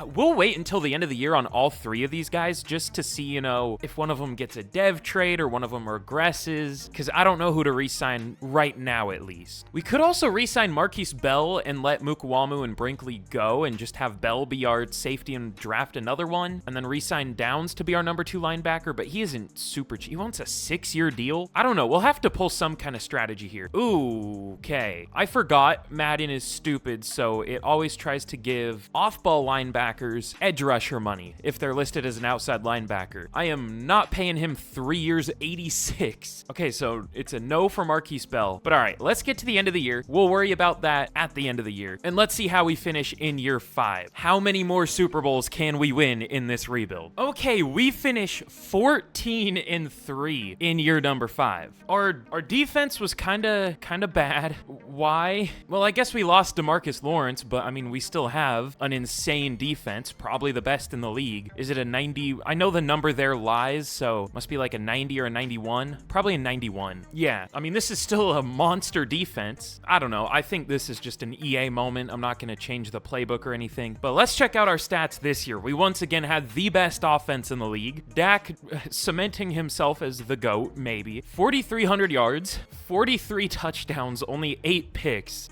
we'll wait until the end of the year on all 3 of these guys just to see, you know, if one of them gets a dev trade or one of them regresses, because I don't know who to re-sign right now, at least. We could also re-sign Marquise Bell and let Mukuamu and Brinkley go and just have Bell be our safety and draft another one, and then re-sign Downs to be our number 2 linebacker, but he isn't super cheap. He wants a 6-year deal? I don't know. We'll have to pull some kind of strategy here. Ooh, okay. I forgot Madden is stupid, so it always tries to give off-ball linebackers edge rusher money if they're listed as an outside linebacker. I am not paying him 3 years, 86. Okay, so it's a no for Marquise Bell. But all right, let's get to the end of the year. We'll worry about that at the end of the year. And let's see how we finish in year 5. How many more Super Bowls can we win in this rebuild? Okay, we finish 14-3 in year number 5. Our defense was kind of bad. Why? Well, I guess we lost DeMarcus Lawrence, but I mean, we still have an insane defense, probably the best in the league. Is it a 90? I know the number there lies, so must be like a 90 or a 91. Probably a 91. Yeah, I mean, this is still a monster defense. I don't know. I think this is just an EA moment. I'm not going to change the playbook or anything, but let's check out our stats this year. We once again had the best offense in the league. Dak cementing himself as the GOAT, maybe. 4,300 yards, 43 touchdowns, only 8 picks.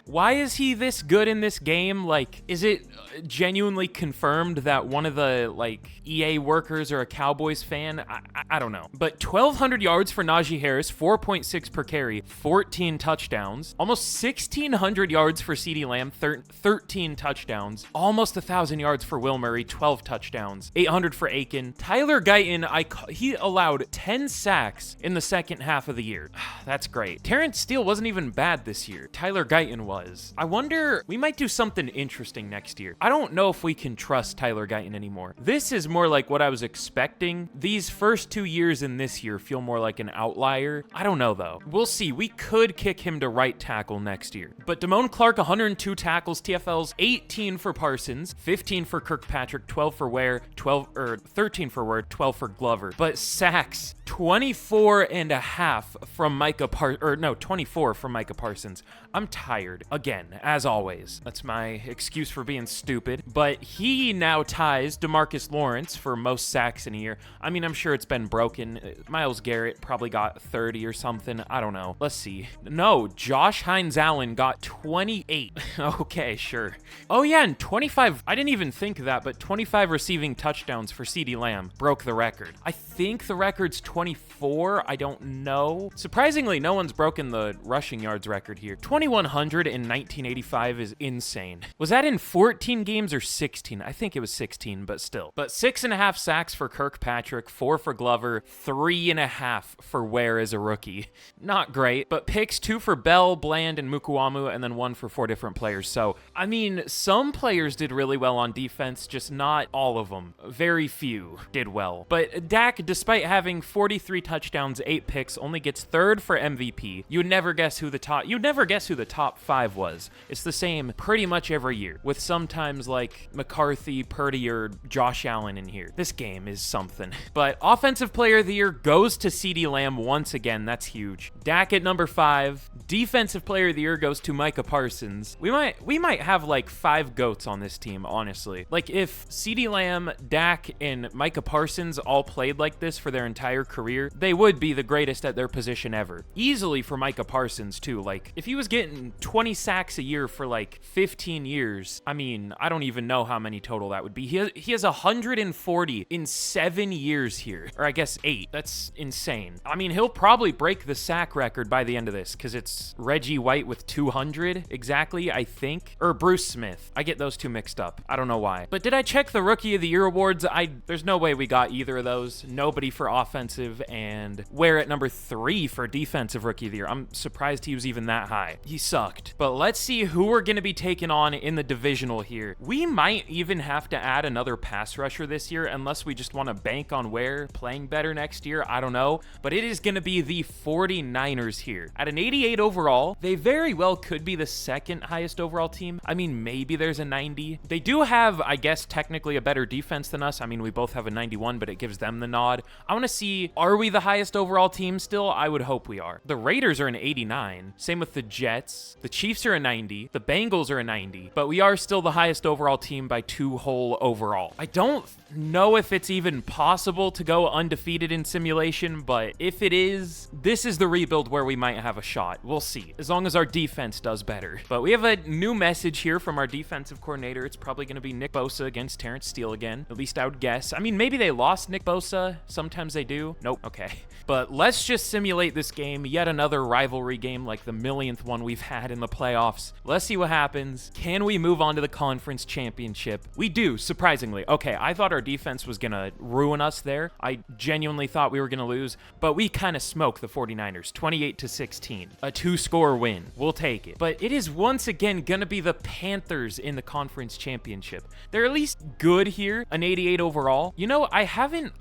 Why is he this good in this game? Like, is it genuinely confirmed that one of the, like, EA workers are a Cowboys fan? I don't know. But 1,200 yards for Najee Harris, 4.6 per carry, 14 touchdowns. Almost 1,600 yards for CeeDee Lamb, 13 touchdowns. Almost 1,000 yards for Will Murray, 12 touchdowns. 800 for Aiken. Tyler Guyton, he allowed 10 sacks in the second half of the year. That's great. Terrence Steele wasn't even bad this year. Tyler Guyton was. was. I wonder, we might do something interesting next year. I don't know if we can trust Tyler Guyton anymore. This is more like what I was expecting. These first 2 years in this year feel more like an outlier. I don't know though. We'll see. We could kick him to right tackle next year. But Damone Clark, 102 tackles, TFLs, 18 for Parsons, 15 for Kirkpatrick, 12 for Ware, 13 for Ware, 12 for Glover. But sacks, 24 and a half from 24 from Micah Parsons. I'm tired. Again, as always. That's my excuse for being stupid. But he now ties DeMarcus Lawrence for most sacks in a year. I mean, I'm sure it's been broken. Myles Garrett probably got 30 or something. I don't know. Let's see. No, Josh Hines-Allen got 28. Okay, sure. Oh yeah, and 25. I didn't even think of that, but 25 receiving touchdowns for CeeDee Lamb broke the record. I think the record's 24. I don't know. Surprisingly, no one's broken the rushing yards record here. 2,100 in 1985 is insane. Was that in 14 games or 16? I think it was 16, but still. But 6.5 sacks for Kirkpatrick, 4 for Glover, 3.5 for Ware as a rookie. Not great, but picks 2 for Bell, Bland, and Mukuamu, and then 1 for 4 different players. So, I mean, some players did really well on defense, just not all of them. Very few did well. But Dak, despite having 43 touchdowns, 8 picks, only gets 3rd for MVP. You'd never guess who the top 5 was. It's the same pretty much every year, with sometimes like McCarthy, Purdy, or Josh Allen in here. This game is something. But Offensive Player of the Year goes to CeeDee Lamb once again. That's huge. Dak at number 5. Defensive Player of the Year goes to Micah Parsons. We might have like 5 GOATs on this team, honestly. Like if CeeDee Lamb, Dak, and Micah Parsons all played like this for their entire career, they would be the greatest at their position ever. Easily for Micah Parsons too. Like if he was getting 20 sacks a year for like 15 years, I mean, I don't even know how many total that would be. He has 140 in 7 years here. Or I guess 8. That's insane. I mean, he'll probably break the sack record by the end of this because it's Reggie White with 200 exactly, I think. Or Bruce Smith. I get those two mixed up. I don't know why. But did I check the Rookie of the Year awards? There's no way we got either of those. Nobody for offensive, and Ware at number 3 for defensive Rookie of the Year. I'm surprised he was even that high. He sucked. But let's see who we're going to be taking on in the divisional here. We might even have to add another pass rusher this year unless we just want to bank on Ware playing better next year. I don't know. But it is going to be the 49ers here. At an 88 overall, they very well could be the second highest overall team. I mean, maybe there's a 90. They do have, I guess, technically a better defense than us. I mean, we both have a 91, but it gives them the nod. I want to see, are we the highest overall team still? I would hope we are. The Raiders are an 89. Same with the Jets. The Chiefs are a 90. The Bengals are a 90. But we are still the highest overall team by 2 whole overall. I don't know if it's even possible to go undefeated in simulation, but if it is, this is the rebuild where we might have a shot. We'll see, as long as our defense does better. But we have a new message here from our defensive coordinator. It's probably going to be Nick Bosa against Terrence Steele again. At least I would guess. I mean, maybe they lost Nick Bosa. Sometimes they do. Nope. Okay. But let's just simulate this game. Yet another rivalry game, like the millionth one we've had in the playoffs. Let's see what happens. Can we move on to the conference championship? We do, surprisingly. Okay, I thought our defense was going to ruin us there. I genuinely thought we were going to lose, but we kind of smoked the 49ers, 28-16. A 2-score win. We'll take it. But it is once again going to be the Panthers in the conference championship. They're at least good here, an 88 overall. You know, I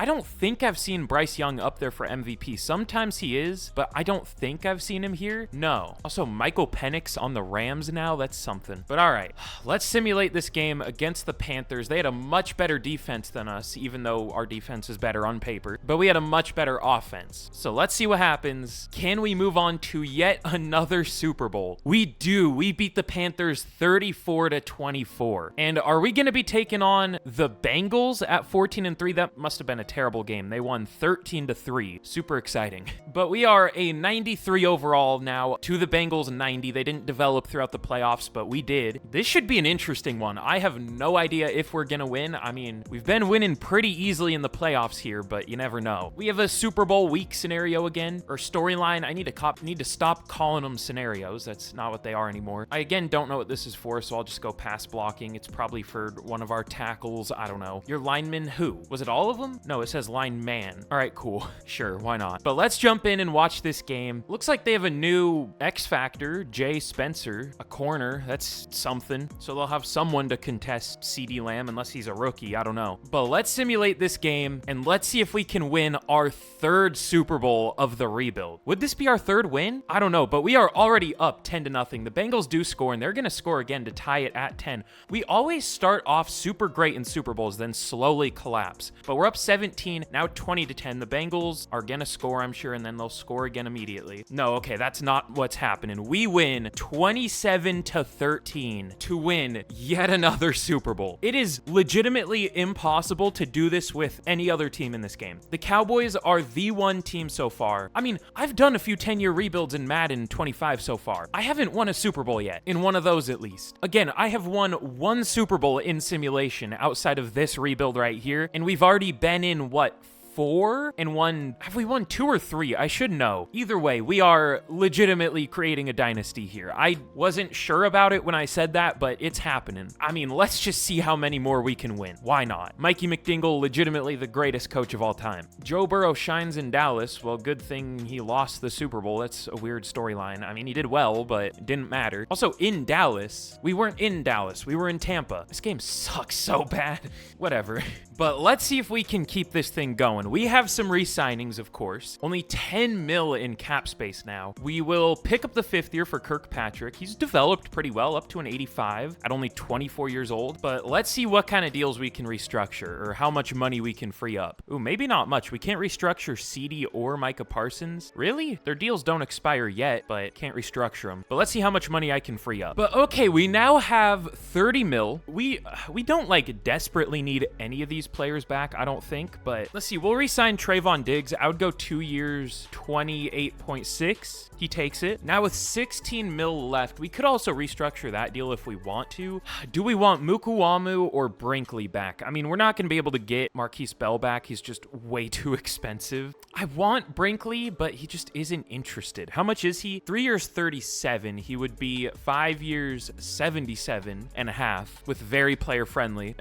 don't think I've seen Bryce Young up there for MVP. Sometimes he is, but I don't think I've seen him here. No. Also, Michael Penix on the Rams now, that's something. But all right, let's simulate this game against the Panthers. They had a much better defense than us, even though our defense is better on paper, but we had a much better offense. So let's see what happens. Can we move on to yet another Super Bowl? We do. We beat the Panthers 34-24. And are we going to be taking on the Bengals at 14-3? That must have been a terrible game. They won 13-3. Super exciting. But we are a 93 overall now to the Bengals 90. They didn't develop throughout the playoffs, but we did. This should be an interesting one. I have no idea if we're going to win. I mean, we've been winning pretty easily in the playoffs here, but you never know. We have a Super Bowl week scenario again, or storyline. I need to stop calling them scenarios. That's not what they are anymore. I again don't know what this is for, so I'll just go pass blocking. It's probably for one of our tackles. I don't know. Your lineman who? Was it all of them? No, it says lineman. All right, cool. Sure, why not? But let's jump in and watch this game. Looks like they have a new X Factor linebacker, Jay Spencer, a corner. That's something. So they'll have someone to contest CeeDee Lamb unless he's a rookie. I don't know. But let's simulate this game and let's see if we can win our third Super Bowl of the rebuild. Would this be our third win? I don't know, but we are already up 10-0. The Bengals do score and they're going to score again to tie it at 10. We always start off super great in Super Bowls, then slowly collapse. But we're up 17, now 20-10. The Bengals are going to score, I'm sure, and then they'll score again immediately. No, okay, that's not what's happening. We win 27-13 to win yet another Super Bowl. It is legitimately impossible to do this with any other team in this game. The Cowboys are the one team so far. I mean, I've done a few 10-year rebuilds in Madden 25 so far. I haven't won a Super Bowl yet, in one of those at least. Again, I have won one Super Bowl in simulation outside of this rebuild right here, and we've already been in, what, 4 and 1. Have we won 2 or 3? I should know. Either way, we are legitimately creating a dynasty here. I wasn't sure about it when I said that, but it's happening. I mean, let's just see how many more we can win. Why not? Mikey McDingle, legitimately the greatest coach of all time. Joe Burrow shines in Dallas. Well, good thing he lost the Super Bowl. That's a weird storyline. I mean, he did well, but it didn't matter. Also, in Dallas, we weren't in Dallas. We were in Tampa. This game sucks so bad. Whatever. But let's see if we can keep this thing going. We have some re-signings, of course. Only 10 mil in cap space now. We will pick up the 5th year for Kirkpatrick. He's developed pretty well, up to an 85 at only 24 years old. But let's see what kind of deals we can restructure or how much money we can free up. Ooh, maybe not much. We can't restructure CeeDee or Micah Parsons. Really? Their deals don't expire yet, but can't restructure them. But let's see how much money I can free up. But okay, we now have 30 mil. We don't like desperately need any of these players back, I don't think, but let's see. We'll re-sign Trayvon Diggs. I would go 2 years, 28.6. He takes it. Now with 16 mil left, we could also restructure that deal if we want to. Do we want Mukuamu or Brinkley back? I mean, we're not going to be able to get Marquise Bell back. He's just way too expensive. I want Brinkley, but he just isn't interested. How much is he? 3 years, 37. He would be 5 years, 77.5 with very player friendly.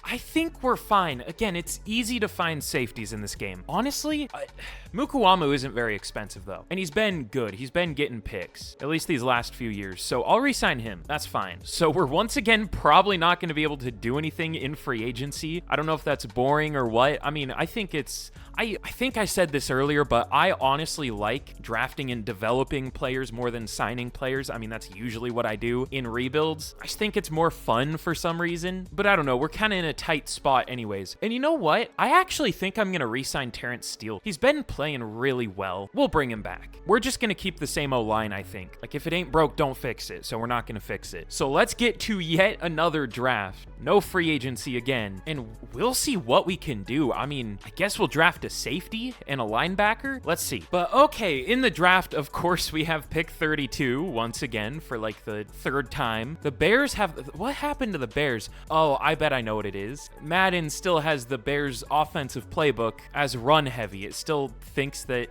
I think we're fine. Again, it's easy to find safeties in this game. Honestly, Mukuamu isn't very expensive though, and he's been good. He's been getting picks, at least these last few years, so I'll re-sign him. That's fine. So we're once again probably not going to be able to do anything in free agency. I don't know if that's boring or what. I mean, I think it's... I think I said this earlier, but I honestly like drafting and developing players more than signing players. I mean, that's usually what I do in rebuilds. I just think it's more fun for some reason, but I don't know. We're kind of in a tight spot anyways. And you know what? I actually think I'm going to re-sign Terrence Steele. He's been playing really well. We'll bring him back. We're just going to keep the same O-line, I think. Like, if it ain't broke, don't fix it. So we're not going to fix it. So let's get to yet another draft. No free agency again. And we'll see what we can do. I mean, I guess we'll draft a safety and a linebacker. Let's see. But okay, in the draft, of course, we have pick 32 once again for like the 3rd time. The Bears have... What happened to the Bears? Oh, I bet I know what it is. Madden still has the Bears offensive playbook as run heavy. It still thinks that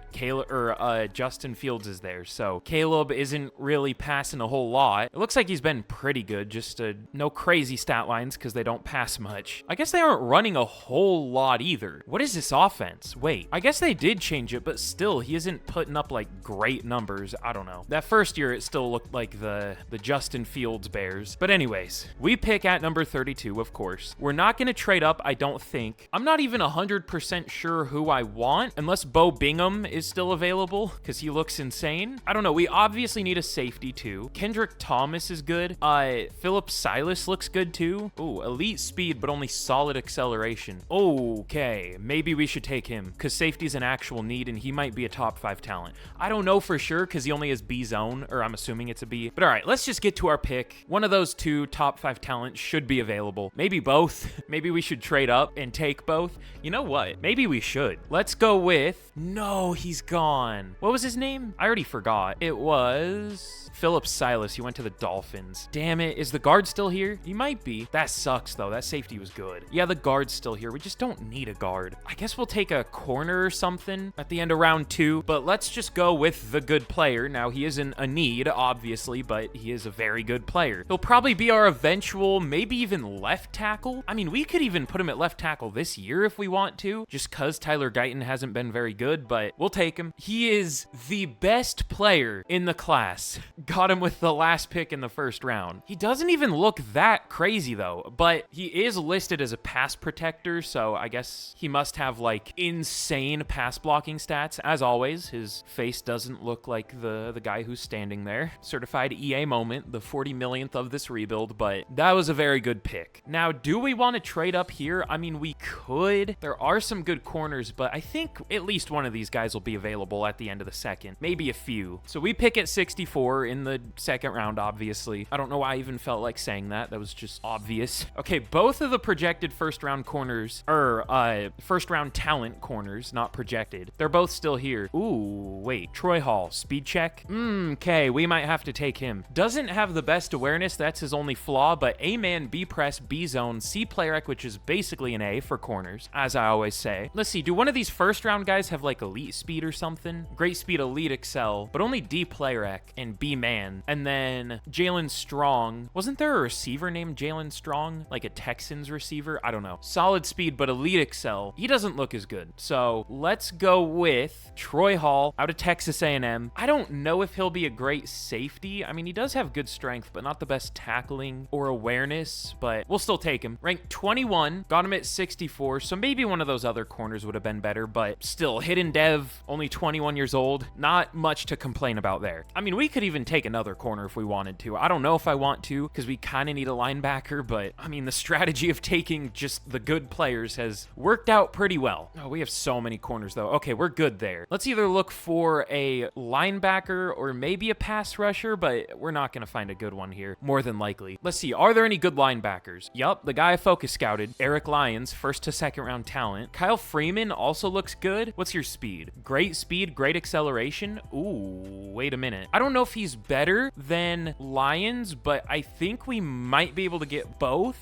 Justin Fields is there. So Caleb isn't really passing a whole lot. It looks like he's been pretty good. Just no crazy stat lines because they don't pass much. I guess they aren't running a whole lot either. What is this offense? Wait, I guess they did change it, but still, he isn't putting up like great numbers. I don't know. That first year, it still looked like the Justin Fields Bears. But anyways, we pick at number 32, of course. We're not going to trade up, I don't think. I'm not even 100% sure who I want, unless Bo Bingham is still available, because he looks insane. I don't know. We obviously need a safety, too. Kendrick Thomas is good. Philip Silas looks good, too. Ooh, elite speed, but only solid acceleration. Okay, maybe we should take him, because safety's an actual need, and he might be a top 5 talent. I don't know for sure, because he only has B zone, or I'm assuming it's a B. But all right, let's just get to our pick. One of those 2 top 5 talents should be available. Maybe both. Maybe we should trade up and take both. You know what? Maybe we should. Let's go with... No, he's gone. What was his name? I already forgot. It was... Philip Silas. He went to the Dolphins. Damn it. Is the guard still here? He might be. That sucks, though. That safety was good. Yeah, the guard's still here. We just don't need a guard. I guess we'll take a corner or something at the end of round 2, but let's just go with the good player. Now, he isn't a need, obviously, but he is a very good player. He'll probably be our eventual, maybe even left tackle. I mean, we could even put him at left tackle this year if we want to. just cause Tyler Guyton hasn't been very good, but we'll take him. He is the best player in the class. Got him with the last pick in the first round. He doesn't even look that crazy though, but he is listed as a pass protector, so I guess he must have like insane pass blocking stats. As always, his face doesn't look like the guy who's standing there. Certified EA moment, the 40 millionth of this rebuild, but that was a very good pick. Now, do we want to trade up here? I mean, we could. There are some good corners, but I think at least one of these guys will be available at the end of the second, maybe a few. So we pick at 64 in the second round, obviously. I don't know why I even felt like saying that. That was just obvious. Okay, both of the projected first round corners, first round talent corners, not projected. They're both still here. Ooh, wait. Troy Hall, speed check. Okay, we might have to take him. Doesn't have the best awareness. That's his only flaw, but A-man, B-press, B-zone, C player ec, which is basically an A for corners, as I always say. Let's see, do one of these first round guys have like elite speed or something? Great speed, elite excel, but only D player ec and B-man. And then Jalen Strong. Wasn't there a receiver named Jalen Strong? Like a Texans receiver? I don't know. Solid speed, but elite excel. He doesn't look as good. So let's go with Troy Hall out of Texas A&M. I don't know if he'll be a great safety. I mean, he does have good strength, but not the best tackling or awareness, but we'll still take him. Ranked 21, got him at 64, so maybe one of those other corners would have been better, but still, hidden dev, only 21 years old, not much to complain about there. I mean, we could even take another corner if we wanted to. I don't know if I want to, because we kind of need a linebacker, but I mean, the strategy of taking just the good players has worked out pretty well. Oh, we have so many corners though. Okay, we're good there. Let's either look for a linebacker or maybe a pass rusher, but we're not going to find a good one here, more than likely. Let's see, are there any good linebackers? Yup, the guy I focus scouted, Eric Lyons, first to second round talent. Kyle Freeman also looks good. What's your speed? Great speed, great acceleration. Ooh, wait a minute. I don't know if he's better than Lyons, but I think we might be able to get both.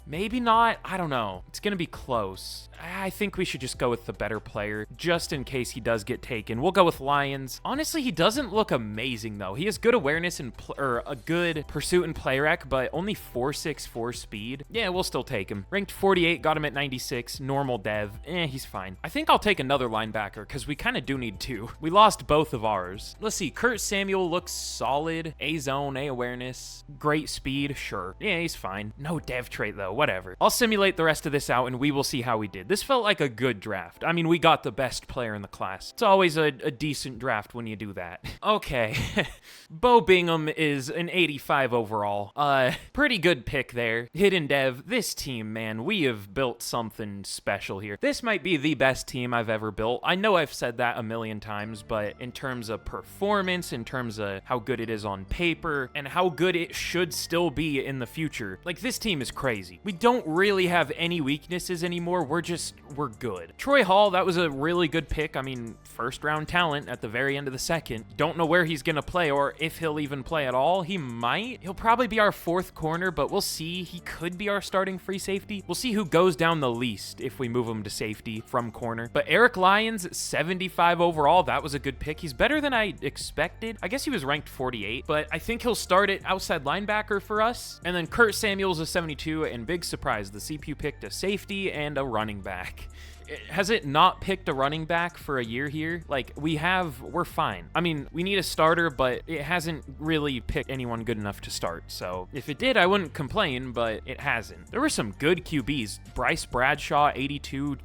Maybe not. I don't know. It's going to be close. I think we should just go with the better player, just in case he does get taken. We'll go with Lyons. Honestly, he doesn't look amazing, though. He has good awareness and a good pursuit and play rec, but only 4.64 speed. Yeah, we'll still take him. Ranked 48, got him at 96. Normal dev. He's fine. I think I'll take another linebacker, because we kind of do need two. We lost both of ours. Let's see. Kurt Samuel looks solid. A zone, A awareness. Great speed. Sure. Yeah, he's fine. No dev trait, though. Whatever. I'll simulate the rest of this out, and we will see how we did. This felt like a good draft. I mean, we got the best player in the class. It's always a decent draft when you do that. Okay. Bo Bingham is an 85 overall. Pretty good pick there. Hidden dev. This team, man, we have built something special here. This might be the best team I've ever built. I know I've said that a million times, but in terms of performance, in terms of how good it is on paper, and how good it should still be in the future, like, this team is crazy. We don't really have any weaknesses anymore. We're good. Troy Hall, that was a really good pick. I mean, first round talent at the very end of the second. Don't know where he's gonna play or if he'll even play at all. He might. He'll probably be our fourth corner, but we'll see. He could be our starting free safety. We'll see who goes down the least if we move him to safety from corner. But Eric Lyons, 75 overall. That was a good pick. He's better than I expected. I guess he was ranked 48, but I think he'll start at outside linebacker for us. And then Kurt Samuel's a 72, and big surprise, the CPU picked a safety and a running back. Has it not picked a running back for a year here? Like, we're fine. I mean, we need a starter, but it hasn't really picked anyone good enough to start. So if it did, I wouldn't complain, but it hasn't. There were some good QBs. Bryce Bradshaw, 82.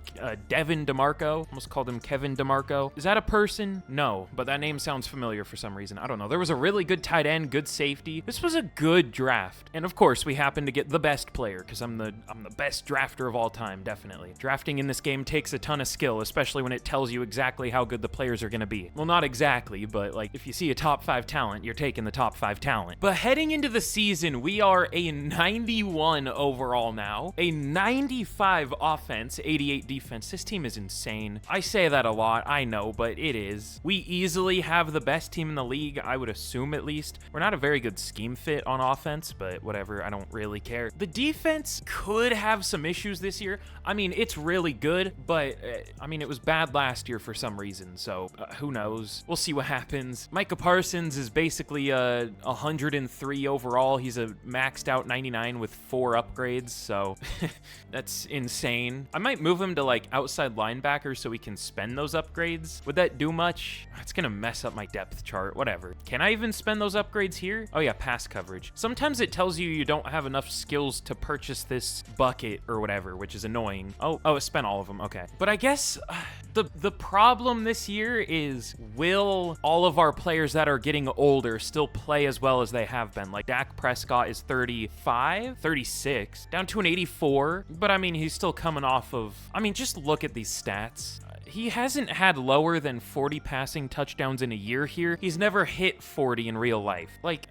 Devin DeMarco. Almost called him Kevin DeMarco. Is that a person? No, but that name sounds familiar for some reason. I don't know. There was a really good tight end, good safety. This was a good draft. And of course, we happened to get the best player, because I'm the best drafter of all time, definitely. Drafting in this game takes a ton of skill, especially when it tells you exactly how good the players are going to be. Well, not exactly, but like, if you see a top 5 talent, you're taking the top 5 talent. But heading into the season, we are a 91 overall now, a 95 offense, 88 defense. This team is insane. I say that a lot, I know, but it is. We easily have the best team in the league, I would assume at least. We're not a very good scheme fit on offense, but whatever, I don't really care. The defense could have some issues this year. I mean, it's really good, But, I mean, it was bad last year for some reason, so who knows? We'll see what happens. Micah Parsons is basically 103 overall. He's a maxed out 99 with 4 upgrades, so that's insane. I might move him to like outside linebacker so we can spend those upgrades. Would that do much? It's gonna mess up my depth chart, whatever. Can I even spend those upgrades here? Oh yeah, pass coverage. Sometimes it tells you you don't have enough skills to purchase this bucket or whatever, which is annoying. Oh, it spent all of them, okay. But I guess the problem this year is, will all of our players that are getting older still play as well as they have been? Like Dak Prescott is 35, 36, down to an 84, but I mean, he's still coming off of, I mean, just look at these stats. He hasn't had lower than 40 passing touchdowns in a year here. He's never hit 40 in real life. Like,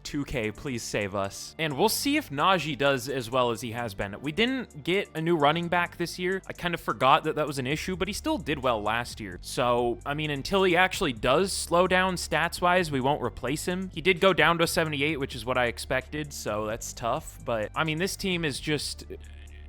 2K, please save us. And we'll see if Najee does as well as he has been. We didn't get a new running back this year. I kind of forgot that that was an issue, but he still did well last year. So, I mean, until he actually does slow down stats-wise, we won't replace him. He did go down to a 78, which is what I expected, so that's tough. But, I mean, this team is just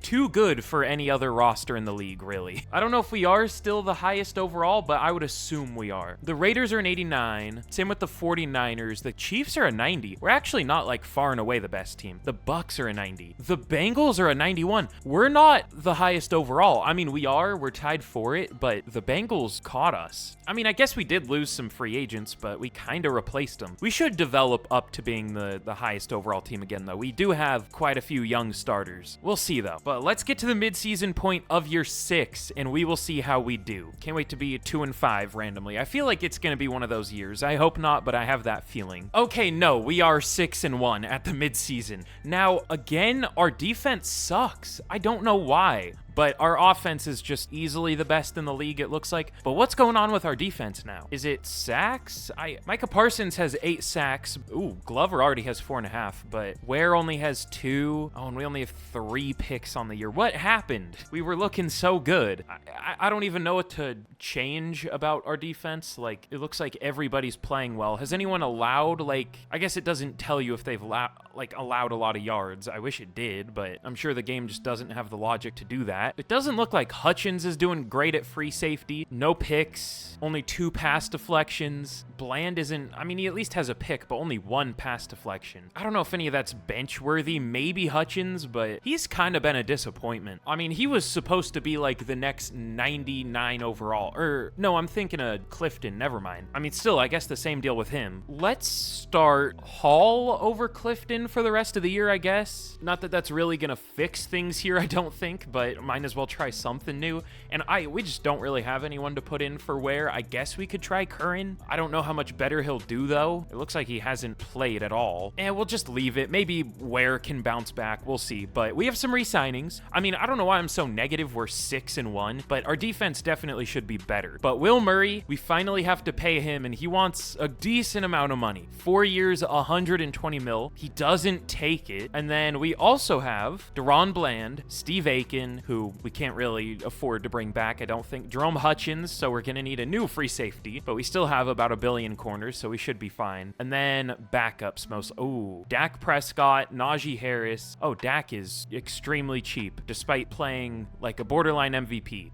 too good for any other roster in the league, really. I don't know if we are still the highest overall, but I would assume we are. The Raiders are an 89. Same with the 49ers. The Chiefs are a 90. We're actually not like far and away the best team. The Bucks are a 90. The Bengals are a 91. We're not the highest overall. I mean, we are. We're tied for it, but the Bengals caught us. I mean, I guess we did lose some free agents, but we kind of replaced them. We should develop up to being the highest overall team again, though. We do have quite a few young starters. We'll see, though. But let's get to the midseason point of year 6, and we will see how we do. Can't wait to be 2-5 randomly. I feel like it's going to be one of those years. I hope not, but I have that feeling. Okay, no, we are 6-1 at the midseason. Now, again, our defense sucks. I don't know why, but our offense is just easily the best in the league, it looks like. But what's going on with our defense now? Is it sacks? Micah Parsons has 8 sacks. Ooh, Glover already has 4.5, but Ware only has 2. Oh, and we only have 3 picks on the year. What happened? We were looking so good. I don't even know what to change about our defense. Like, it looks like everybody's playing well. Has anyone allowed, like, I guess it doesn't tell you if they've allowed a lot of yards. I wish it did, but I'm sure the game just doesn't have the logic to do that. It doesn't look like Hutchins is doing great at free safety. No picks, only 2 pass deflections. Bland isn't, I mean, he at least has a pick, but only 1 pass deflection. I don't know if any of that's bench worthy, maybe Hutchins, but he's kind of been a disappointment. I mean, he was supposed to be like the next 99 overall, or no, I'm thinking of Clifton, never mind. I mean, still, I guess the same deal with him. Let's start Hall over Clifton for the rest of the year, I guess. Not that that's really gonna fix things here, I don't think, but might as well try something new. And we just don't really have anyone to put in for Ware. I guess we could try Curran. I don't know how much better he'll do, though. It looks like he hasn't played at all. And we'll just leave it. Maybe Ware can bounce back. We'll see. But we have some re-signings. I mean, I don't know why I'm so negative. We're 6-1, but our defense definitely should be better. But Will Murray, we finally have to pay him, and he wants a decent amount of money. 4 years, 120 mil. He doesn't take it. And then we also have Deron Bland, Steve Aiken, who we can't really afford to bring back, I don't think. Jerome Hutchins, so we're gonna need a new free safety, but we still have about 1 billion corners, so we should be fine. And then backups most. Oh, Dak Prescott, Najee Harris. Oh, Dak is extremely cheap, despite playing like a borderline MVP.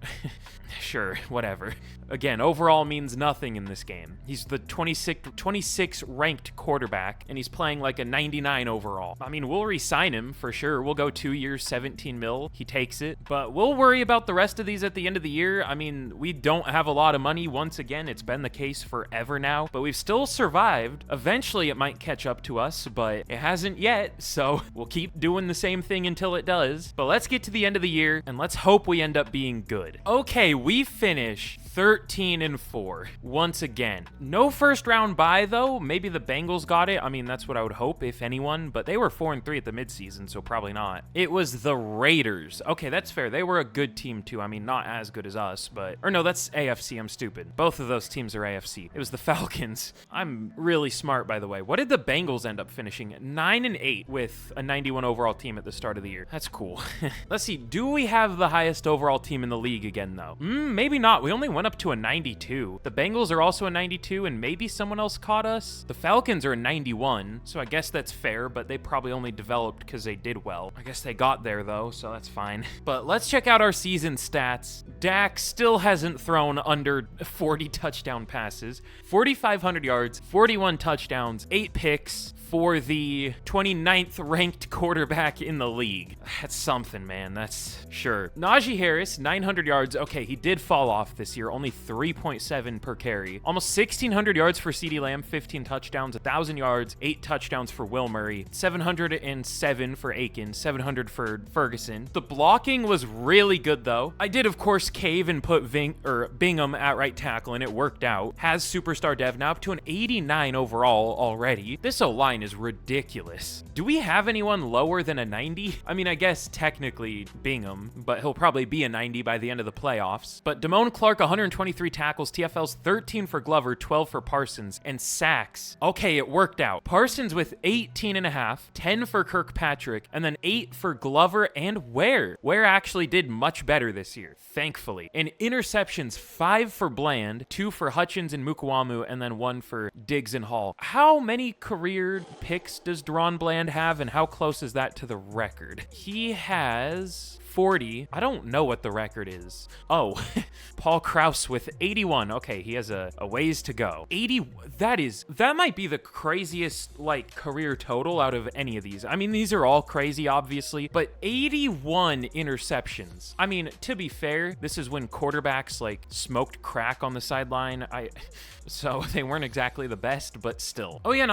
Sure, whatever. Again, overall means nothing in this game. He's the 26 ranked quarterback, and he's playing like a 99 overall. I mean, we'll re-sign him for sure. We'll go 2 years, 17 mil. He takes it, but we'll worry about the rest of these at the end of the year. I mean, we don't have a lot of money. Once again, it's been the case forever now, but we've still survived. Eventually, it might catch up to us, but it hasn't yet, so we'll keep doing the same thing until it does. But let's get to the end of the year, and let's hope we end up being good. Okay, we finish 13-4 once again. No first round bye though. Maybe the Bengals got it. I mean, that's what I would hope, if anyone, but they were 4-3 at the midseason, so probably not. It was the Raiders. Okay, that's fair. They were a good team too. I mean, not as good as us, but, or no, that's AFC. I'm stupid. Both of those teams are AFC. It was the Falcons. I'm really smart, by the way. What did the Bengals end up finishing? 9-8 with a 91 overall team at the start of the year. That's cool. Let's see. Do we have the highest overall team in the league again though? Maybe not. We only went up to a 92. The Bengals are also a 92, and maybe someone else caught us. The Falcons are a 91, so I guess that's fair, but they probably only developed because they did well. I guess they got there though, so that's fine. But let's check out our season stats. Dak still hasn't thrown under 40 touchdown passes, 4,500 yards, 41 touchdowns, 8 picks for the 29th ranked quarterback in the league. That's something, man. That's sure. Najee Harris, 900 yards. Okay, he did fall off this year, only 3.7 per carry. Almost 1,600 yards for CeeDee Lamb, 15 touchdowns, 1,000 yards, 8 touchdowns for Will Murray, 707 for Aiken, 700 for Ferguson. The blocking was really good, though. I did, of course, cave and put Bingham at right tackle, and it worked out. Has superstar dev, now up to an 89 overall already. This O-line is ridiculous. Do we have anyone lower than a 90? I mean, I guess technically Bingham, but he'll probably be a 90 by the end of the playoffs. But Damone Clark, 123 tackles, TFLs 13 for Glover, 12 for Parsons, and sacks. Okay, it worked out. Parsons with 18 and a half, 10 for Kirkpatrick, and then 8 for Glover and Ware. Ware actually did much better this year, thankfully. And interceptions, 5 for Bland, 2 for Hutchins and Mukawamu, and then 1 for Diggs and Hall. How many career picks does Deron Bland have, and how close is that to the record? He has 40. I don't know what the record is. Oh, Paul Krause with 81. Okay, he has a ways to go. 80, that might be the craziest, like, career total out of any of these. I mean, these are all crazy, obviously, but 81 interceptions. I mean, to be fair, this is when quarterbacks, like, smoked crack on the sideline. So they weren't exactly the best, but still. Oh yeah, and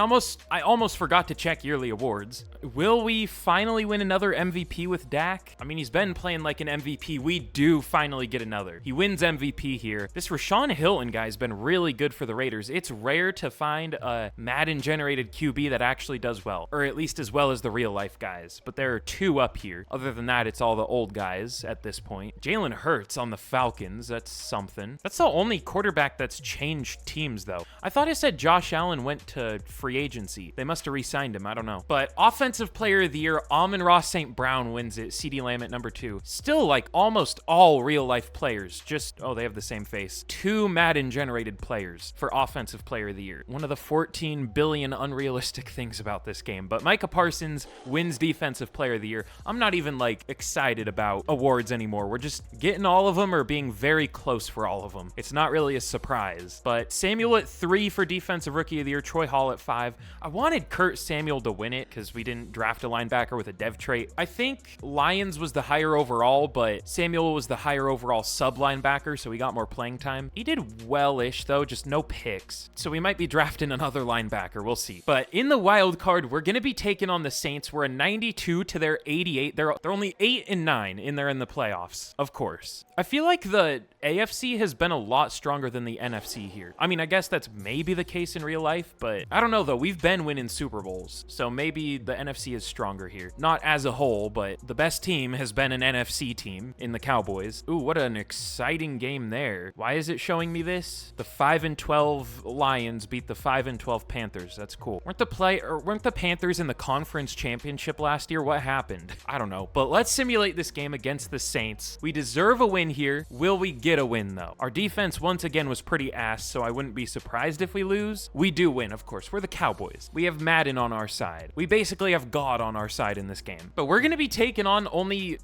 I almost forgot to check yearly awards. Will we finally win another MVP with Dak? I mean, he's been playing like an MVP. We do finally get another. He wins MVP here. This Rashawn Hilton guy's been really good for the Raiders. It's rare to find a Madden-generated QB that actually does well, or at least as well as the real-life guys. But there are 2 up here. Other than that, it's all the old guys at this point. Jalen Hurts on the Falcons. That's something. That's the only quarterback that's changed teams, though. I thought I said Josh Allen went to free agency. They must have re-signed him. I don't know. But Offensive Player of the Year, Amon-Ra St. Brown wins it. CeeDee Lamb at number 2. Still, like, almost all real-life players. Oh, they have the same face. 2 Madden-generated players for Offensive Player of the Year. One of the 14 billion unrealistic things about this game. But Micah Parsons wins Defensive Player of the Year. I'm not even, like, excited about awards anymore. We're just getting all of them or being very close for all of them. It's not really a surprise. But Samuel at 3 for Defensive Rookie of the Year. Troy Hall at 5. I wanted Kurt Samuel to win it because we didn't draft a linebacker with a dev trait. I think Lyons was the higher overall, but Samuel was the higher overall sub linebacker, so he got more playing time. He did well-ish, though, just no picks. So we might be drafting another linebacker. We'll see. But in the wild card, we're going to be taking on the Saints. We're a 92 to their 88. They're only 8-9 in the playoffs, of course. I feel like the AFC has been a lot stronger than the NFC here. I mean, I guess that's maybe the case in real life, but I don't know, though. We've been winning Super Bowls, so maybe the NFC is stronger here. Not as a whole, but the best team has been an NFC team in the Cowboys. Ooh, what an exciting game there. Why is it showing me this? The 5-12 Lions beat the 5-12 Panthers. That's cool. Weren't the Panthers in the conference championship last year? What happened? I don't know, but let's simulate this game against the Saints. We deserve a win here. Will we get a win, though? Our defense, once again, was pretty ass, so I wouldn't be surprised if we lose. We do win, of course. We're the Cowboys. We have Madden on our side. We basically have God on our side in this game. But we're going to be taking on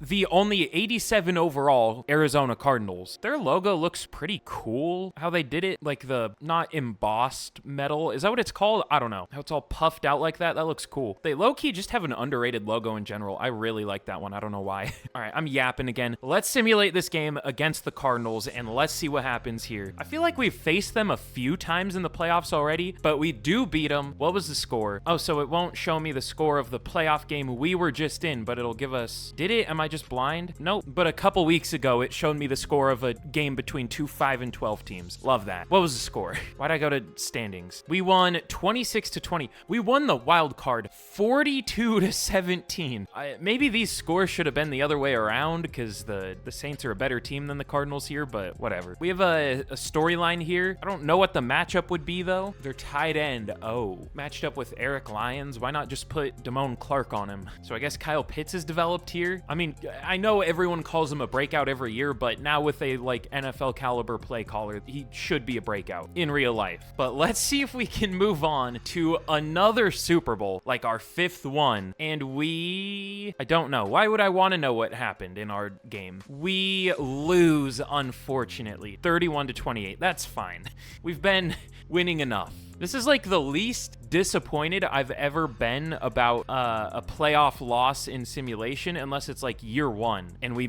the only 87 overall Arizona Cardinals. Their logo looks pretty cool. How they did it, like the not embossed metal. Is that what it's called? I don't know. How it's all puffed out like that. That looks cool. They low-key just have an underrated logo in general. I really like that one. I don't know why. All right, I'm yapping again. Let's simulate this game against the Cardinals and let's see what happens here. I feel like we've faced them a few times in the playoffs already, but we do beat them. What was the score? Oh, so it won't show me the score of the playoff game we were just in, but it'll give us... Did it? Am I just blind? Nope. But a couple weeks ago, it showed me the score of a game between 2 5-12 teams. Love that. What was the score? Why'd I go to standings? We won 26-20. We won the wild card 42-17. Maybe these scores should have been the other way around because the Saints are a better team than the Cardinals here, but whatever. We have a storyline here. I don't know what the matchup would be, though. They're tight end. Oh, matched up with Eric Lyons. Why not just put Damone Clark on him? So I guess Kyle Pitts is developed here. I mean, I know everyone calls him a breakout every year, but now with a like NFL caliber play caller, he should be a breakout in real life. But let's see if we can move on to another Super Bowl, like our 5th one. And I don't know. Why would I want to know what happened in our game? We lose, unfortunately, 31-28. That's fine. We've been winning enough. This is like the least disappointed I've ever been about a playoff loss in simulation, unless it's like year one and we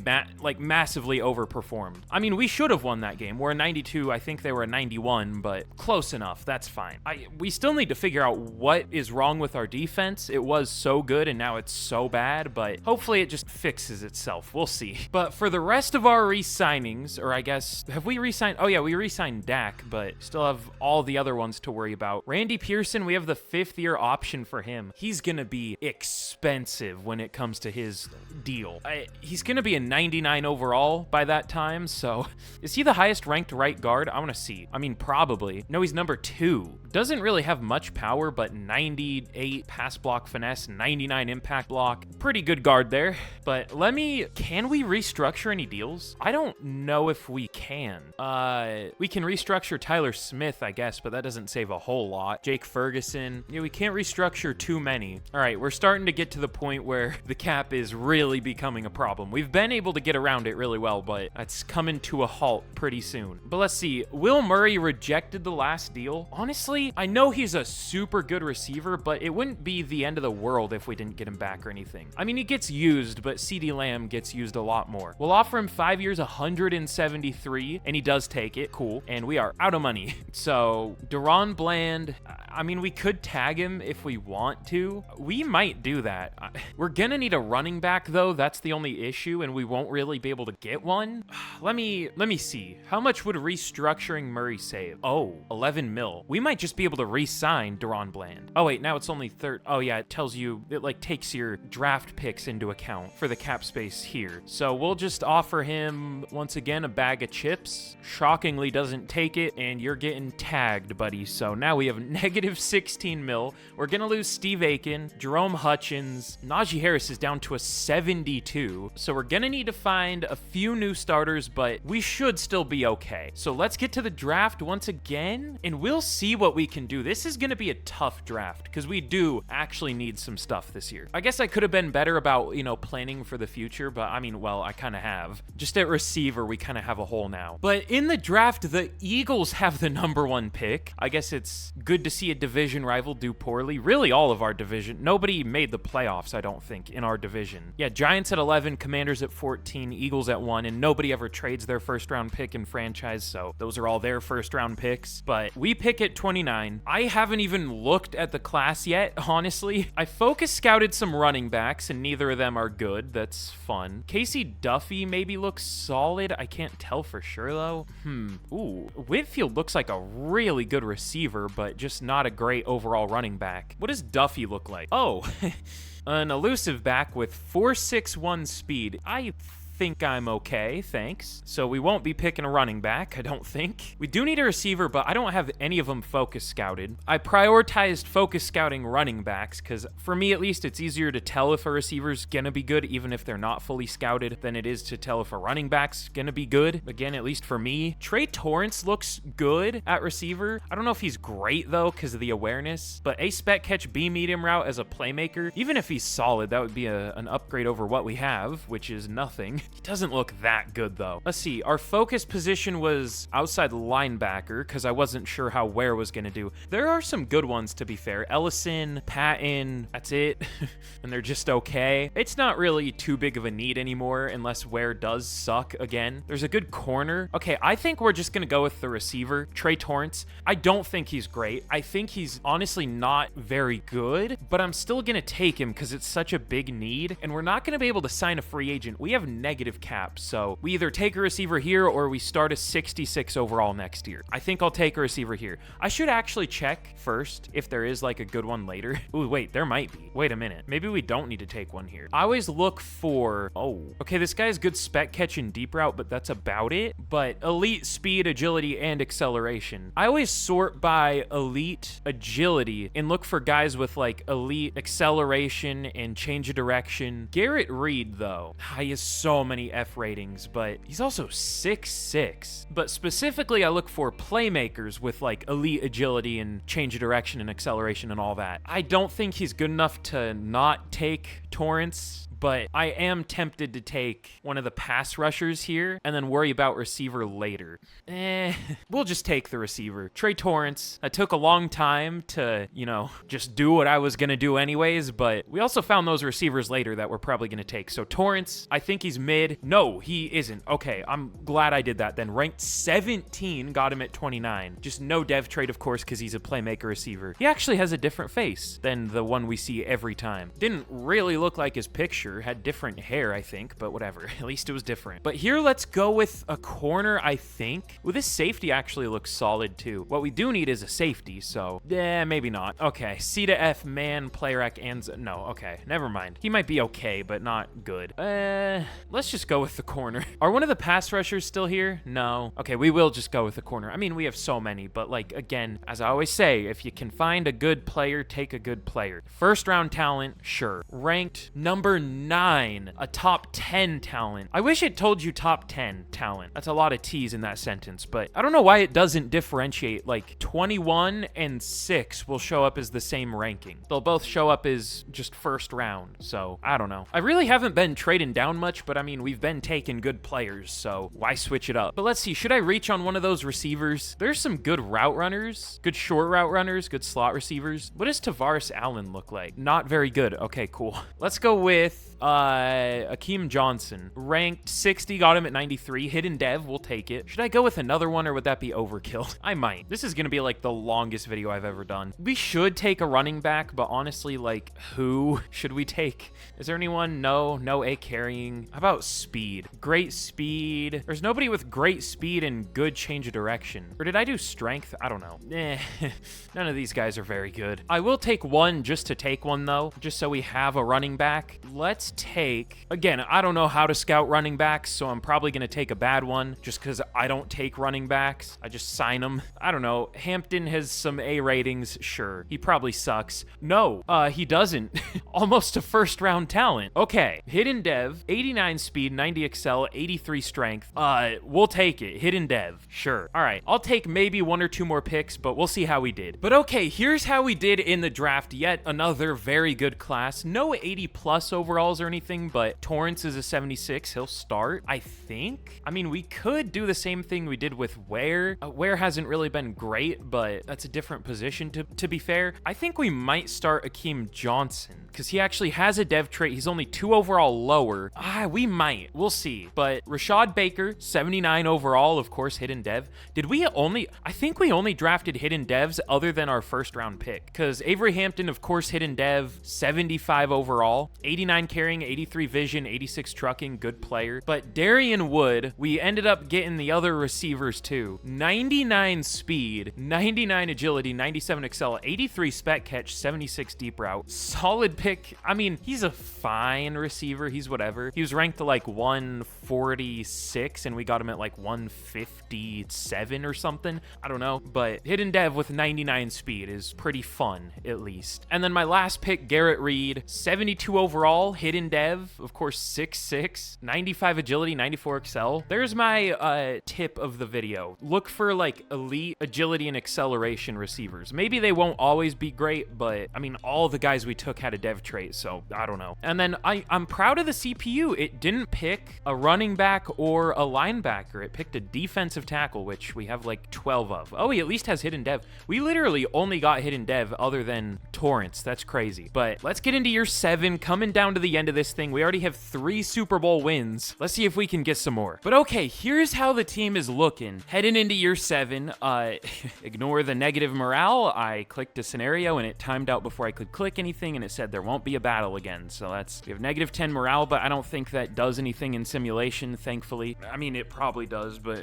massively overperformed. I mean, we should have won that game. We're a 92. I think they were a 91, but close enough. That's fine. We still need to figure out what is wrong with our defense. It was so good and now it's so bad, but hopefully it just fixes itself. We'll see. But for the rest of our re-signings, or I guess, have we re-signed? Oh yeah, we re-signed Dak, but still have all the other ones to worry about. Randy Pearson, we have the 5th-year option for him. He's gonna be expensive when it comes to his deal. He's gonna be a 99 overall by that time, so is he the highest ranked right guard? I want to see. I mean, probably. No, he's number 2. Doesn't really have much power, but 98 pass block finesse, 99 impact block. Pretty good guard there. But can we restructure any deals? I don't know if we can. We can restructure Tyler Smith, I guess, but that doesn't save a whole lot. Jake Ferguson. Yeah, we can't restructure too many. All right, we're starting to get to the point where the cap is really becoming a problem. We've been able to get around it really well, but it's coming to a halt pretty soon. But let's see. Will Murray rejected the last deal. Honestly, I know he's a super good receiver, but it wouldn't be the end of the world if we didn't get him back or anything. I mean, he gets used, but CeeDee Lamb gets used a lot more. We'll offer him 5 years, 173, and he does take it. Cool. And we are out of money. So, Deron Bland, I mean, we could tag him if we want to. We might do that. We're gonna need a running back, though. That's the only issue, and we won't really be able to get one. Let me see. How much would restructuring Murray save? Oh, 11 mil. We might just be able to re-sign Deron Bland. Oh, wait, now it's only Oh, yeah, it tells you, it like takes your draft picks into account for the cap space here. So we'll just offer him, once again, a bag of chips. Shockingly doesn't take it, and you're getting tagged, buddy. So now we have negative 16 mil. We're gonna lose Steve Aiken, Jerome Hutchins. Najee Harris is down to a 72. So we're gonna need to find a few new starters, but we should still be okay. So let's get to the draft once again, and we'll see what we can do. This is gonna be a tough draft, because we do actually need some stuff this year. I guess I could have been better about, planning for the future, but I mean, well, I kind of have. Just at receiver, we kind of have a hole now. But in the draft, the Eagles have the number 1 pick. I guess it's good to see a division rival do poorly. Really, all of our division. Nobody made the playoffs, I don't think, in our division. Yeah, Giants at 11, Commanders at 14, Eagles at 1, and nobody ever trades their first-round pick in franchise, so those are all their first-round picks. But we pick at 29. I haven't even looked at the class yet, honestly. I focus scouted some running backs, and neither of them are good. That's fun. Casey Duffy maybe looks solid. I can't tell for sure, though. Ooh, Whitfield looks like a really good receiver, but just not a great overall running back. What does Duffy look like? Oh, an elusive back with 4.61 speed. I think I'm okay, thanks. So we won't be picking a running back, I don't think. We do need a receiver, but I don't have any of them focus scouted. I prioritized focus scouting running backs, because for me at least, it's easier to tell if a receiver's gonna be good, even if they're not fully scouted, than it is to tell if a running back's gonna be good. Again, at least for me. Trey Torrance looks good at receiver. I don't know if he's great, though, because of the awareness, but A spec catch, B medium route as a playmaker, even if he's solid, that would be an upgrade over what we have, which is nothing. He doesn't look that good, though. Let's see. Our focus position was outside linebacker, because I wasn't sure how Ware was going to do. There are some good ones, to be fair. Ellison, Patton, that's it. And they're just okay. It's not really too big of a need anymore, unless Ware does suck again. There's a good corner. Okay, I think we're just going to go with the receiver, Trey Torrance. I don't think he's great. I think he's honestly not very good, but I'm still going to take him because it's such a big need, and we're not going to be able to sign a free agent. We have negative negative cap. So we either take a receiver here or we start a 66 overall next year. I think I'll take a receiver here. I should actually check first if there is like a good one later. Ooh, wait, there might be. Wait a minute. Maybe we don't need to take one here. I always look for, oh, okay, this guy has good spec catch and deep route, but that's about it. But elite speed, agility, and acceleration. I always sort by elite agility and look for guys with like elite acceleration and change of direction. Garrett Reed, though, he has so many F ratings, but he's also 6'6". But specifically, I look for playmakers with like elite agility and change of direction and acceleration and all that. I don't think he's good enough to not take Torrance, but I am tempted to take one of the pass rushers here and then worry about receiver later. We'll just take the receiver. Trey Torrance. It took a long time to, you know, just do what I was going to do anyways, but we also found those receivers later that we're probably going to take. So Torrance, I think he's mid. No, he isn't. Okay, I'm glad I did that then. Ranked 17, got him at 29. Just no dev trade, of course, because he's a playmaker receiver. He actually has a different face than the one we see every time. Didn't really look like his picture. Had different hair, I think, but whatever. At least it was different. But here, let's go with a corner, I think. Well, this safety actually looks solid, too. What we do need is a safety, so maybe not. Okay, C to F, man, player and no, okay, never mind. He might be okay, but not good. Let's just go with the corner. Are one of the pass rushers still here? No. Okay, we will just go with the corner. I mean, we have so many, but like, again, as I always say, if you can find a good player, take a good player. First round talent, sure. Ranked number 9, a top 10 talent. I wish it told you top 10 talent. That's a lot of T's in that sentence, but I don't know why it doesn't differentiate. Like 21 and 6 will show up as the same ranking. They'll both show up as just first round, so I don't know. I really haven't been trading down much, but I mean, we've been taking good players, so why switch it up? But let's see, should I reach on one of those receivers? There's some good route runners, good short route runners, good slot receivers. What does Tavares Allen look like? Not very good. Okay, cool. Let's go with Akeem Johnson. Ranked 60, got him at 93. Hidden dev, we'll take it. Should I go with another one or would that be overkill? I might. This is gonna be like the longest video I've ever done. We should take a running back, but honestly, like, who should we take? Is there anyone? No A carrying. How about speed? Great speed. There's nobody with great speed and good change of direction. Or did I do strength? I don't know. None of these guys are very good. I will take one just to take one though, just so we have a running back. Let's take, again, I don't know how to scout running backs, so I'm probably going to take a bad one just because I don't take running backs. I just sign them. I don't know. Hampton has some A ratings. Sure. He probably sucks. No, he doesn't. Almost a first round talent. Okay. Hidden dev, 89 speed, 90 excel, 83 strength. We'll take it. Hidden dev. Sure. All right. I'll take maybe one or two more picks, but we'll see how we did. But okay, here's how we did in the draft. Yet another very good class. No 80 plus overalls or anything, but Torrance is a 76. He'll start, I think. I mean, we could do the same thing we did with Ware. Ware hasn't really been great, but that's a different position to be fair. I think we might start Akeem Johnson because he actually has a dev trait. He's only 2 overall lower. We might. We'll see. But Rashad Baker, 79 overall, of course, hidden dev. I think we only drafted hidden devs other than our first round pick because Avery Hampton, of course, hidden dev, 75 overall, 89 carrying, 83 vision, 86 trucking, good player. But Darian Wood, we ended up getting the other receivers too. 99 speed, 99 agility, 97 excel, 83 spec catch, 76 deep route. Solid pick. I mean, he's a fine receiver. He's whatever. He was ranked to like 146 and we got him at like 157 or something. I don't know. But hidden dev with 99 speed is pretty fun, at least. And then my last pick, Garrett Reed, 72 overall, hidden dev, of course, 6'6", 95 agility, 94 excel. There's my tip of the video. Look for like elite agility and acceleration receivers. Maybe they won't always be great, but I mean, all the guys we took had a dev trait, so I don't know. And then I'm proud of the CPU. It didn't pick a running back or a linebacker. It picked a defensive tackle, which we have like 12 of. Oh, he at least has hidden dev. We literally only got hidden dev other than Torrance. That's crazy. But let's get into year 7, coming down to the end of this thing. We already have 3 Super Bowl wins. Let's see if we can get some more. But okay, here's how the team is looking. Heading into year 7, ignore the negative morale. I clicked a scenario and it timed out before I could click anything and it said there won't be a battle again. So we have negative 10 morale, but I don't think that does anything in simulation. simulation, thankfully. I mean, it probably does, but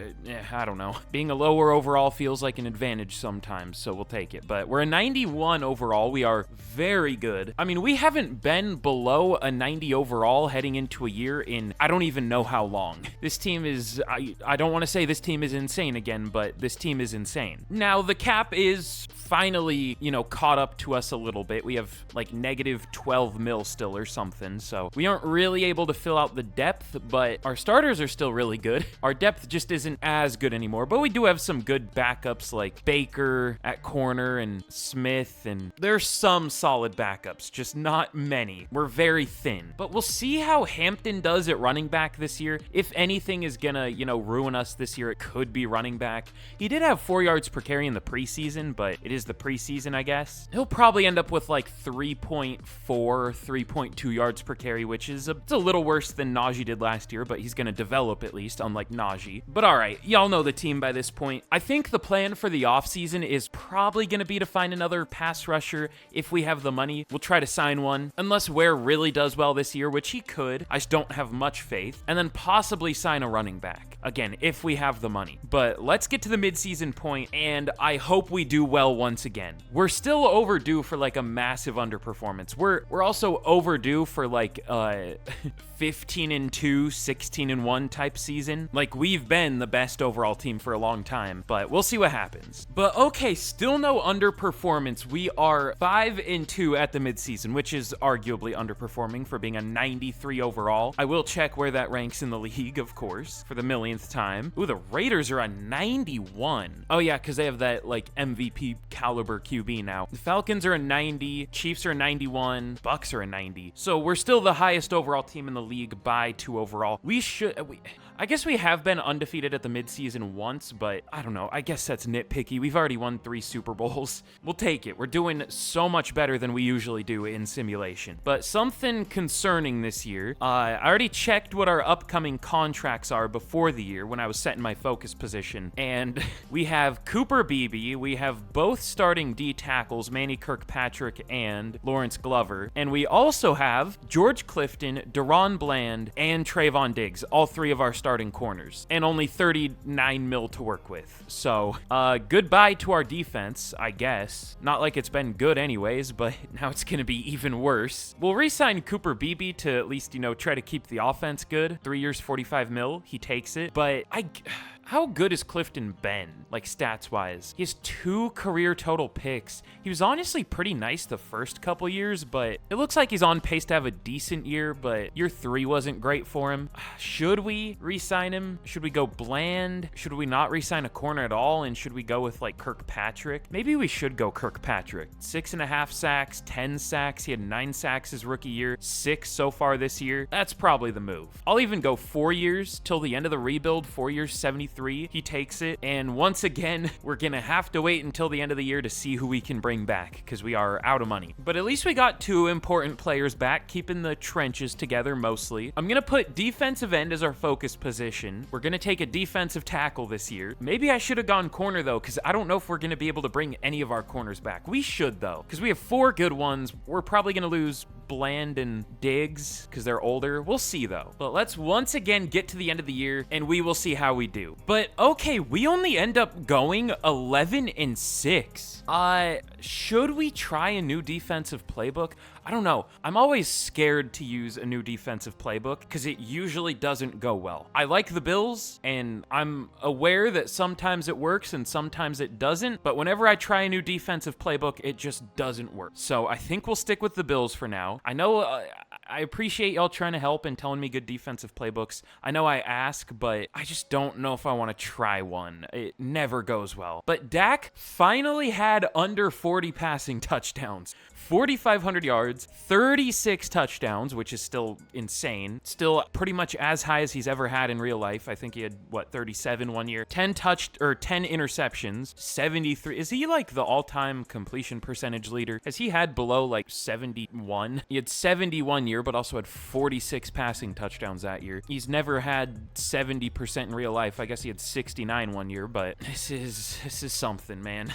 I don't know. Being a lower overall feels like an advantage sometimes, so we'll take it. But we're a 91 overall. We are very good. I mean, we haven't been below a 90 overall heading into a year in I don't even know how long. This team is, I don't want to say this team is insane again, but this team is insane. Now, the cap is finally, you know, caught up to us a little bit. We have like negative 12 mil still or something, so we aren't really able to fill out the depth, but our starters are still really good. Our depth just isn't as good anymore, but we do have some good backups like Baker at corner and Smith, and there's some solid backups, just not many. We're very thin, but we'll see how Hampton does at running back this year. If anything is gonna, you know, ruin us this year, it could be running back. He did have 4 yards per carry in the preseason, but it is the preseason, I guess. He'll probably end up with like 3.4, 3.2 yards per carry, which is it's a little worse than Najee did last year, but he's gonna develop at least, unlike Najee. But all right, y'all know the team by this point. I think the plan for the offseason is probably gonna be to find another pass rusher if we have the money. We'll try to sign one, unless Ware really does well this year, which he could. I just don't have much faith. And then possibly sign a running back. Again, if we have the money. But let's get to the midseason point, and I hope we do well once again. We're still overdue for like a massive underperformance. We're also overdue for like 15-2, 16-1 type season. Like, we've been the best overall team for a long time, but we'll see what happens. But okay, still no underperformance. We are 5-2 at the midseason, which is arguably underperforming for being a 93 overall. I will check where that ranks in the league, of course, for the millionth time. Ooh, the Raiders are a 91. Oh yeah, because they have that like MVP caliber QB now. The Falcons are a 90, Chiefs are a 91, Bucks are a 90. So we're still the highest overall team in the league by 2 overall. I guess we have been undefeated at the midseason once, but I don't know. I guess that's nitpicky. We've already won 3 Super Bowls. We'll take it. We're doing so much better than we usually do in simulation. But something concerning this year. I already checked what our upcoming contracts are before the year when I was setting my focus position. And we have Cooper Beebe. We have both starting D tackles, Manny Kirkpatrick and Lawrence Glover. And we also have George Clifton, Deron Bland, and Trayvon Diggs, all 3 of our starting corners, and only 39 mil to work with. So, goodbye to our defense, I guess. Not like it's been good anyways, but now it's gonna be even worse. We'll re-sign Cooper Beebe to at least, you know, try to keep the offense good. 3 years, 45 mil. He takes it. But how good has Clifton been, like, stats-wise? He has 2 career total picks. He was honestly pretty nice the first couple years, but it looks like he's on pace to have a decent year, but year 3 wasn't great for him. Should we re-sign him? Should we go Bland? Should we not re-sign a corner at all, and should we go with, like, Kirkpatrick? Maybe we should go Kirkpatrick. 6.5 sacks, 10 sacks. He had 9 sacks his rookie year, 6 so far this year. That's probably the move. I'll even go 4 years till the end of the rebuild, 4 years, 73. He takes it, and once again, we're gonna have to wait until the end of the year to see who we can bring back, because we are out of money. But at least we got 2 important players back, keeping the trenches together mostly. I'm gonna put defensive end as our focus position. We're gonna take a defensive tackle this year. Maybe I should have gone corner, though, because I don't know if we're gonna be able to bring any of our corners back. We should, though, because we have 4 good ones. We're probably gonna lose Bland and Diggs because they're older. We'll see, though. But let's once again get to the end of the year, and we will see how we do. But okay, we only end up going 11-6. Should we try a new defensive playbook? I don't know. I'm always scared to use a new defensive playbook because it usually doesn't go well. I like the Bills, and I'm aware that sometimes it works and sometimes it doesn't, but whenever I try a new defensive playbook, it just doesn't work. So I think we'll stick with the Bills for now. I know I appreciate y'all trying to help and telling me good defensive playbooks. I know I ask, but I just don't know if I want to try one. It never goes well. But Dak finally had under 40 passing touchdowns. 4,500 yards, 36 touchdowns, which is still insane. Still pretty much as high as he's ever had in real life. I think he had, 37 one year. 10 interceptions, 73. Is he like the all-time completion percentage leader? Has he had below like 71? He had 71 year, but also had 46 passing touchdowns that year. He's never had 70% in real life. I guess he had 69 one year, but this is something, man.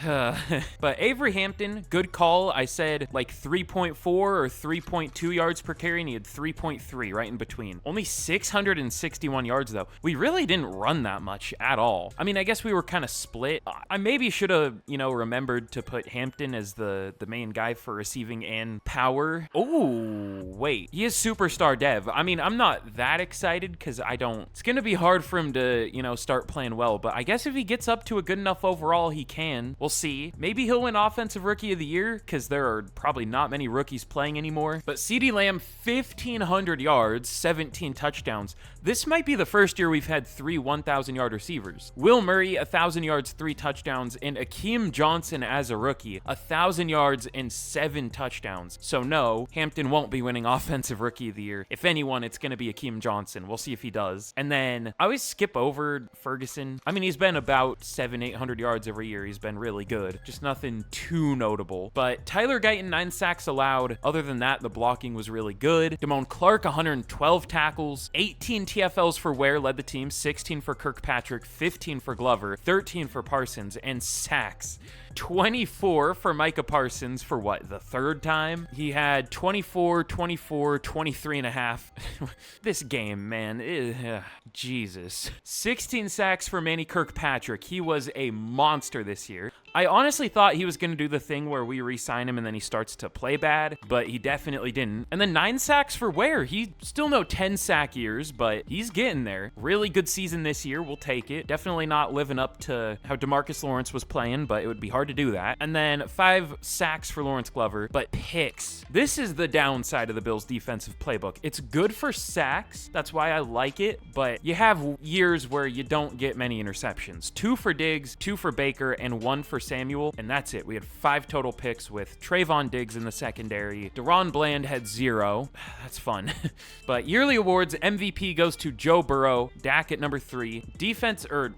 But Avery Hampton, good call. I said like 3 3.4 or 3.2 yards per carry, and he had 3.3 right in between. Only 661 yards, though. We really didn't run that much at all. I mean, I guess we were kind of split. I maybe should have, remembered to put Hampton as the main guy for receiving and power. Oh, wait. He is superstar dev. I mean, I'm not that excited because it's going to be hard for him to, start playing well. But I guess if he gets up to a good enough overall, he can. We'll see. Maybe he'll win Offensive Rookie of the Year because there are probably not many rookies playing anymore. But CeeDee Lamb, 1,500 yards, 17 touchdowns. This might be the first year we've had 3 1,000-yard receivers. Will Murray, 1,000 yards, 3 touchdowns, and Akeem Johnson as a rookie, 1,000 yards and 7 touchdowns. So no, Hampton won't be winning Offensive Rookie of the Year. If anyone, it's going to be Akeem Johnson. We'll see if he does. And then I always skip over Ferguson. I mean, he's been about 700-800 yards every year. He's been really good. Just nothing too notable. But Tyler Guyton, 9 sacks allowed. Other than that, the blocking was really good. Damone Clark, 112 tackles, 18 TFLs for Ware led the team, 16 for Kirkpatrick, 15 for Glover, 13 for Parsons, and sacks. 24 for Micah Parsons for the third time? He had 24, 24, 23 and a half. This game, man. Jesus. 16 sacks for Manny Kirkpatrick. He was a monster this year. I honestly thought he was going to do the thing where we re-sign him and then he starts to play bad, but he definitely didn't. And then 9 sacks for Ware. He still no 10 sack years, but he's getting there. Really good season this year. We'll take it. Definitely not living up to how DeMarcus Lawrence was playing, but it would be hard to do that. And then 5 sacks for Lawrence Glover, but picks. This is the downside of the Bills' defensive playbook. It's good for sacks. That's why I like it, but you have years where you don't get many interceptions. 2 for Diggs, 2 for Baker, and 1 for Samuel, and that's it. We had 5 total picks with Trayvon Diggs in the secondary. Deron Bland had 0. That's fun. But yearly awards, MVP goes to Joe Burrow, Dak at number 3.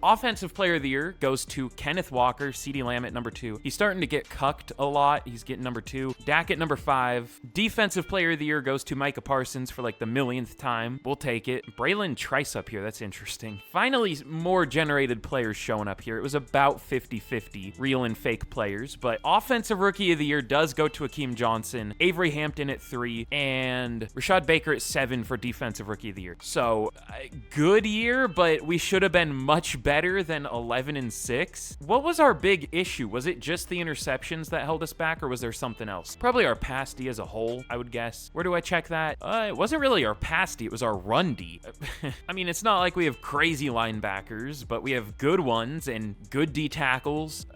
Offensive Player of the Year goes to Kenneth Walker, CeeDee Lamb at number 2. He's starting to get cucked a lot. He's getting number 2. Dak at number 5. Defensive Player of the Year goes to Micah Parsons for the millionth time. We'll take it. Braylon Trice up here. That's interesting. Finally, more generated players showing up here. It was about 50-50. Real and fake players, but Offensive Rookie of the Year does go to Akeem Johnson, Avery Hampton at 3, and Rashad Baker at 7 for Defensive Rookie of the Year. So, good year, but we should have been much better than 11-6. What was our big issue? Was it just the interceptions that held us back, or was there something else? Probably our pass D as a whole, I would guess. Where do I check that? It wasn't really our pass D, it was our run D. I mean, it's not like we have crazy linebackers, but we have good ones and good D tackles.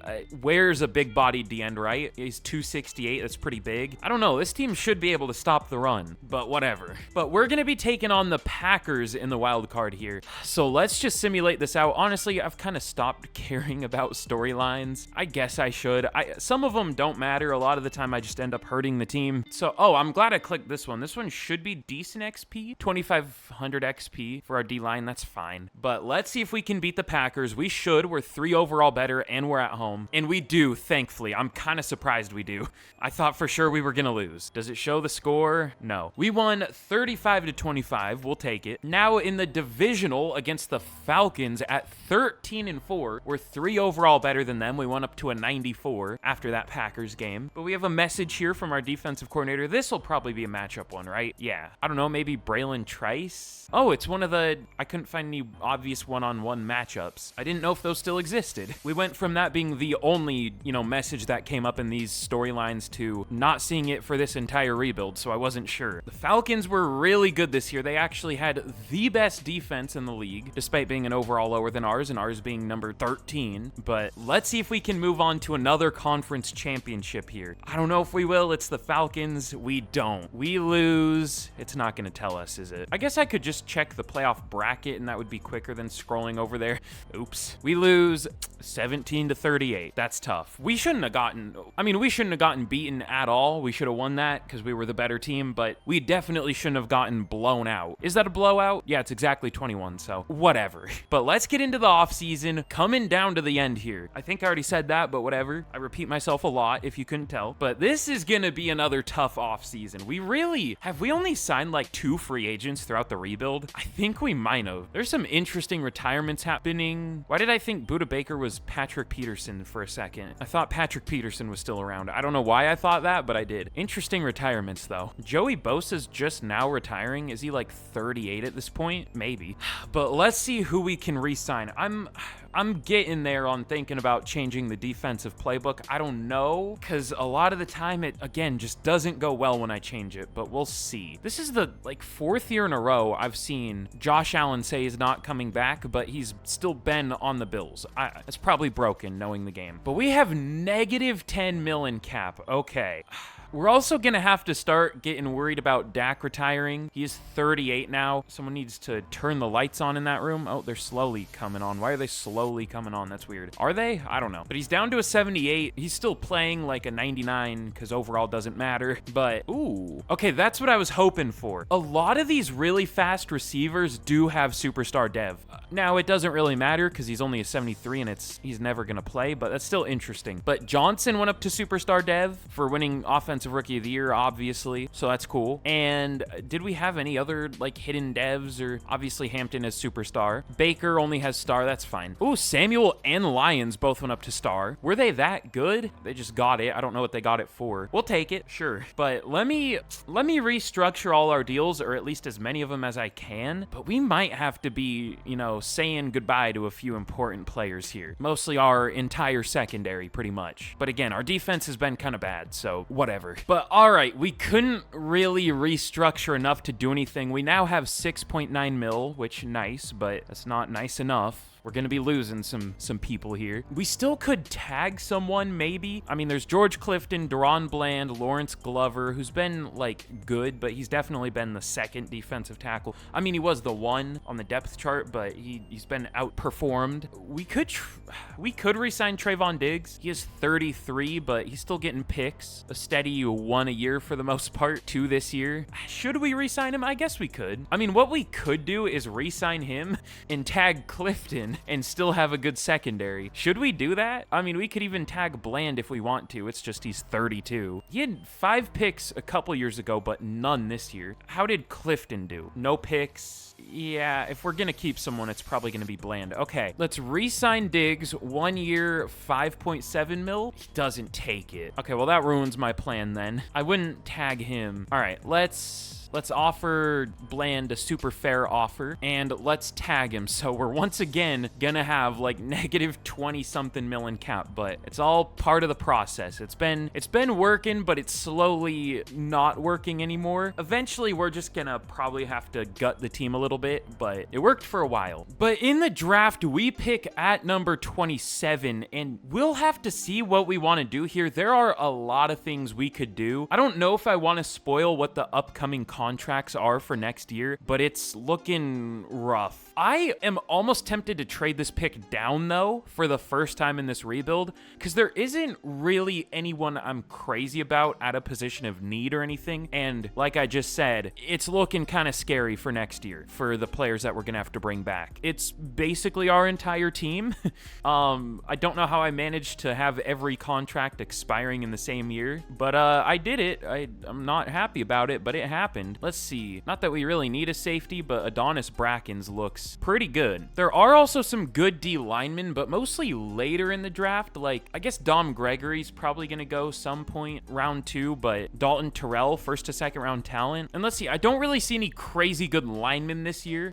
Ware's a big-bodied D end, right? He's 268. That's pretty big. I don't know. This team should be able to stop the run, but whatever. But we're going to be taking on the Packers in the wild card here. So let's just simulate this out. Honestly, I've kind of stopped caring about storylines. I guess I should. Some of them don't matter. A lot of the time, I just end up hurting the team. So, I'm glad I clicked this one. This one should be decent XP. 2,500 XP for our D-line. That's fine. But let's see if we can beat the Packers. We should. We're 3 overall better, and we're at home. And we do, thankfully. I'm kind of surprised we do. I thought for sure we were going to lose. Does it show the score? No. We won 35-25. We'll take it. Now in the divisional against the Falcons at 13-4. We're 3 overall better than them. We went up to a 94 after that Packers game. But we have a message here from our defensive coordinator. This will probably be a matchup one, right? Yeah. I don't know, maybe Braylon Trice? Oh, it's one of the... I couldn't find any obvious one-on-one matchups. I didn't know if those still existed. We went from that being the only, message that came up in these storylines to not seeing it for this entire rebuild, so I wasn't sure. The Falcons were really good this year. They actually had the best defense in the league, despite being an overall lower than ours, and ours being number 13. But let's see if we can move on to another conference championship here. I don't know if we will. It's the Falcons. We don't. We lose. It's not going to tell us, is it? I guess I could just check the playoff bracket, and that would be quicker than scrolling over there. Oops. We lose 17-38. That's tough. We shouldn't have gotten beaten at all. We should have won that because we were the better team, but we definitely shouldn't have gotten blown out. Is that a blowout? Yeah, it's exactly 21, so whatever. But let's get into the offseason, coming down to the end here. I think I already said that, but whatever. I repeat myself a lot if you couldn't tell. But this is gonna be another tough offseason. Have we only signed like 2 free agents throughout the rebuild? I think we might have. There's some interesting retirements happening. Why did I think Buda Baker was Patrick Peterson for a second? I thought Patrick Peterson was still around. I don't know why I thought that, but I did. Interesting retirements though. Joey Bosa's just now retiring. Is he like 38 at this point? Maybe. But let's see who we can re-sign. I'm getting there on thinking about changing the defensive playbook. I don't know, because a lot of the time it, again, just doesn't go well when I change it, but we'll see. This is the, 4th year in a row I've seen Josh Allen say he's not coming back, but he's still been on the Bills. It's probably broken knowing the game. But we have negative 10 mil in cap. Okay. We're also going to have to start getting worried about Dak retiring. He is 38 now. Someone needs to turn the lights on in that room. Oh, they're slowly coming on. Why are they slowly coming on? That's weird. Are they? I don't know. But he's down to a 78. He's still playing like a 99 because overall doesn't matter. But, ooh. Okay, that's what I was hoping for. A lot of these really fast receivers do have superstar dev. Now, it doesn't really matter because he's only a 73 and he's never going to play, but that's still interesting. But Johnson went up to superstar dev for winning offensive rookie of the year, obviously, so that's cool. And did we have any other hidden devs? Or obviously Hampton is superstar. Baker only has star. That's fine. Ooh, Samuel and Lyons both went up to star. Were they that good? They just got it. I don't know what they got it for. We'll take it, sure. But let me restructure all our deals, or at least as many of them as I can. But we might have to be, saying goodbye to a few important players here. Mostly our entire secondary, pretty much. But again, our defense has been kind of bad, so whatever. But all right, we couldn't really restructure enough to do anything. We now have 6.9 mil, which nice, but that's not nice enough. We're going to be losing some people here. We still could tag someone, maybe. I mean, there's George Clifton, Deron Bland, Lawrence Glover, who's been, good, but he's definitely been the 2nd defensive tackle. I mean, he was the 1 on the depth chart, but he's been outperformed. We could re-sign Trayvon Diggs. He is 33, but he's still getting picks. A steady 1 a year for the most part, 2 this year. Should we re-sign him? I guess we could. I mean, what we could do is re-sign him and tag Clifton and still have a good secondary. Should we do that? I mean, we could even tag Bland if we want to. It's just he's 32. He had 5 picks a couple years ago, but none this year. How did Clifton do? No picks. Yeah, if we're going to keep someone, it's probably going to be Bland. Okay, let's re-sign Diggs. 1 year, 5.7 mil. He doesn't take it. Okay, well, that ruins my plan then. I wouldn't tag him. All right, let's offer Bland a super fair offer, and let's tag him. So we're once again gonna have negative 20 something mil in cap, but it's all part of the process. It's been working, but it's slowly not working anymore. Eventually, we're just gonna probably have to gut the team a little bit, but it worked for a while. But in the draft, we pick at number 27, and we'll have to see what we want to do here. There are a lot of things we could do. I don't know if I want to spoil what the upcoming contracts are for next year, but it's looking rough. I am almost tempted to trade this pick down, though, for the first time in this rebuild, because there isn't really anyone I'm crazy about at a position of need or anything, and like I just said, it's looking kind of scary for next year for the players that we're gonna have to bring back. It's basically our entire team. I don't know how I managed to have every contract expiring in the same year, but I did it. I'm not happy about it, but it happened. Let's see. Not that we really need a safety, but Adonis Brackens looks pretty good. There are also some good D linemen, but mostly later in the draft. I guess Dom Gregory's probably going to go some point round 2, but Dalton Terrell, 1st to 2nd round talent. And let's see, I don't really see any crazy good linemen this year.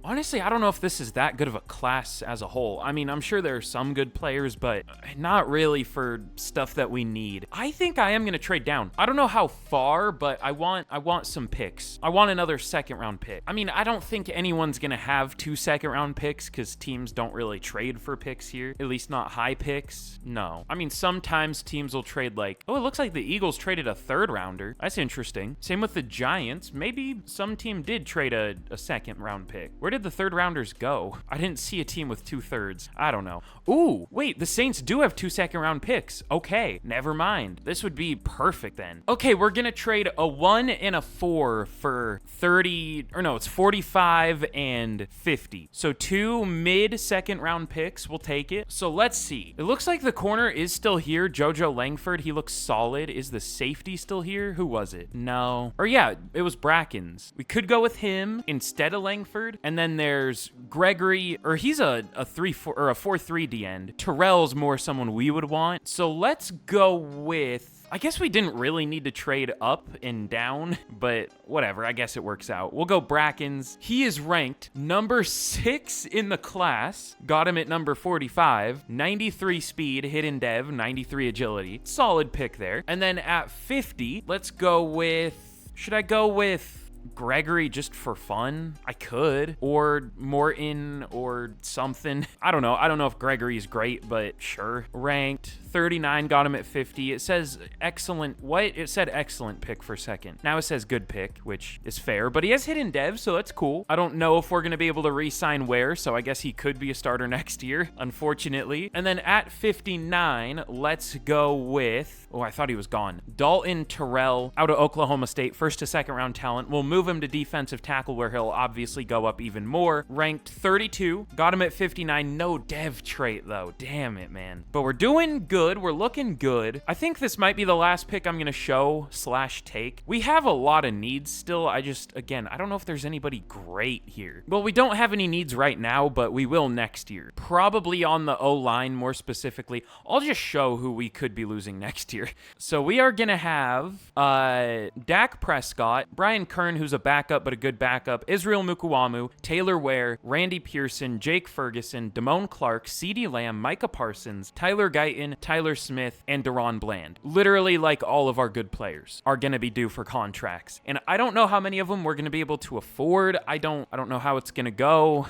Honestly, I don't know if this is that good of a class as a whole. I mean, I'm sure there are some good players, but not really for stuff that we need. I think I am going to trade down. I don't know how far, but I want some picks. I want another 2nd round pick. I mean, I don't think anyone's gonna have 2 2nd round picks because teams don't really trade for picks here, at least not high picks. No, I mean, sometimes teams will trade oh, it looks like the Eagles traded a 3rd rounder. That's interesting. Same with the Giants. Maybe some team did trade a 2nd round pick. Where did the 3rd rounders go? I didn't see a team with 2 thirds. I don't know. Ooh, wait, the Saints do have 2 2nd round picks. Okay, never mind. This would be perfect then. Okay, we're gonna trade a 1 and and a 4 for 30, or no, it's 45 and 50. So 2 mid-second round picks, we'll take it. So let's see. It looks like the corner is still here. Jojo Langford, he looks solid. Is the safety still here? Who was it? No. Or yeah, it was Brackens. We could go with him instead of Langford. And then there's Gregory, or he's a 3-4 or a 4-3 D end. Terrell's more someone we would want. So let's go with, I guess we didn't really need to trade up and down, but whatever, I guess it works out. We'll go Brackens. He is ranked number 6 in the class. Got him at number 45. 93 speed, hidden dev, 93 agility. Solid pick there. And then at 50, let's go with, should I go with Gregory just for fun? I could. Or Morton or something. I don't know. I don't know if Gregory's great, but sure. Ranked 39, got him at 50. It says excellent. What? It said excellent pick for second. Now it says good pick, which is fair, but he has hidden dev, so that's cool. I don't know if we're going to be able to re-sign Ware, so I guess he could be a starter next year, unfortunately. And then at 59, let's go with, oh, I thought he was gone. Dalton Terrell out of Oklahoma State, first to second round talent. We'll move him to defensive tackle where he'll obviously go up even more. Ranked 32, got him at 59. No dev trait though. Damn it, man. But we're doing good. We're looking good. I think this might be the last pick I'm going to show / take. We have a lot of needs still. I don't know if there's anybody great here. Well, we don't have any needs right now, but we will next year. Probably on the O-line more specifically. I'll just show who we could be losing next year. So we are going to have Dak Prescott, Brian Kern, who's a backup but a good backup, Israel Mukuamu, Taylor Ware, Randy Pearson, Jake Ferguson, Damone Clark, CeeDee Lamb, Micah Parsons, Tyler Guyton, Tyler Smith, and Deron Bland. Literally, like, all of our good players are going to be due for contracts. And I don't know how many of them we're going to be able to afford. I don't know how it's going to go.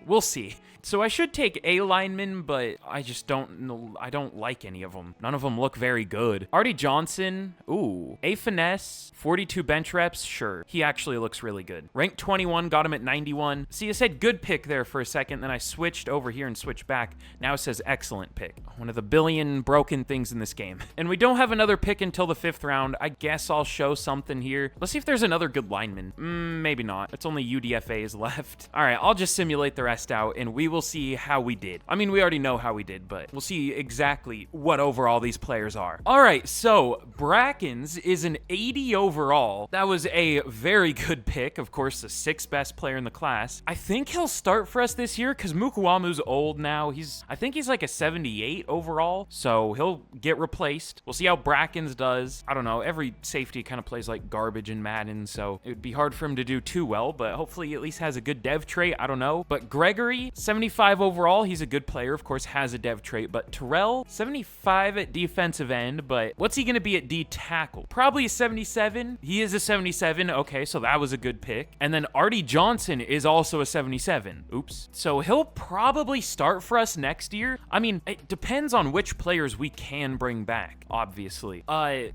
We'll see. So I should take A linemen, but I just don't know. I don't like any of them. None of them look very good. Artie Johnson, ooh. A finesse, 42 bench reps, sure. He actually looks really good. Ranked 21, got him at 91. See, it said good pick there for a second, then I switched over here and switched back. Now it says excellent pick. One of the billion broken things in this game. And we don't have another pick until the 5th round. I guess I'll show something here. Let's see if there's another good lineman. Maybe not. It's only UDFAs left. All right, I'll just simulate the rest out, and we will see how we did. I mean, we already know how we did, but we'll see exactly what overall these players are. All right, so Brackens is an 80 overall. That was a very good pick. Of course, the 6th best player in the class. I think he'll start for us this year because Mukuamu's old now. I think he's like a 78 overall, so he'll get replaced. We'll see how Brackens does. I don't know. Every safety kind of plays like garbage in Madden, so it would be hard for him to do too well, but hopefully he at least has a good dev trait. I don't know. But Gregory, 75 overall. He's a good player, of course, has a dev trait. But Terrell, 75 at defensive end, but what's he going to be at D tackle? Probably a 77. He is a 77. Okay, so that was a good pick. And then Artie Johnson is also a 77. Oops. So he'll probably start for us next year. I mean, it depends on which players we can bring back, obviously. I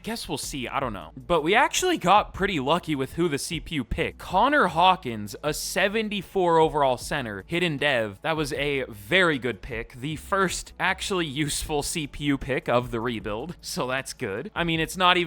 guess we'll see. I don't know. But we actually got pretty lucky with who the CPU picked. Connor Hawkins, a 74 overall center, hidden dev. That was a very good pick. The first actually useful CPU pick of the rebuild. So that's good. I mean, he's not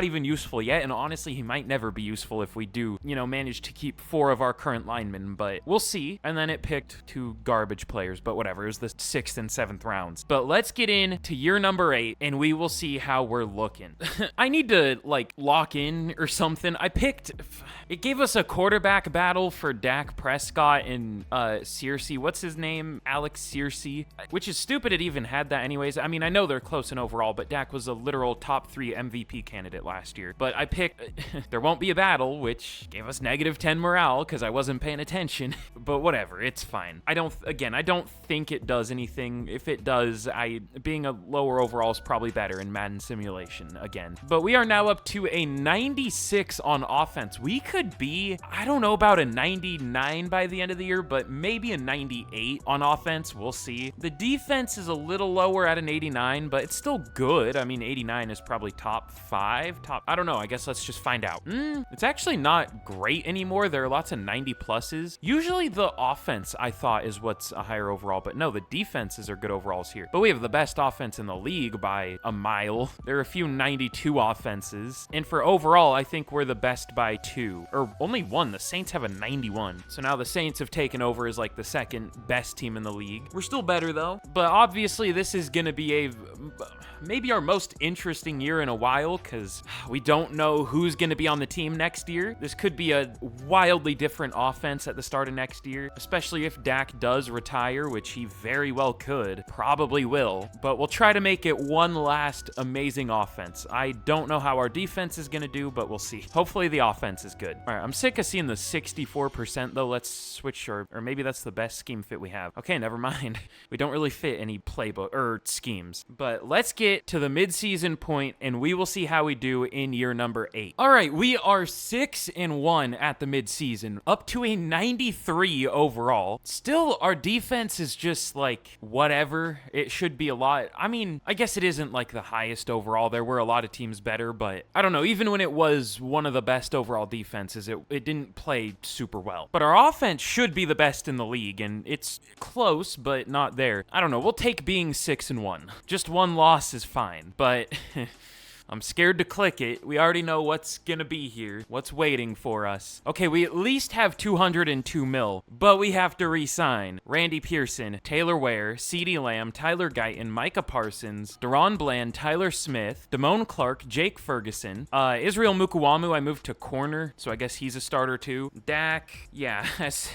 even useful yet. And honestly, he might never be useful if we do, manage to keep 4 of our current linemen, but we'll see. And then it picked 2 garbage players, but whatever. It was the 6th and 7th rounds. But let's get into year number 8 and we will see how we're looking. I need to lock in or something. It gave us a quarterback battle for Dak Prescott and Searcy. What's his name? Alex Searcy, which is stupid it even had that anyways. I mean, I know they're close in overall, but Dak was a literal top 3 MVP candidate last year. But I picked there won't be a battle, which gave us -10 morale because I wasn't paying attention. But whatever, it's fine. I don't think it does anything. If it does, being a lower overall is probably better in Madden Simulation again. But we are now up to a 96 on offense. We could be, I don't know about a 99 by the end of the year, but maybe a 98 on offense. We'll see. The defense is a little lower at an 89, but it's still good. I mean, 89 is probably top 5. I don't know. I guess let's just find out. It's actually not great anymore. There are lots of 90 pluses. Usually the offense, I thought, is what's a higher overall, but no, the defenses are good overalls here. But we have the best offense in the league by a mile. There are a few 92 offenses, and for overall, I think we're the best by 2, or only 1. The Saints have a 91. So now the Saints have taken over as like the second best team in the league. We're still better though, but obviously this is gonna be maybe our most interesting year in a while, because we don't know who's going to be on the team next year. This could be a wildly different offense at the start of next year, especially if Dak does retire, which he very well could, probably will, but we'll try to make it one last amazing offense. I don't know how our defense is going to do, but we'll see. Hopefully the offense is good. All right, I'm sick of seeing the 64% though. Let's switch, or maybe that's the best scheme fit we have. Okay, never mind. We don't really fit any playbook or schemes, but let's get to the mid-season point and we will see how we do in year number 8. All right, we are 6-1 at the mid-season, up to a 93 overall. Still, our defense is just like whatever. It should be a lot. I mean, I guess it isn't like the highest overall. There were a lot of teams better, but I don't know. Even when it was one of the best overall defenses, it didn't play super well. But our offense should be the best in the league, and it's close, but not there. I don't know. We'll take being 6-1. Just one loss is fine, but I'm scared to click it. We already know what's gonna be here, what's waiting for us. Okay, we at least have 202 mil, but we have to re-sign Randy Pearson, Taylor Ware, CeeDee Lamb, Tyler Guyton, Micah Parsons, Deron Bland, Tyler Smith, Damone Clark, Jake Ferguson, Israel Mukuamu, I moved to corner, so I guess he's a starter too. Dak, yeah, that's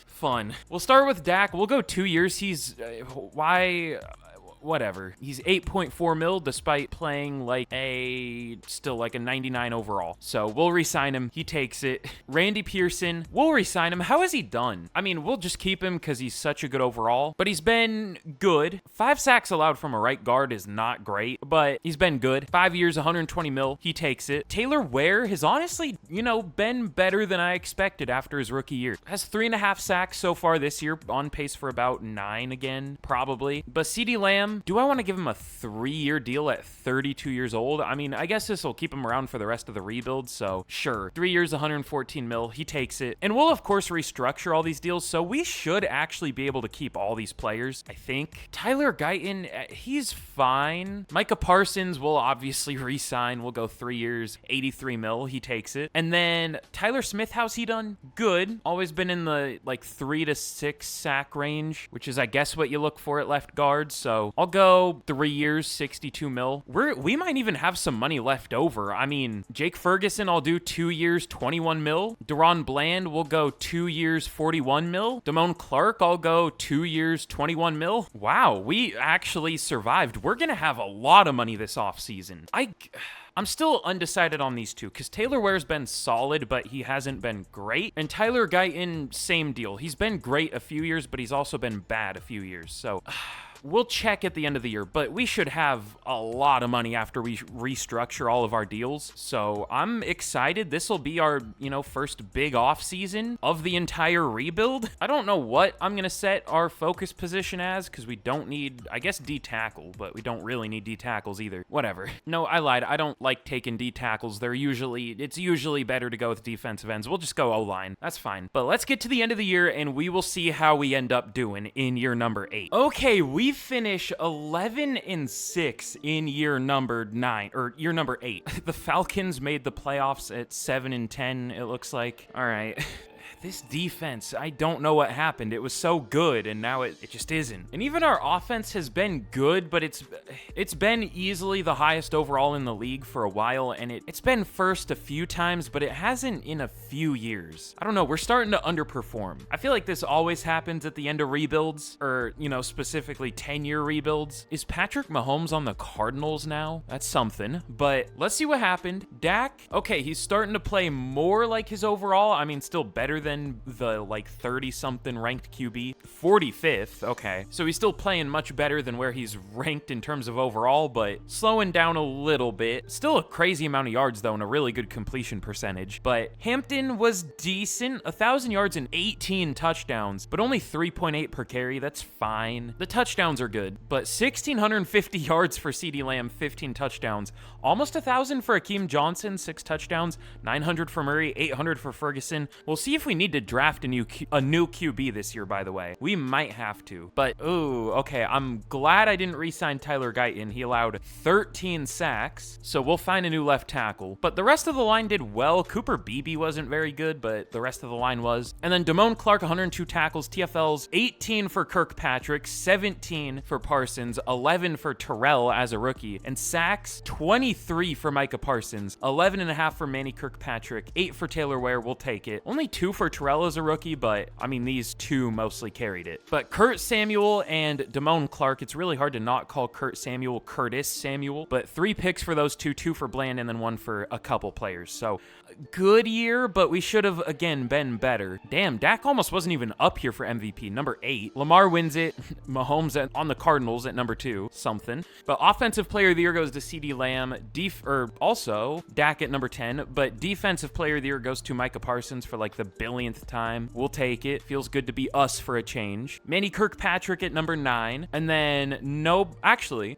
fun. We'll start with Dak. We'll go 2 years. He's, whatever. He's 8.4 mil despite playing like still like a 99 overall. So we'll re-sign him. He takes it. Randy Pearson, we'll re-sign him. How has he done? I mean, we'll just keep him because he's such a good overall, but he's been good. 5 sacks allowed from a right guard is not great, but he's been good. 5 years, 120 mil. He takes it. Taylor Ware has honestly, been better than I expected after his rookie year. Has 3.5 sacks so far this year, on pace for about 9 again, probably. But CeeDee Lamb, do I want to give him a 3-year deal at 32 years old? I mean, I guess this will keep him around for the rest of the rebuild, so sure. 3 years, 114 mil. He takes it. And we'll, of course, restructure all these deals, so we should actually be able to keep all these players, I think. Tyler Guyton, he's fine. Micah Parsons will obviously re-sign. We'll go 3 years, 83 mil. He takes it. And then Tyler Smith, how's he done? Good. Always been in the, 3 to 6 sack range, which is, I guess, what you look for at left guard, so I'll go 3 years, 62 mil. We might even have some money left over. I mean, Jake Ferguson, I'll do 2 years, 21 mil. Deron Bland will go 2 years, 41 mil. Damone Clark, I'll go 2 years, 21 mil. Wow, we actually survived. We're gonna have a lot of money this offseason. I'm still undecided on these two because Taylor Ware's been solid, but he hasn't been great. And Tyler Guyton, same deal. He's been great a few years, but he's also been bad a few years. So we'll check at the end of the year, but we should have a lot of money after we restructure all of our deals. So I'm excited. This will be our, first big off season of the entire rebuild. I don't know what I'm going to set our focus position as because we don't need, I guess, D tackle, but we don't really need D tackles either. Whatever. No, I lied. I don't like taking D tackles. It's usually better to go with defensive ends. We'll just go O-line. That's fine. But let's get to the end of the year and we will see how we end up doing in year number 8. Okay, we finish 11-6 in year number 9 or year number 8. The Falcons made the playoffs at 7-10, it looks like. All right. This defense, I don't know what happened. It was so good, and now it just isn't. And even our offense has been good, but it's been easily the highest overall in the league for a while, and it's been first a few times, but it hasn't in a few years. I don't know, we're starting to underperform. I feel like this always happens at the end of rebuilds, or, specifically 10-year rebuilds. Is Patrick Mahomes on the Cardinals now? That's something, but let's see what happened. Dak, okay, he's starting to play more like his overall. I mean, still better than than the like 30-something ranked QB. 45th, okay. So he's still playing much better than where he's ranked in terms of overall, but slowing down a little bit. Still a crazy amount of yards though, and a really good completion percentage. But Hampton was decent, 1,000 yards and 18 touchdowns, but only 3.8 per carry. That's fine. The touchdowns are good, but 1,650 yards for CeeDee Lamb, 15 touchdowns. Almost 1,000 for Akeem Johnson, 6 touchdowns. 900 for Murray, 800 for Ferguson. We'll see if we need to draft a new QB this year, by the way. We might have to. But, ooh, okay, I'm glad I didn't re-sign Tyler Guyton. He allowed 13 sacks, so we'll find a new left tackle. But the rest of the line did well. Cooper Beebe wasn't very good, but the rest of the line was. And then Damone Clark, 102 tackles, TFLs, 18 for Kirkpatrick, 17 for Parsons, 11 for Terrell as a rookie, and sacks, 23 for Micah Parsons, 11.5 for Manny Kirkpatrick, 8 for Taylor Ware. We'll take it. Only 2 for Terrell as a rookie, but I mean, these two mostly carried it. But Kurt Samuel and Damone Clark, it's really hard to not call Kurt Samuel Curtis Samuel, but 3 picks for those two, 2 for Bland, and then 1 for a couple players. So good year, but we should have, again, been better. Damn, Dak almost wasn't even up here for MVP. Number 8. Lamar wins it. Mahomes on the Cardinals at number 2. Something. But Offensive Player of the Year goes to CeeDee Lamb. Also, Dak at number 10. But Defensive Player of the Year goes to Micah Parsons for like the billionth time. We'll take it. Feels good to be us for a change. Manny Kirkpatrick at number 9. And then,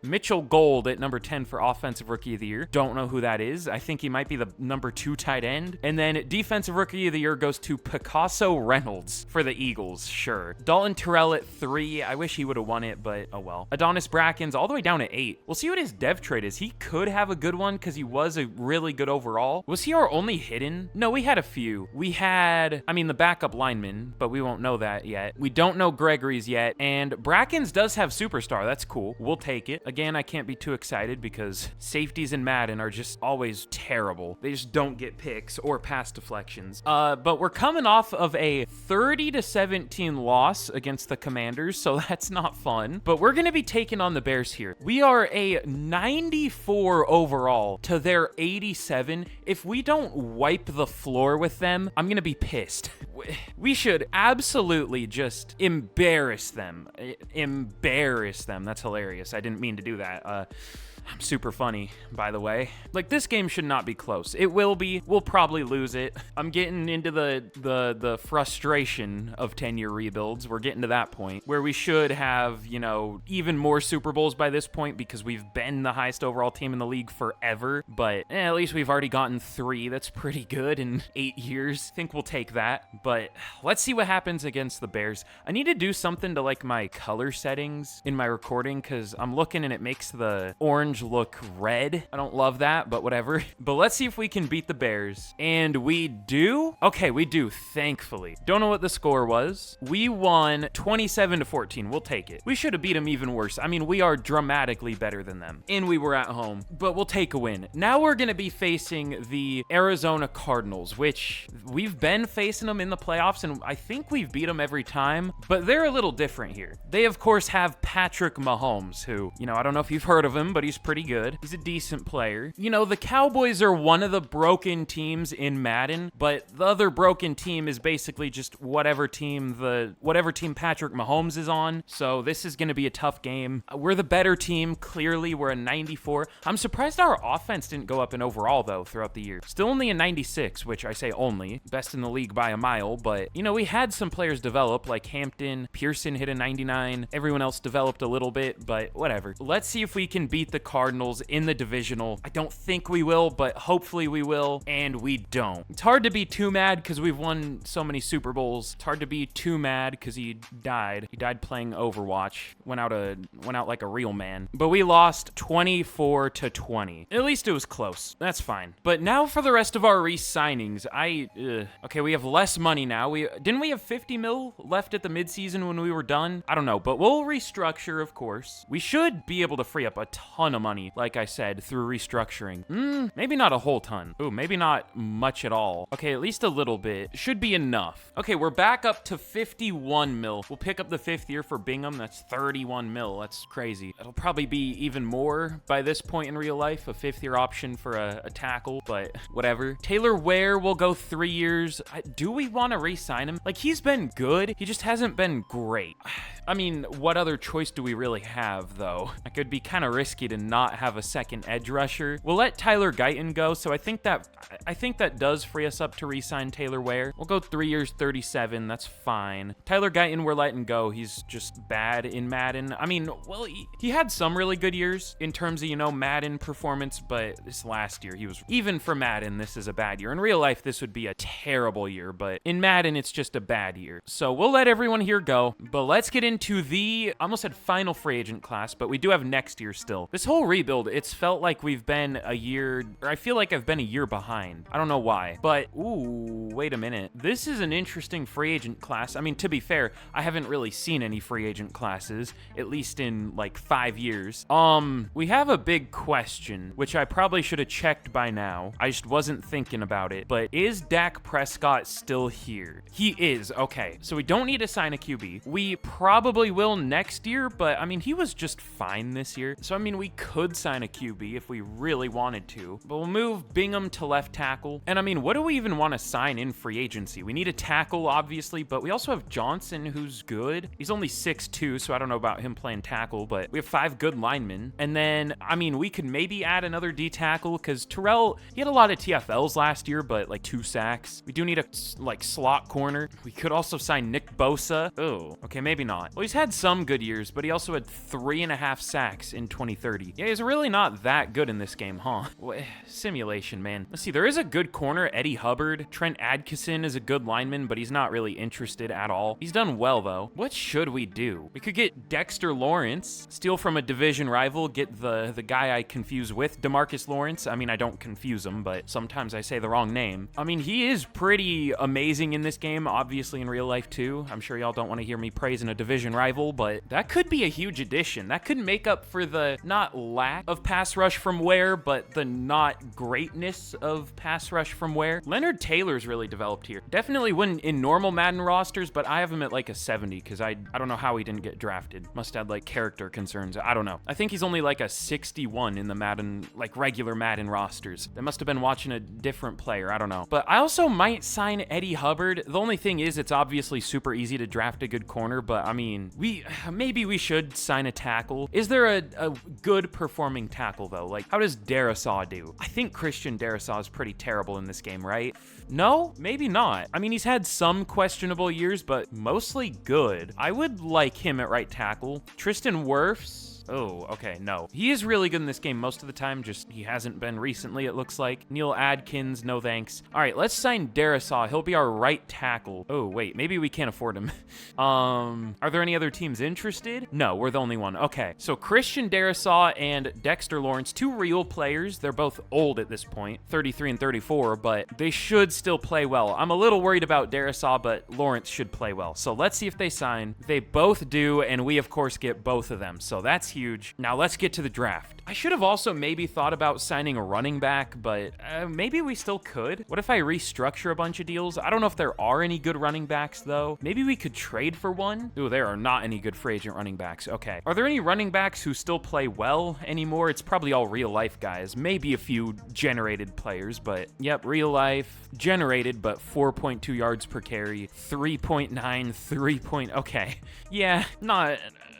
Mitchell Gold at number 10 for Offensive Rookie of the Year. Don't know who that is. I think he might be the number 2 tight end. And then Defensive Rookie of the Year goes to Picasso Reynolds for the Eagles. Sure. Dalton Terrell at 3. I wish he would have won it, but oh well. Adonis Brackens all the way down at 8. We'll see what his dev trade is. He could have a good one because he was a really good overall. Was he our only hidden? No, we had a few. We had, the backup lineman, but we won't know that yet. We don't know Gregory's yet. And Brackens does have Superstar. That's cool. We'll take it. Again, I can't be too excited because safeties in Madden are just always terrible. They just don't get picks or pass deflections. But we're coming off of a 30-17 loss against the Commanders, so that's not fun. But we're going to be taking on the Bears here. We are a 94 overall to their 87. If we don't wipe the floor with them, I'm going to be pissed. We should absolutely just embarrass them. Embarrass them. That's hilarious. I didn't mean to do that. I'm super funny, by the way. Like, this game should not be close. It will be. We'll probably lose it. I'm getting into the frustration of 10-year rebuilds. We're getting to that point where we should have, even more Super Bowls by this point because we've been the highest overall team in the league forever. But at least we've already gotten 3. That's pretty good in 8 years. I think we'll take that. But let's see what happens against the Bears. I need to do something to, like, my color settings in my recording because I'm looking and it makes the orange look red. I don't love that, but whatever. But let's see if we can beat the Bears. And we do? Okay, we do, thankfully. Don't know what the score was. We won 27-14. We'll take it. We should have beat them even worse. We are dramatically better than them. And we were at home, but we'll take a win. Now we're going to be facing the Arizona Cardinals, which we've been facing them in the playoffs, and I think we've beat them every time, but they're a little different here. They, of course, have Patrick Mahomes, who, I don't know if you've heard of him, but he's pretty good. He's a decent player. The Cowboys are one of the broken teams in Madden, but the other broken team is basically just whatever team Patrick Mahomes is on. So this is going to be a tough game. We're the better team. Clearly, we're a 94. I'm surprised our offense didn't go up in overall, though, throughout the year. Still only a 96, which I say only. Best in the league by a mile, but, we had some players develop, like Hampton. Pearson hit a 99. Everyone else developed a little bit, but whatever. Let's see if we can beat the Cardinals in the divisional. I don't think we will, but hopefully we will, and we don't. It's hard to be too mad because we've won so many Super Bowls. It's hard to be too mad because he died. He died playing Overwatch. Went out like a real man. But we lost 24-20. At least it was close. That's fine. But now for the rest of our re-signings. Okay, we have less money now. Didn't we have 50 mil left at the midseason when we were done? I don't know, but we'll restructure, of course. We should be able to free up a ton of of money, like I said, through restructuring. Maybe not a whole ton. Ooh, maybe not much at all. Okay, at least a little bit. Should be enough. Okay, we're back up to 51 mil. We'll pick up the 5th year for Bingham. That's 31 mil. That's crazy. It'll probably be even more by this point in real life, a 5th year option for a tackle, but whatever. Taylor Ware will go 3 years. Do we want to re-sign him? Like, he's been good. He just hasn't been great. I mean, what other choice do we really have, though? It could be kind of risky to not have a second edge rusher. We'll let Tyler Guyton go, so I think that does free us up to re-sign Taylor Ware. We'll go 3 years, 37. That's fine. Tyler Guyton, we're letting go. He's just bad in Madden. I mean, well, he had some really good years in terms of, you know, Madden performance, but this last year, he was, even for Madden, this is a bad year. In real life, this would be a terrible year, but in Madden, it's just a bad year. So we'll let everyone here go, but let's get into the, I almost said final free agent class, but we do have next year still. This whole rebuild, it's felt like we've been a year, or I feel like I've been a year behind. I don't know why, but ooh, wait a minute. This is an interesting free agent class. I mean, to be fair, I haven't really seen any free agent classes, at least in like 5 years. We have a big question, which I probably should have checked by now. I just wasn't thinking about it, but is Dak Prescott still here? He is, okay. So we don't need to sign a QB. We probably will next year, but I mean, he was just fine this year. So I mean, we could sign a QB if we really wanted to, but we'll move Bingham to left tackle. And I mean, what do we even want to sign in free agency? We need a tackle, obviously, but we also have Johnson, who's good. He's only 6'2", so I don't know about him playing tackle, but we have 5 good linemen. And then, I mean, we could maybe add another D tackle because Terrell, he had a lot of TFLs last year, but like 2 sacks. We do need a like slot corner. We could also sign Nick Bosa. Oh, okay, maybe not. Well, he's had some good years, but he also had 3.5 sacks in 2030. Yeah, he's really not that good in this game, huh? Simulation, man. Let's see, there is a good corner, Eddie Hubbard. Trent Adkison is a good lineman, but he's not really interested at all. He's done well, though. What should we do? We could get Dexter Lawrence, steal from a division rival, get the guy I confuse with DeMarcus Lawrence. I mean, I don't confuse him, but sometimes I say the wrong name. I mean, he is pretty amazing in this game, obviously in real life, too. I'm sure y'all don't want to hear me praising a division rival, but that could be a huge addition. That could make up for the not lack of pass rush from Ware, but the not greatness of pass rush from Ware. Leonard Taylor's really developed here. Definitely wouldn't in normal Madden rosters, but I have him at like a 70 because I don't know how he didn't get drafted. Must have like character concerns. I don't know. I think he's only like a 61 in the Madden, like regular Madden rosters. They must have been watching a different player. I don't know. But I also might sign Eddie Hubbard. The only thing is it's obviously super easy to draft a good corner, but I mean, maybe we should sign a tackle. Is there a good performing tackle though? Like, how does Darisaw do? I think Christian Darisaw is pretty terrible in this game, right? No, maybe not. I mean, he's had some questionable years, but mostly good. I would like him at right tackle. Tristan Wirfs. Oh, okay, no. He is really good in this game most of the time, just he hasn't been recently, it looks like. Neil Adkins, no thanks. All right, let's sign Darisaw. He'll be our right tackle. Oh, wait, maybe we can't afford him. Are there any other teams interested? No, we're the only one. Okay, so Christian Darisaw and Dexter Lawrence, 2 real players. They're both old at this point, 33 and 34, but they should still play well. I'm a little worried about Darisaw, but Lawrence should play well. So let's see if they sign. They both do, and we, of course, get both of them. So that's huge. Now let's get to the draft. I should have also maybe thought about signing a running back, but maybe we still could. What if I restructure a bunch of deals? I don't know if there are any good running backs, though. Maybe we could trade for one. Ooh, there are not any good free agent running backs. Okay. Are there any running backs who still play well anymore? It's probably all real life guys. Maybe a few generated players, but yep, real life, generated, but 4.2 yards per carry, 3.9, 3. Okay. Yeah,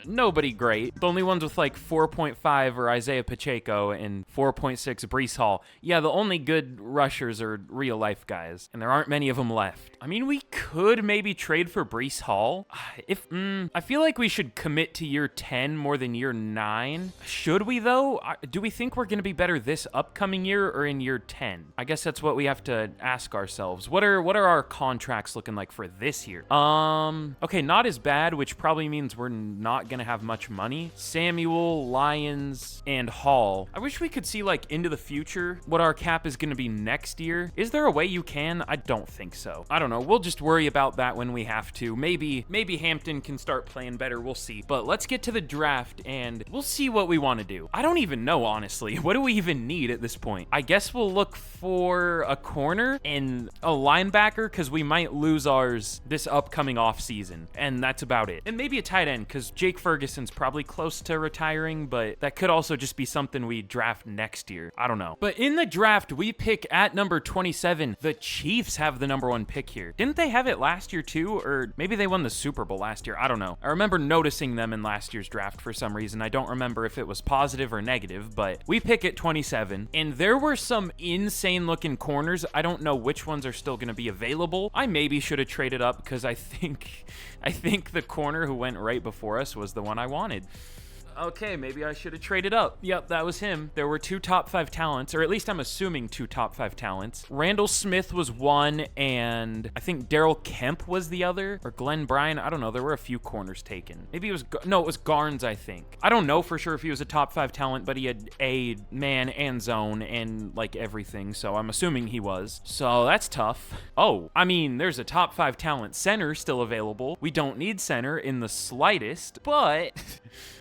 nobody great. The only ones with like 4.5 are Isaiah Pacheco and 4.6 Breece Hall. Yeah, the only good rushers are real life guys, and there aren't many of them left. I mean, we could maybe trade for Breece Hall. I feel like we should commit to year 10 more than year 9. Should we though? Do we think we're going to be better this upcoming year or in year 10? I guess that's what we have to ask ourselves. What are our contracts looking like for this year? Okay, not as bad, which probably means we're not going to have much money. Samuel, Lions, and and Hall. I wish we could see like into the future what our cap is going to be next year. Is there a way you can? I don't think so. I don't know. We'll just worry about that when we have to. Maybe Hampton can start playing better. We'll see. But let's get to the draft and we'll see what we want to do. I don't even know, honestly. What do we even need at this point? I guess we'll look for a corner and a linebacker because we might lose ours this upcoming off season. And that's about it. And maybe a tight end because Jake Ferguson's probably close to retiring, but that could also just be something we draft next year. I don't know. But in the draft, we pick at number 27. The Chiefs have the number 1 pick here. Didn't they have it last year too? Or maybe they won the Super Bowl last year. I don't know. I remember noticing them in last year's draft for some reason. I don't remember if it was positive or negative, but we pick at 27. And there were some insane looking corners. I don't know which ones are still going to be available. I maybe should have traded up because I think the corner who went right before us was the one I wanted. Okay, maybe I should have traded up. Yep, that was him. There were 2 top 5 talents, or at least I'm assuming 2 top 5 talents. Randall Smith was one, and I think Daryl Kemp was the other, or Glenn Bryan. I don't know. There were a few corners taken. Maybe it was, no, it was Garnes, I think. I don't know for sure if he was a top 5 talent, but he had a man and zone and like everything, so I'm assuming he was. So that's tough. Oh, I mean, there's a top 5 talent center still available. We don't need center in the slightest, but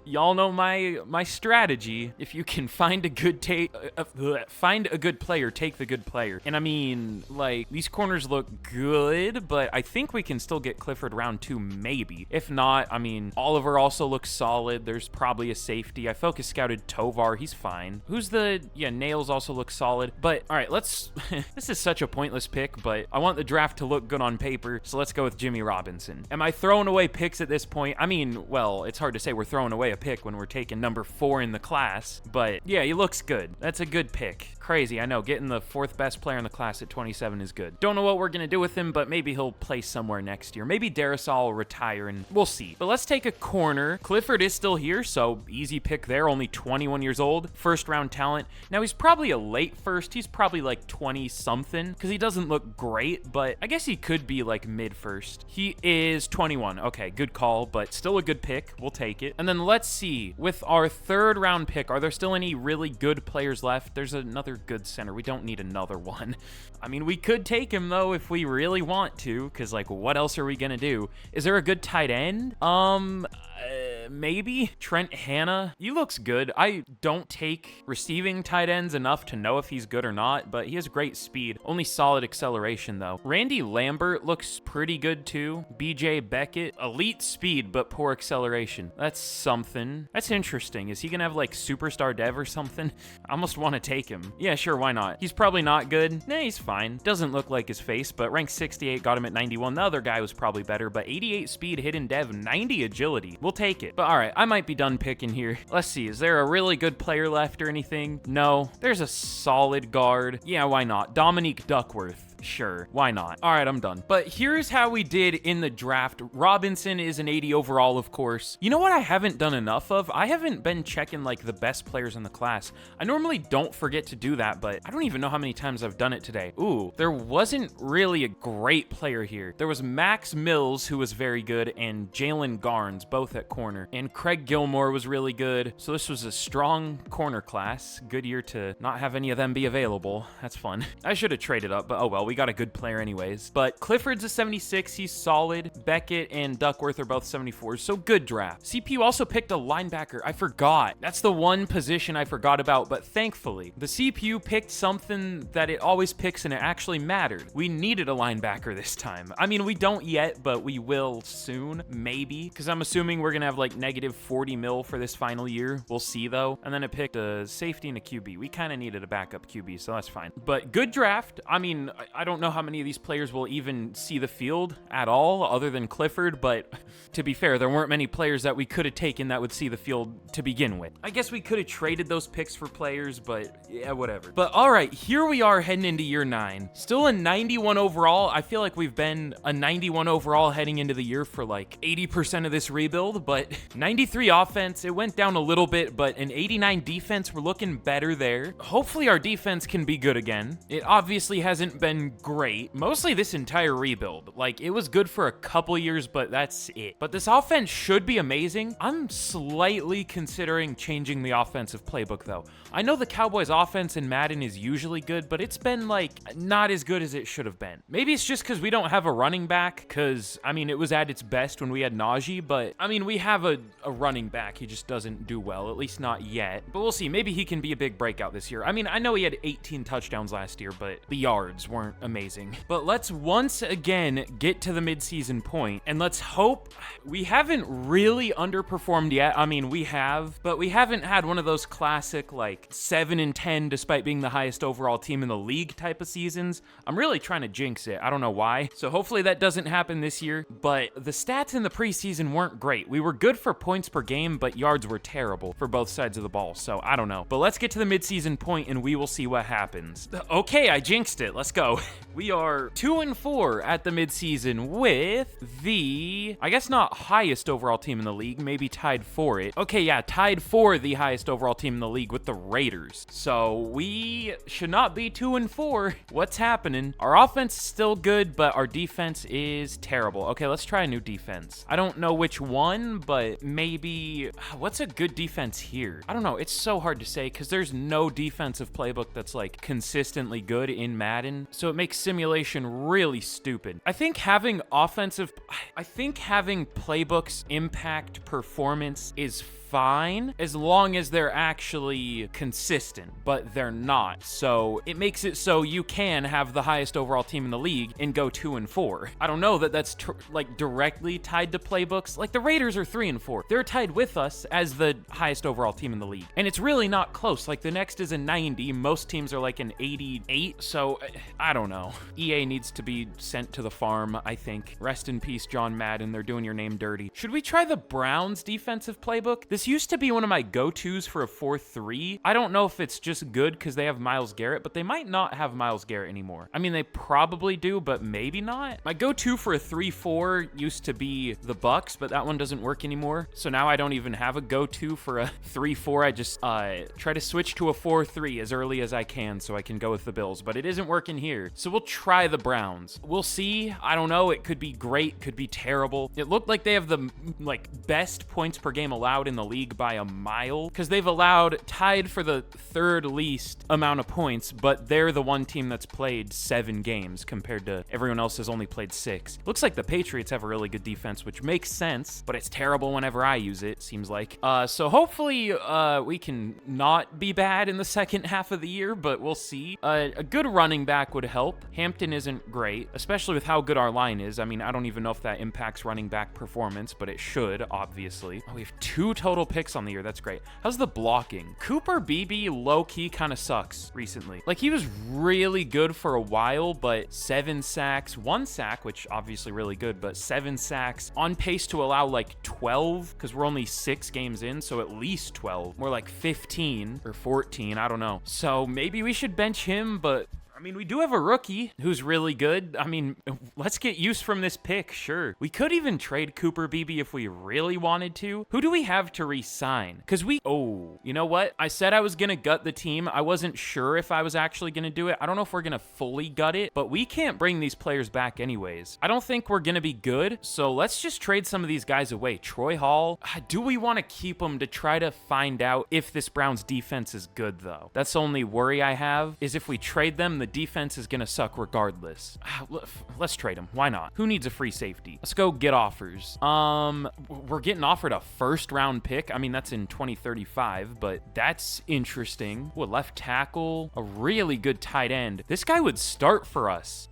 y'all know my strategy. If you can find a good player, take the good player. And I mean, like, these corners look good, but I think we can still get Clifford round 2, maybe. If not, I mean, Oliver also looks solid. There's probably a safety. I focus scouted Tovar. He's fine. Nails also looks solid. But all right, let's this is such a pointless pick, but I want the draft to look good on paper, so let's go with Jimmy Robinson. Am I throwing away picks at this point? I mean, well, it's hard to say we're throwing away a pick when we're taking number 4 in the class, but yeah, he looks good. That's a good pick. Crazy, I know. Getting the 4th best player in the class at 27 is good. Don't know what we're gonna do with him, but maybe he'll play somewhere next year. Maybe Darrisaw will retire, and we'll see. But let's take a corner. Clifford is still here, so easy pick there. Only 21 years old. 1st round talent. Now, he's probably a late first. He's probably like 20-something, because he doesn't look great, but I guess he could be like mid-first. He is 21. Okay, good call, but still a good pick. We'll take it. And then let's see. With our 3rd round pick, are there still any really good players left? There's another good center. We don't need another one. I mean, we could take him though if we really want to, because like, what else are we gonna do? Is there a good tight end? Maybe Trent Hanna. He looks good. I don't take receiving tight ends enough to know if he's good or not, but he has great speed. Only solid acceleration though. Randy Lambert looks pretty good too. BJ Beckett, elite speed but poor acceleration. That's something. That's interesting. Is he gonna have like superstar dev or something? I almost want to take him. Yeah, sure, why not? He's probably not good. Nah, he's fine. Doesn't look like his face, but ranked 68, got him at 91. The other guy was probably better, but 88 speed, hidden dev, 90 agility. We'll take it. But all right, I might be done picking here. Let's see. Is there a really good player left or anything? No. There's a solid guard. Yeah, why not? Dominique Duckworth. Sure, why not? All right, I'm done. But here's how we did in the draft. Robinson is an 80 overall, of course. You know what I haven't done enough of? I haven't been checking like the best players in the class. I normally don't forget to do that, but I don't even know how many times I've done it today. Ooh, there wasn't really a great player here. There was Max Mills, who was very good, and Jalen Garnes, both at corner. And Craig Gilmore was really good. So this was a strong corner class. Good year to not have any of them be available. That's fun. I should have traded up, but oh well, we got a good player anyways. But Clifford's a 76. He's solid. Beckett and Duckworth are both 74s, so good draft. CPU also picked a linebacker. I forgot. That's the one position I forgot about, but thankfully, the CPU picked something that it always picks and it actually mattered. We needed a linebacker this time. I mean, we don't yet, but we will soon, maybe, because I'm assuming we're gonna have like negative 40 mil for this final year. We'll see though. And then it picked a safety and a QB. We kind of needed a backup QB, so that's fine. But good draft. I mean, I don't know how many of these players will even see the field at all other than Clifford, but to be fair, there weren't many players that we could have taken that would see the field to begin with. I guess we could have traded those picks for players, but yeah, whatever. But all right, here we are heading into year 9. Still a 91 overall. I feel like we've been a 91 overall heading into the year for like 80% of this rebuild, but 93 offense, it went down a little bit, but an 89 defense, we're looking better there. Hopefully our defense can be good again. It obviously hasn't been been great. Mostly this entire rebuild. Like, it was good for a couple years, but that's it. But this offense should be amazing. I'm slightly considering changing the offensive playbook, though. I know the Cowboys offense in Madden is usually good, but it's been, like, not as good as it should have been. Maybe it's just because we don't have a running back, because, I mean, it was at its best when we had Najee, but, I mean, we have a running back. He just doesn't do well, at least not yet. But we'll see. Maybe he can be a big breakout this year. I mean, I know he had 18 touchdowns last year, but the yards weren't amazing. But let's once again get to the midseason point, and let's hope we haven't really underperformed yet. I mean, we have, but we haven't had one of those classic, like, 7-10 despite being the highest overall team in the league type of seasons. I'm really trying to jinx it. I don't know why. So hopefully that doesn't happen this year, but the stats in the preseason weren't great. We were good for points per game, but yards were terrible for both sides of the ball, so I don't know. But let's get to the midseason point and we will see what happens. Okay, I jinxed it. Let's go. We are 2-4 at the midseason with the, I guess not highest overall team in the league, maybe tied for it. Okay, yeah, tied for the highest overall team in the league with the Raiders. So we should not be 2-4. What's happening? Our offense is still good, but our defense is terrible. Okay, let's try a new defense. I don't know which one, but maybe, what's a good defense here? I don't know. It's so hard to say because there's no defensive playbook that's like consistently good in Madden. So it makes simulation really stupid. I think having playbooks impact performance is fine as long as they're actually consistent, but they're not. So it makes it so you can have the highest overall team in the league and go 2-4. I don't know that that's like directly tied to playbooks. Like the Raiders are 3-4. They're tied with us as the highest overall team in the league. And it's really not close. Like the next is a 90. Most teams are like an 88. So I don't know. EA needs to be sent to the farm, I think. Rest in peace, John Madden. They're doing your name dirty. Should we try the Browns defensive playbook? This used to be one of my go-tos for a 4-3. I don't know if it's just good because they have Myles Garrett, but they might not have Myles Garrett anymore. I mean, they probably do, but maybe not. My go-to for a 3-4 used to be the Bucks, but that one doesn't work anymore. So now I don't even have a go-to for a 3-4. I just try to switch to a 4-3 as early as I can so I can go with the Bills, but it isn't working here. So we'll try the Browns. We'll see. I don't know. It could be great, could be terrible. It looked like they have the best points per game allowed in the league by a mile because they've allowed tied for the third least amount of points, but they're the one team that's played 7 games compared to everyone else has only played 6. Looks like the Patriots have a really good defense, which makes sense, but it's terrible whenever I use it, seems like. So hopefully we can not be bad in the second half of the year, but we'll see. A good running back would help. Hampton isn't great, especially with how good our line is. I mean, I don't even know if that impacts running back performance, but it should, obviously. Oh, we have 2 total picks on the year. That's great. How's the blocking? Cooper Beebe low-key kind of sucks recently. Like, he was really good for a while, but 7 sacks, 1 sack, which obviously really good, but 7 sacks, on pace to allow like 12, because we're only 6 games in, so at least 12. More like 15 or 14, I don't know. So maybe we should bench him, but I mean, we do have a rookie who's really good. I mean, let's get use from this pick, sure. We could even trade Cooper Beebe if we really wanted to. Who do we have to re-sign? Because you know what? I said I was going to gut the team. I wasn't sure if I was actually going to do it. I don't know if we're going to fully gut it, but we can't bring these players back anyways. I don't think we're going to be good, so let's just trade some of these guys away. Troy Hall, do we want to keep him to try to find out if this Browns defense is good, though? That's the only worry I have, is if we trade them, the defense is going to suck regardless. Let's trade him. Why not? Who needs a free safety? Let's go get offers. We're getting offered a first-round pick. I mean, that's in 2035, but that's interesting. Ooh, a left tackle, a really good tight end. This guy would start for us.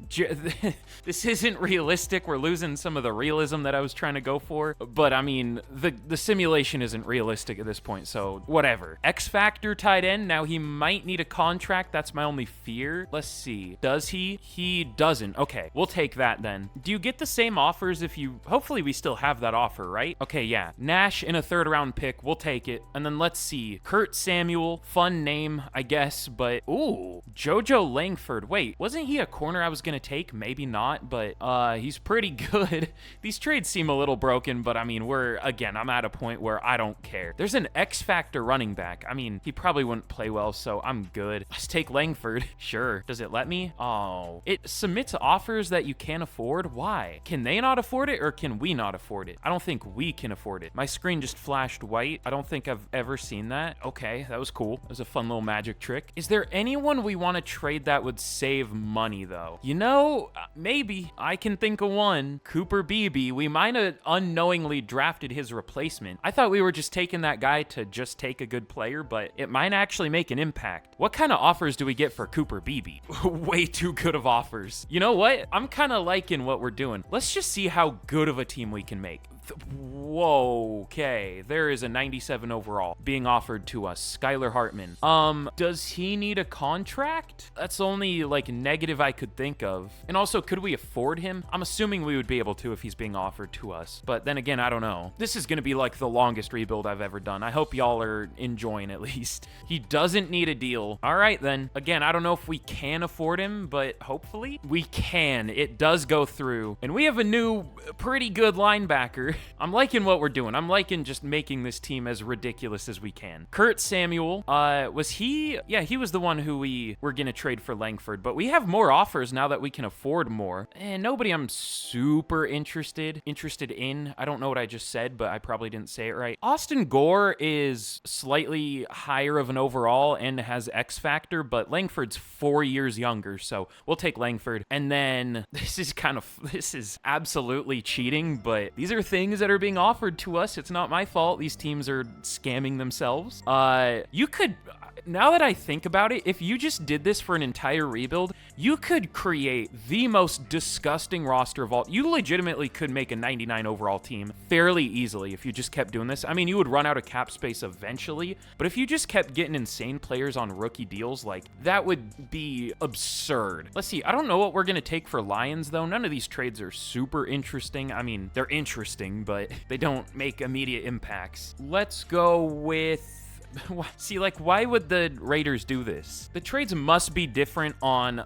This isn't realistic. We're losing some of the realism that I was trying to go for, but I mean, the simulation isn't realistic at this point, so whatever. X Factor tight end. Now he might need a contract. That's my only fear. Let's see. Does he? He doesn't. Okay, we'll take that then. Do you get the same offers if you... Hopefully we still have that offer, right? Okay, yeah. Nash in a 3rd round pick. We'll take it. And then let's see. Kurt Samuel. Fun name, I guess, but... Ooh, Jojo Langford. Wait, wasn't he a corner I was gonna take? Maybe not, but he's pretty good. These trades seem a little broken, but I mean, I'm at a point where I don't care. There's an X Factor running back. I mean, he probably wouldn't play well, so I'm good. Let's take Langford. Sure. Does it let me? Oh, it submits offers that you can't afford. Why? Can they not afford it or can we not afford it? I don't think we can afford it. My screen just flashed white. I don't think I've ever seen that. Okay, that was cool. That was a fun little magic trick. Is there anyone we want to trade that would save money though? You know, maybe. I can think of one. Cooper Beebe. We might have unknowingly drafted his replacement. I thought we were just taking that guy to just take a good player, but it might actually make an impact. What kind of offers do we get for Cooper Beebe? Way too good of offers. You know what? I'm kind of liking what we're doing. Let's just see how good of a team we can make. Whoa, okay. There is a 97 overall being offered to us. Skylar Hartman. Does he need a contract? That's the only, like, negative I could think of. And also, could we afford him? I'm assuming we would be able to if he's being offered to us. But then again, I don't know. This is gonna be, like, the longest rebuild I've ever done. I hope y'all are enjoying at least. He doesn't need a deal. All right, then. Again, I don't know if we can afford him, but hopefully we can. It does go through. And we have a new, pretty good linebacker. I'm liking what we're doing. I'm liking just making this team as ridiculous as we can. Kurt Samuel, was he? Yeah, he was the one who we were gonna trade for Langford, but we have more offers now that we can afford more. And nobody I'm super interested in. I don't know what I just said, but I probably didn't say it right. Austin Gore is slightly higher of an overall and has X Factor, but Langford's 4 years younger, so we'll take Langford. And then this is absolutely cheating, but these are things that are being offered to us. It's not my fault. These teams are scamming themselves. You could, now that I think about it, if you just did this for an entire rebuild, you could create the most disgusting roster of all. You legitimately could make a 99 overall team fairly easily if you just kept doing this. I mean, you would run out of cap space eventually, but if you just kept getting insane players on rookie deals, like, that would be absurd. Let's see. I don't know what we're going to take for Lions, though. None of these trades are super interesting. I mean, they're interesting, but they don't make immediate impacts. Let's go with... See, like, why would the Raiders do this? The trades must be different on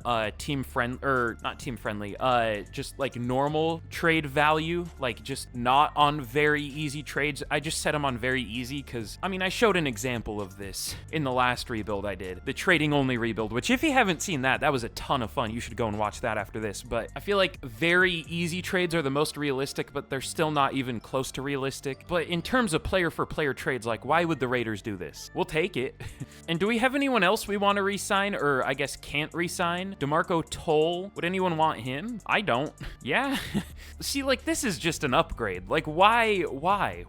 just like normal trade value, like just not on very easy trades. I just set them on very easy because, I mean, I showed an example of this in the last rebuild I did, the trading only rebuild, which if you haven't seen that, that was a ton of fun. You should go and watch that after this. But I feel like very easy trades are the most realistic, but they're still not even close to realistic. But in terms of player for player trades, like, why would the Raiders do this? We'll take it. And do we have anyone else we want to re-sign, or I guess can't re-sign? DeMarco Toll, would anyone want him? I don't. Yeah. See, like, this is just an upgrade. Like, why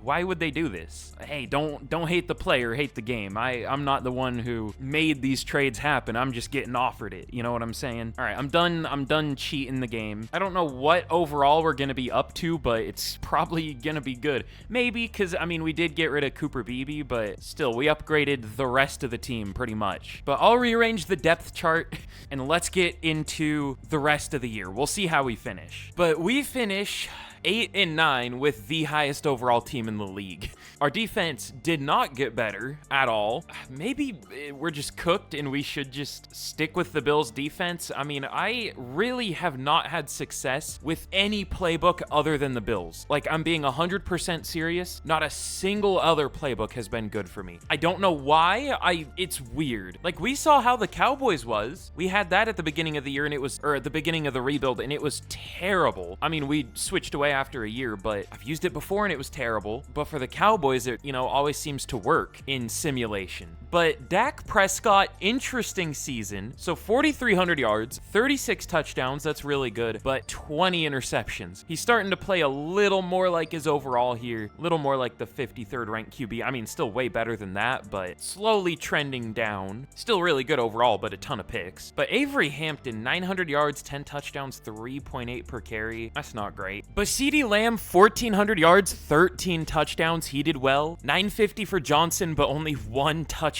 would they do this? Hey, don't hate the player, hate the game. I'm not the one who made these trades happen. I'm just getting offered it. You know what I'm saying? All right, I'm done cheating the game. I don't know what overall we're gonna be up to, but it's probably gonna be good. Maybe, because, I mean, we did get rid of Cooper Beebe, but still, we upgraded the rest of the team pretty much. But I'll rearrange the depth chart and let's get into the rest of the year. We'll see how we finish. But we finish 8-9 with the highest overall team in the league. Our defense did not get better at all. Maybe we're just cooked and we should just stick with the Bills defense. I mean, I really have not had success with any playbook other than the Bills. Like, I'm being 100% serious. Not a single other playbook has been good for me. I don't know why. It's weird. Like, we saw how the Cowboys was. We had that at the beginning of the year and it was, or at the beginning of the rebuild, and it was terrible. I mean, we switched away after a year, but I've used it before and it was terrible. But for the Cowboys, it, you know, always seems to work in simulation. But Dak Prescott, interesting season. So 4,300 yards, 36 touchdowns, that's really good, but 20 interceptions. He's starting to play a little more like his overall here, a little more like the 53rd ranked QB. I mean, still way better than that, but slowly trending down. Still really good overall, but a ton of picks. But Avery Hampton, 900 yards, 10 touchdowns, 3.8 per carry. That's not great. But CeeDee Lamb, 1,400 yards, 13 touchdowns. He did well. 950 for Johnson, but only 1 touchdown.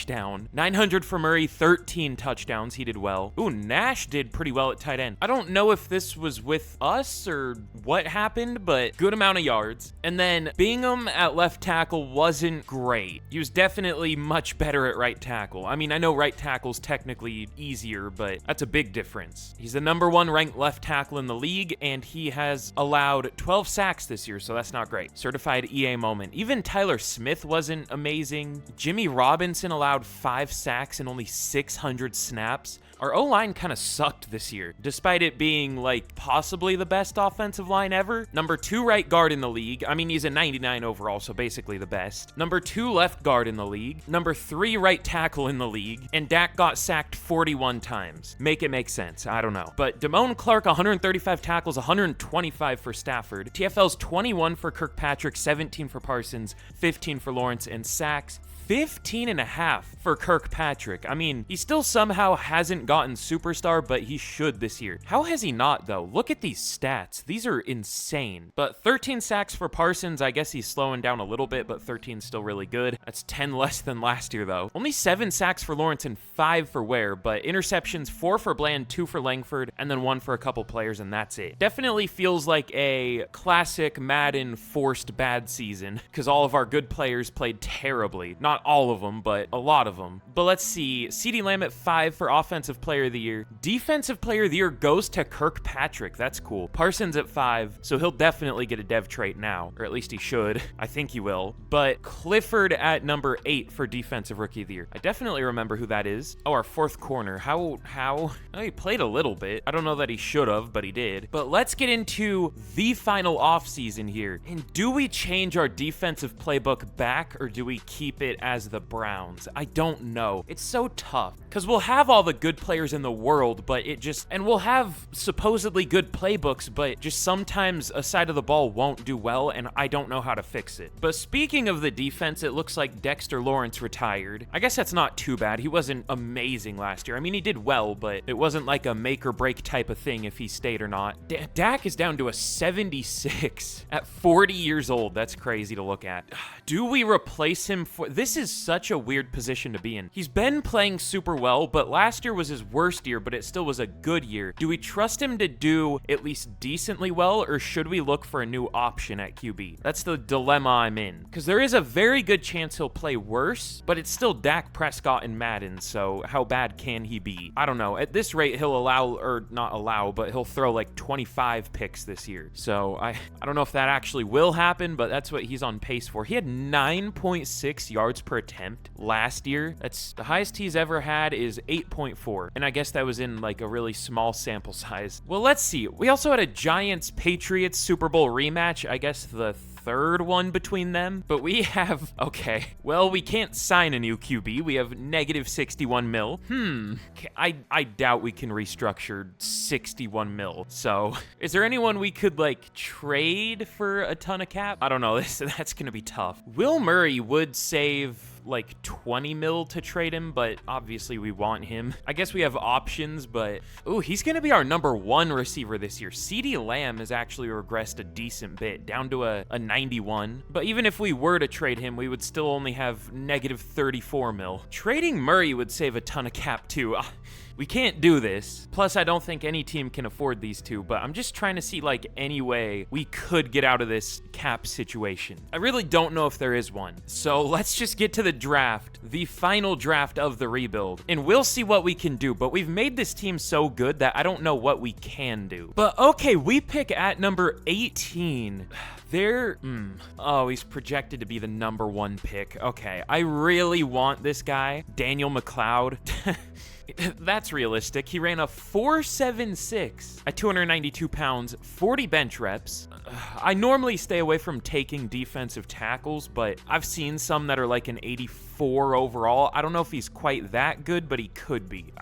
900 for Murray, 13 touchdowns. He did well. Ooh, Nash did pretty well at tight end. I don't know if this was with us or what happened, but good amount of yards. And then Bingham at left tackle wasn't great. He was definitely much better at right tackle. I mean, I know right tackle's technically easier, but that's a big difference. He's the #1 ranked left tackle in the league, and he has allowed 12 sacks this year, so that's not great. Certified EA moment. Even Tyler Smith wasn't amazing. Jimmy Robinson allowed 5 sacks and only 600 snaps. Our O-line kind of sucked this year, despite it being, like, possibly the best offensive line ever. Number 2 right guard in the league. I mean, he's a 99 overall, so basically the best. Number 2 left guard in the league. Number 3 right tackle in the league. And Dak got sacked 41 times. Make it make sense. I don't know. But Damone Clark, 135 tackles, 125 for Stafford. TFL's 21 for Kirkpatrick, 17 for Parsons, 15 for Lawrence, and sacks 15.5 for Kirkpatrick. I mean, he still somehow hasn't gotten superstar, but he should this year. How has he not, though? Look at these stats. These are insane. But 13 sacks for Parsons. I guess he's slowing down a little bit, but 13 is still really good. That's 10 less than last year, though. Only 7 sacks for Lawrence and 5 for Ware, but interceptions 4 for Bland, 2 for Langford, and then 1 for a couple players, and that's it. Definitely feels like a classic Madden forced bad season, because all of our good players played terribly. Not all of them, but a lot of them. But let's see. CeeDee Lamb at 5 for Offensive Player of the Year. Defensive Player of the Year goes to Kirkpatrick. That's cool. Parsons at 5, so he'll definitely get a dev trait now, or at least he should. I think he will. But Clifford at number 8 for Defensive Rookie of the Year. I definitely remember who that is. Oh, our 4th corner. How? Oh, he played a little bit. I don't know that he should have, but he did. But let's get into the final offseason here. And do we change our defensive playbook back, or do we keep it as the Browns? I don't know. It's so tough because we'll have all the good players in the world, but and we'll have supposedly good playbooks, but just sometimes a side of the ball won't do well, and I don't know how to fix it. But speaking of the defense, it looks like Dexter Lawrence retired. I guess that's not too bad. He wasn't amazing last year. I mean, he did well, but it wasn't like a make or break type of thing if he stayed or not. Dak is down to a 76 at 40 years old. That's crazy to look at. Do we replace him for... This is such a weird position to be in. He's been playing super well, but last year was his worst year, but it still was a good year. Do we trust him to do at least decently well, or should we look for a new option at QB? That's the dilemma I'm in, because there is a very good chance he'll play worse, but it's still Dak Prescott in Madden, so how bad can he be? I don't know. At this rate, he'll but he'll throw like 25 picks this year. So I don't know if that actually will happen, but that's what he's on pace for. He had 9.6 yards per attempt last year. That's the highest he's ever had is 8.4. And I guess that was in like a really small sample size. Well, let's see. We also had a Giants-Patriots Super Bowl rematch. I guess the third one between them, but we have, okay, well, we can't sign a new QB. We have negative 61 mil. I doubt we can restructure 61 mil. So is there anyone we could like trade for a ton of cap? I don't know. That's gonna be tough. Will Murray would save like 20 mil to trade him, but obviously we want him. I guess we have options, but ooh, he's gonna be our number 1 receiver this year. CeeDee Lamb has actually regressed a decent bit, down to a 91. But even if we were to trade him, we would still only have negative 34 mil. Trading Murray would save a ton of cap too. We can't do this. Plus, I don't think any team can afford these two, but I'm just trying to see like any way we could get out of this cap situation. I really don't know if there is one. So let's just get to the draft, the final draft of the rebuild, and we'll see what we can do. But we've made this team so good that I don't know what we can do. But okay, we pick at number 18. Oh, he's projected to be the number 1 pick. Okay, I really want this guy, Daniel McLeod. That's realistic. He ran a 4.76 at 292 pounds, 40 bench reps. I normally stay away from taking defensive tackles, but I've seen some that are like an 84 overall. I don't know if he's quite that good, but he could be.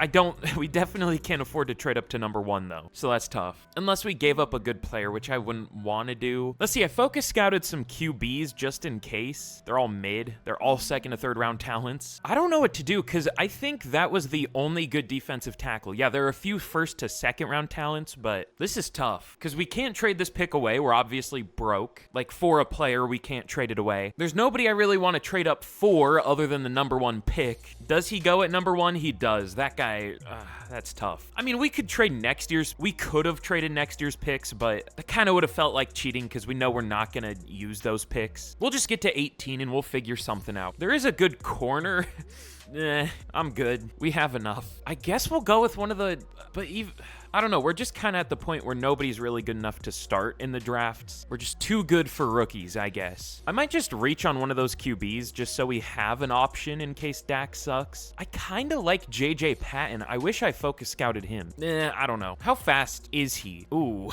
We definitely can't afford to trade up to number 1 though, so that's tough. Unless we gave up a good player, which I wouldn't want to do. Let's see, I focus scouted some QBs just in case. They're all mid. They're all 2nd to 3rd round talents. I don't know what to do, because I think that was the only good defensive tackle. Yeah, there are a few 1st to 2nd round talents, but this is tough, because we can't trade this pick away. We're obviously broke. Like, for a player, we can't trade it away. There's nobody I really want to trade up for other than the number 1 pick. Does he go at number 1? He does. That guy, that's tough. I mean, we could have traded next year's picks, but that kind of would have felt like cheating because we know we're not going to use those picks. We'll just get to 18 and we'll figure something out. There is a good corner. I'm good. We have enough. I guess we'll go with one of the, I don't know. We're just kind of at the point where nobody's really good enough to start in the drafts. We're just too good for rookies, I guess. I might just reach on one of those QBs just so we have an option in case Dak sucks. I kind of like JJ Patton. I wish I focus scouted him. I don't know. How fast is he? Ooh.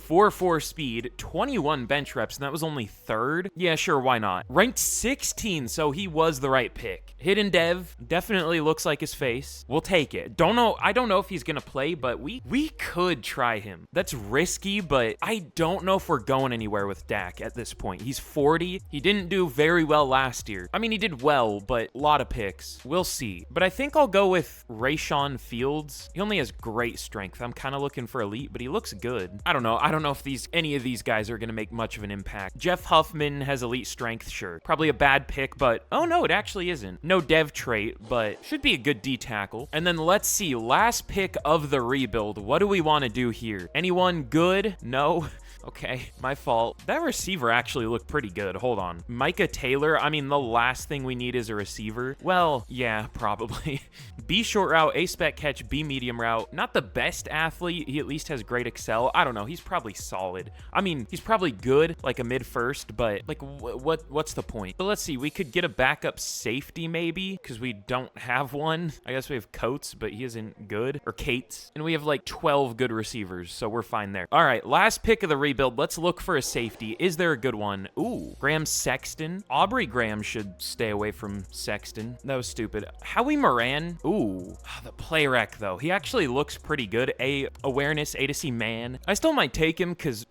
4.4 speed, 21 bench reps, and that was only third? Yeah, sure, why not? Ranked 16, so he was the right pick. Hidden dev, definitely looks like his face. We'll take it. I don't know if he's gonna play, but we could try him. That's risky, but I don't know if we're going anywhere with Dak at this point. He's 40. He didn't do very well last year. I mean, he did well, but a lot of picks. We'll see. But I think I'll go with Rayshawn Fields. He only has great strength. I'm kind of looking for elite, but he looks good. I don't know if any of these guys are going to make much of an impact. Jeff Huffman has elite strength, sure. Probably a bad pick, but oh no, it actually isn't. No dev trait, but should be a good D tackle. And then let's see, last pick of the rebuild. What do we want to do here? Anyone good? No? Okay, my fault. That receiver actually looked pretty good. Hold on. Micah Taylor, I mean, the last thing we need is a receiver. Well, yeah, probably. B short route, A spec catch, B medium route. Not the best athlete. He at least has great excel. I don't know. He's probably solid. I mean, he's probably good, like a mid-first, but like, what's the point? But let's see. We could get a backup safety maybe, because we don't have one. I guess we have Coates, but he isn't good. Or Cates. And we have like 12 good receivers, so we're fine there. All right, last pick of the rebuild. Let's look for a safety. Is there a good one? Ooh, Graham Sexton. Aubrey Graham should stay away from Sexton. That was stupid. Howie Moran. Ooh, the play rec though. He actually looks pretty good. A awareness, A to C man. I still might take him because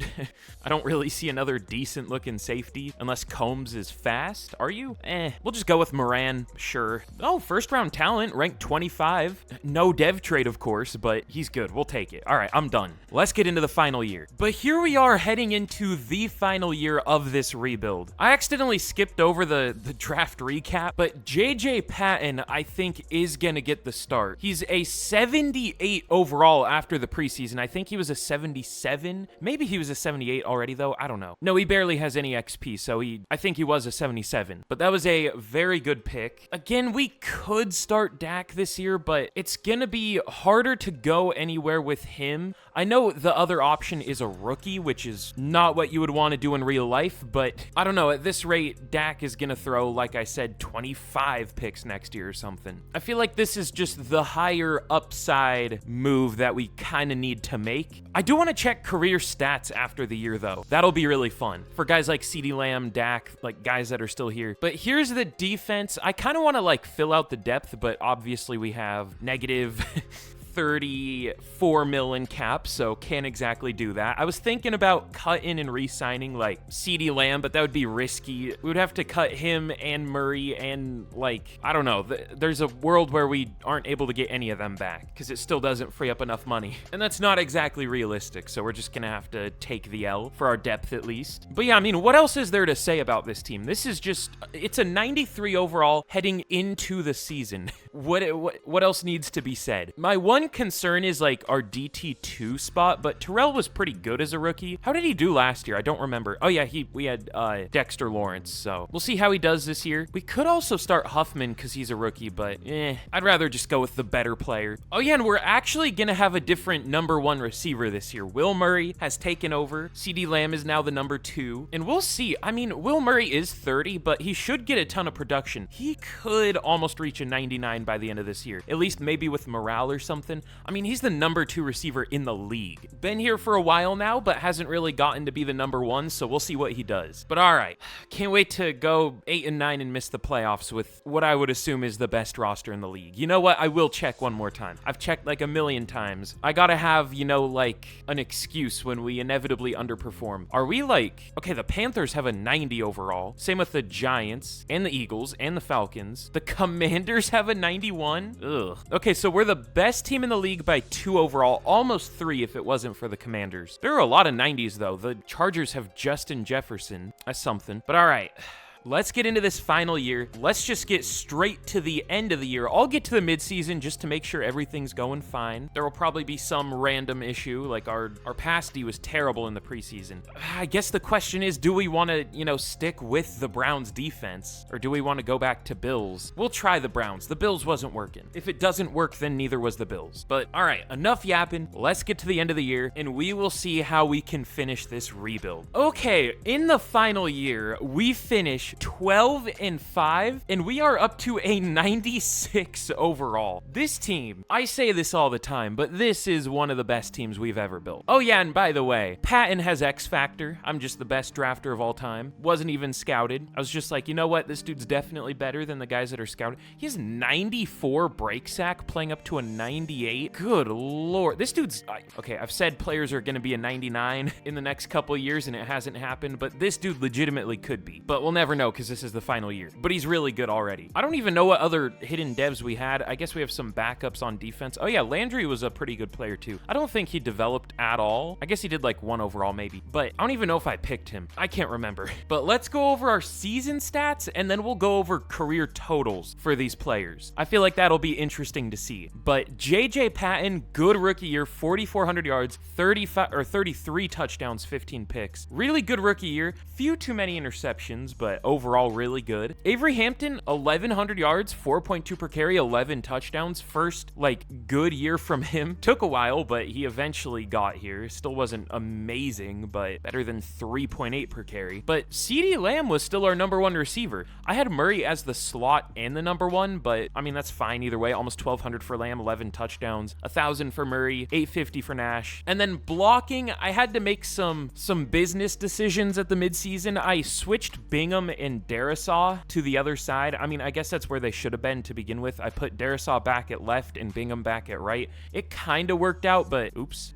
I don't really see another decent looking safety unless Combs is fast. Are you? We'll just go with Moran. Sure. Oh, first round talent, ranked 25. No dev trade, of course, but he's good. We'll take it. All right, I'm done. Let's get into the final year. But here we are heading into the final year of this rebuild. I accidentally skipped over the draft recap, but JJ Patton, I think, is gonna get the start. He's a 78 overall after the preseason. I think he was a 77. Maybe he was a 78 already, though. I don't know. No, he barely has any XP, so I think he was a 77. But that was a very good pick. Again, we could start Dak this year, but it's gonna be harder to go anywhere with him. I know the other option is a rookie, which is not what you would want to do in real life, but I don't know. At this rate, Dak is going to throw, like I said, 25 picks next year or something. I feel like this is just the higher upside move that we kind of need to make. I do want to check career stats after the year, though. That'll be really fun for guys like CeeDee Lamb, Dak, like guys that are still here. But here's the defense. I kind of want to like fill out the depth, but obviously we have negative 34 mil in cap, so can't exactly do that. I was thinking about cutting and re-signing like CeeDee Lamb, but that would be risky. We would have to cut him and Murray and like, I don't know. There's a world where we aren't able to get any of them back because it still doesn't free up enough money. And that's not exactly realistic, so we're just gonna have to take the L for our depth at least. But yeah, I mean, what else is there to say about this team? This is just, it's a 93 overall heading into the season. What else needs to be said? My one concern is like our DT2 spot, but Terrell was pretty good as a rookie. How did he do last year? I don't remember. Oh yeah, we had Dexter Lawrence, so we'll see how he does this year. We could also start Huffman because he's a rookie, but I'd rather just go with the better player. Oh yeah, and we're actually gonna have a different number 1 receiver this year. Will Murray has taken over. CeeDee Lamb is now the number 2, and we'll see. I mean, Will Murray is 30, but he should get a ton of production. He could almost reach a 99 by the end of this year, at least maybe with morale or something. I mean, he's the number 2 receiver in the league. Been here for a while now, but hasn't really gotten to be the number 1, so we'll see what he does. But all right, can't wait to go 8 and 9 and miss the playoffs with what I would assume is the best roster in the league. You know what? I will check one more time. I've checked like a million times. I gotta have, you know, like an excuse when we inevitably underperform. Are we like, okay, the Panthers have a 90 overall. Same with the Giants and the Eagles and the Falcons. The Commanders have a 91. Ugh. Okay, so we're the best team in the league by 2 overall, almost 3 if it wasn't for the Commanders. There are a lot of 90s though. The Chargers have Justin Jefferson. That's something. But all right. let's get into this final year. Let's just get straight to the end of the year. I'll get to the midseason just to make sure everything's going fine. There will probably be some random issue, like our pass D was terrible in the preseason. I guess the question is, do we want to, stick with the Browns defense, or do we want to go back to Bills? We'll try the Browns. The Bills wasn't working. If it doesn't work, then neither was the Bills. But all right, enough yapping. Let's get to the end of the year, and we will see how we can finish this rebuild. Okay, in the final year, we finish 12-5, and we are up to a 96 overall. This team, I say this all the time, but this is one of the best teams we've ever built. Oh yeah, and by the way, Patton has X Factor. I'm just the best drafter of all time. Wasn't even scouted. I was just like, you know what? This dude's definitely better than the guys that are scouted. He has 94 break sack, playing up to a 98. Good lord. This dude's... Okay, I've said players are going to be a 99 in the next couple years, and it hasn't happened, but this dude legitimately could be. But we'll never know because this is the final year. But he's really good already. I don't even know what other hidden devs we had. I guess we have some backups on defense. Oh yeah, Landry was a pretty good player too. I don't think he developed at all. I guess he did like 1 overall maybe, but I don't even know if I picked him. I can't remember. But let's go over our season stats, and then we'll go over career totals for these players. I feel like that'll be interesting to see. But JJ Patton, good rookie year, 4,400 yards, 33 touchdowns, 15 picks. Really good rookie year. Few too many interceptions, but overall really good. Avery Hampton, 1,100 yards, 4.2 per carry, 11 touchdowns. First, good year from him. Took a while, but he eventually got here. Still wasn't amazing, but better than 3.8 per carry. But CeeDee Lamb was still our number 1 receiver. I had Murray as the slot and the number 1, but I mean, that's fine either way. Almost 1,200 for Lamb, 11 touchdowns, 1,000 for Murray, 850 for Nash. And then blocking, I had to make some business decisions at the midseason. I switched Bingham and Darisaw to the other side. I mean, I guess that's where they should have been to begin with. I put Darisaw back at left and Bingham back at right. It kind of worked out, but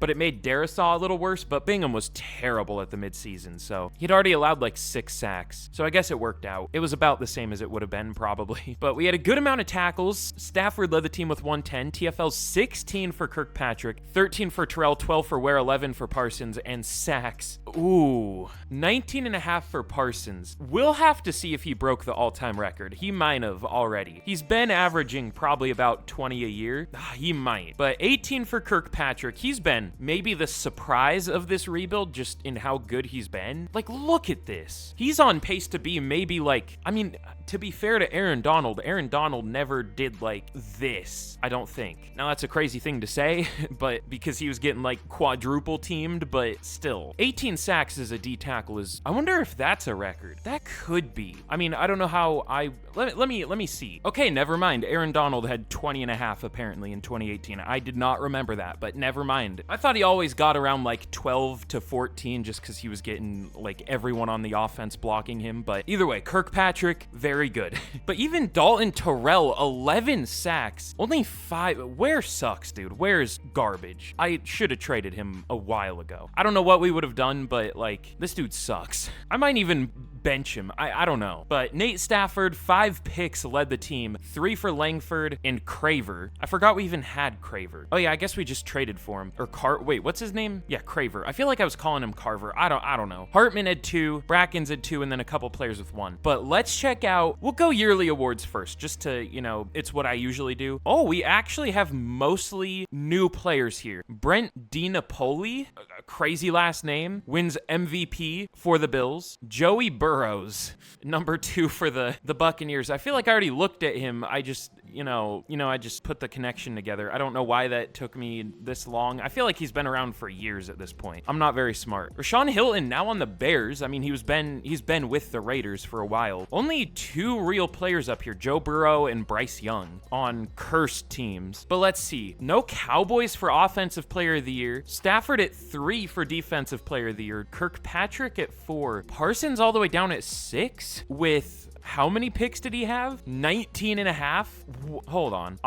it made Darisaw a little worse, but Bingham was terrible at the midseason, so he'd already allowed 6 sacks. So I guess it worked out. It was about the same as it would have been probably, but we had a good amount of tackles. Stafford led the team with 110, TFL 16 for Kirkpatrick, 13 for Terrell, 12 for Ware, 11 for Parsons, and sacks. Ooh, 19.5 for Parsons. We'll have to see if he broke the all-time record. He might have already. He's been averaging probably about 20 a year. He might. But 18 for Kirkpatrick. He's been maybe the surprise of this rebuild just in how good he's been. Look at this. He's on pace to be maybe to be fair to Aaron Donald never did this, I don't think. Now that's a crazy thing to say, but because he was getting quadruple teamed, but still. 18 sacks as a D tackle is, I wonder if that's a record. That could be. I mean, I don't know how let me see. Okay, never mind. Aaron Donald had 20.5 apparently in 2018. I did not remember that, but never mind. I thought he always got around 12 to 14 just because he was getting everyone on the offense blocking him, but either way, Kirkpatrick, very good. But even Dalton Terrell, 11 sacks, only 5. Ware sucks, dude. Ware's garbage. I should have traded him a while ago. I don't know what we would have done, but this dude sucks. I might even bench him. I don't know. But Nate Stafford, 5 picks, led the team, 3 for Langford and Craver. I forgot we even had Craver. Oh yeah, I guess we just traded for him. Or wait, what's his name? Yeah, Craver. I feel like I was calling him Carver. I don't know. Hartman had 2, Brackens had 2, and then a couple players with 1. But let's check out, we'll go yearly awards first, just to, it's what I usually do. Oh, we actually have mostly new players here. Brent DiNapoli, a crazy last name, wins MVP for the Bills. Joey Burrows, number 2 for the Buccaneers. I feel like I already looked at him. I just I just put the connection together. I don't know why that took me this long. I feel like he's been around for years at this point. I'm not very smart. Rashawn Hilton now on the Bears. I mean, he's been with the Raiders for a while. Only 2 real players up here, Joe Burrow and Bryce Young on cursed teams. But let's see. No Cowboys for Offensive Player of the Year. Stafford at 3 for Defensive Player of the Year. Kirkpatrick at 4. Parsons all the way down at 6 with... How many picks did he have? 19.5? Hold on.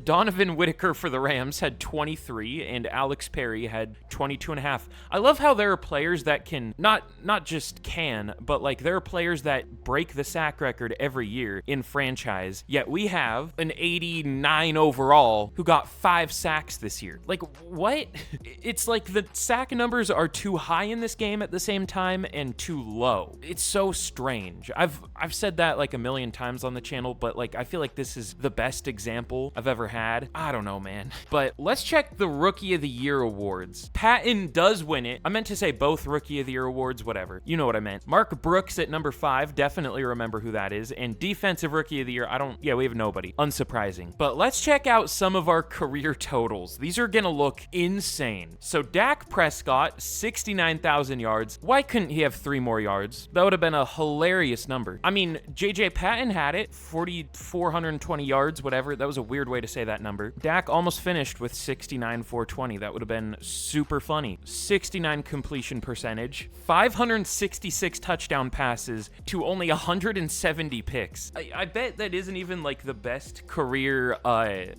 Donovan Whitaker for the Rams had 23, and Alex Perry had 22.5. I love how there are players that can, not just can, but like there are players that break the sack record every year in franchise, yet we have an 89 overall who got 5 sacks this year. Like, what? It's like the sack numbers are too high in this game at the same time and too low. It's so strange. I've said that like a million times on the channel, but like I feel like this is the best example I've ever had. I don't know, man. But let's check the Rookie of the Year awards. Patton does win it. I meant to say both Rookie of the Year awards, whatever. You know what I meant. Mark Brooks at number 5, definitely remember who that is. And Defensive Rookie of the Year, we have nobody. Unsurprising. But let's check out some of our career totals. These are gonna look insane. So Dak Prescott, 69,000 yards. Why couldn't he have 3 more yards? That would have been a hilarious number. I mean, JJ Patton had it, 420 yards, whatever. That was a weird way to say that number. Dak almost finished with 69,420. That would have been super funny. 69 completion percentage, 566 touchdown passes to only 170 picks. I bet that isn't even like the best career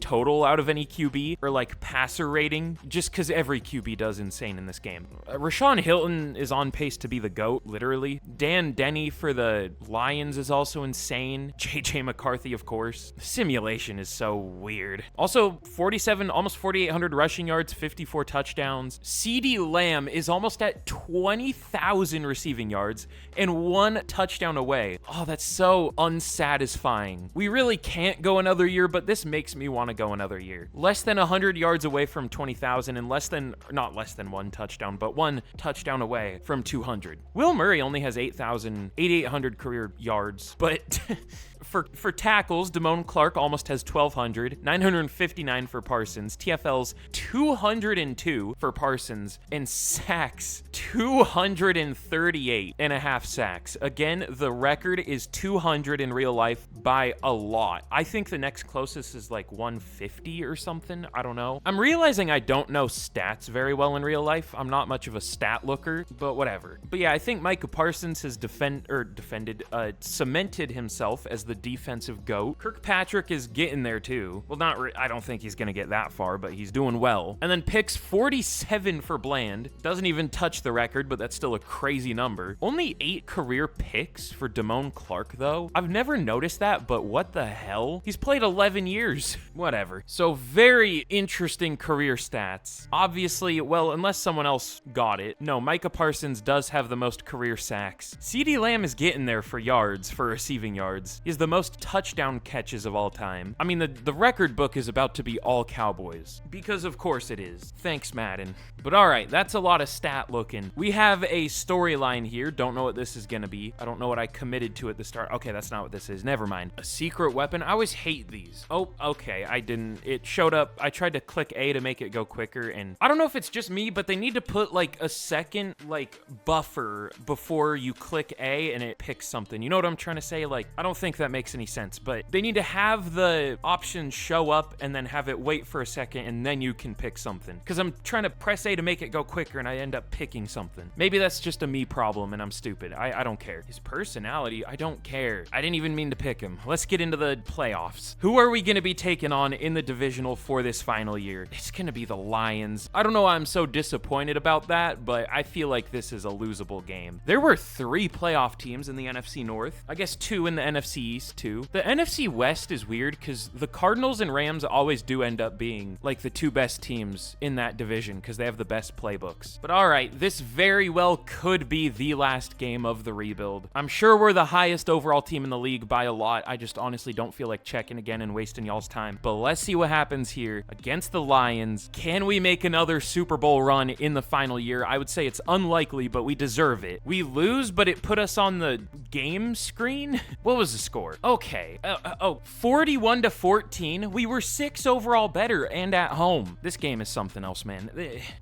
total out of any QB or like passer rating, just because every QB does insane in this game. Rashawn Hilton is on pace to be the GOAT, literally. Dan Denny for the Lions is also insane. JJ McCarthy, of course. The simulation is so weird. Also, 47, almost 4,800 rushing yards, 54 touchdowns. CeeDee Lamb is almost at 20,000 receiving yards and 1 touchdown away. Oh, that's so unsatisfying. We really can't go another year, but this makes me want to go another year. Less than 100 yards away from 20,000 and not less than 1 touchdown, but 1 touchdown away from 200. Will Murray only has 8,800 career yards, but for tackles, Damone Clark almost has 1,200, 959 for Parsons, TFLs 202 for Parsons, and sacks 238.5 sacks. Again, the record is 200 in real life by a lot. I think the next closest is like 150 or something. I don't know. I'm realizing I don't know stats very well in real life. I'm not much of a stat looker, but whatever. But yeah, I think Micah Parsons has cemented himself as the defensive GOAT. Kirkpatrick is getting there too. Well, I don't think he's gonna get that far, but he's doing well. And then picks 47 for Bland. Doesn't even touch the record, but that's still a crazy number. Only 8 career picks for Damone Clark, though. I've never noticed that, but what the hell? He's played 11 years. Whatever. So very interesting career stats. Obviously, well, unless someone else got it. No, Micah Parsons does have the most career sacks. CeeDee Lamb is getting there for yards, for receiving yards. He has the most touchdown catches of all time. I mean, the record book is about to be all Cowboys. Because of course it is. Thanks, Madden. But alright, that's a lot of stat looking. We have a storyline here. Don't know what this is gonna be. I don't know what I committed to at the start. Okay, that's not what this is. Never mind. A secret weapon? I always hate these. Oh, okay, I didn't. It showed up. I tried to click A to make it go quicker, and I don't know if it's just me, but they need to put like a second like buffer before you click A and it picks something. You know what I'm trying to say? Like, I don't think that makes any sense, but they need to have the option show up and then have it wait for a second and then you can pick something. Because I'm trying to press A to make it go quicker and I end up picking something. Maybe that's just a me problem and I'm stupid. I don't care. His personality, I don't care. I didn't even mean to pick him. Let's get into the playoffs. Who are we going to be taking on in the divisional for this final year? It's going to be the Lions. I don't know why I'm so disappointed about that, but I feel like this is a losable game. There were 3 playoff teams in the NFC North. I guess 2 in the NFC East too. The NFC West is weird because the Cardinals and Rams always do end up being like the 2 best teams in that division because they have the best playbooks. But all right, this very well could be the last game of the rebuild. I'm sure we're the highest overall team in the league by a lot. I just honestly don't feel like checking again and wasting y'all's time. But let's see what happens here against the Lions. Can we make another Super Bowl run in the final year? I would say it's unlikely, but we deserve it. We lose, but it put us on the game screen? What was the score? Okay. 41-14. We were 6 overall better and at home. This game is something else, man.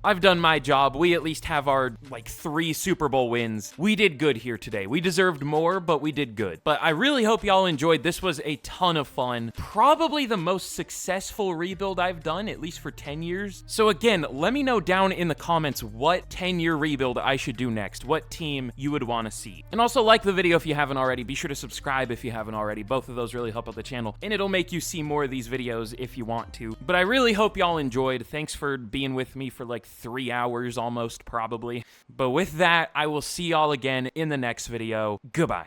I've done my job. We at least have our like 3 Super Bowl wins. We did good here today. We deserved more, but we did good. But I really hope y'all enjoyed. This was a ton of fun. Probably the most successful rebuild I've done, at least for 10 years. So again, let me know down in the comments what 10-year rebuild I should do next. What team you would want to see. And also like the video if you haven't already. Be sure to subscribe if you haven't already. already. Both of those really help out the channel, and it'll make you see more of these videos if you want to. But I really hope y'all enjoyed. Thanks for being with me for like 3 hours almost, probably. But with that, I will see y'all again in the next video. Goodbye.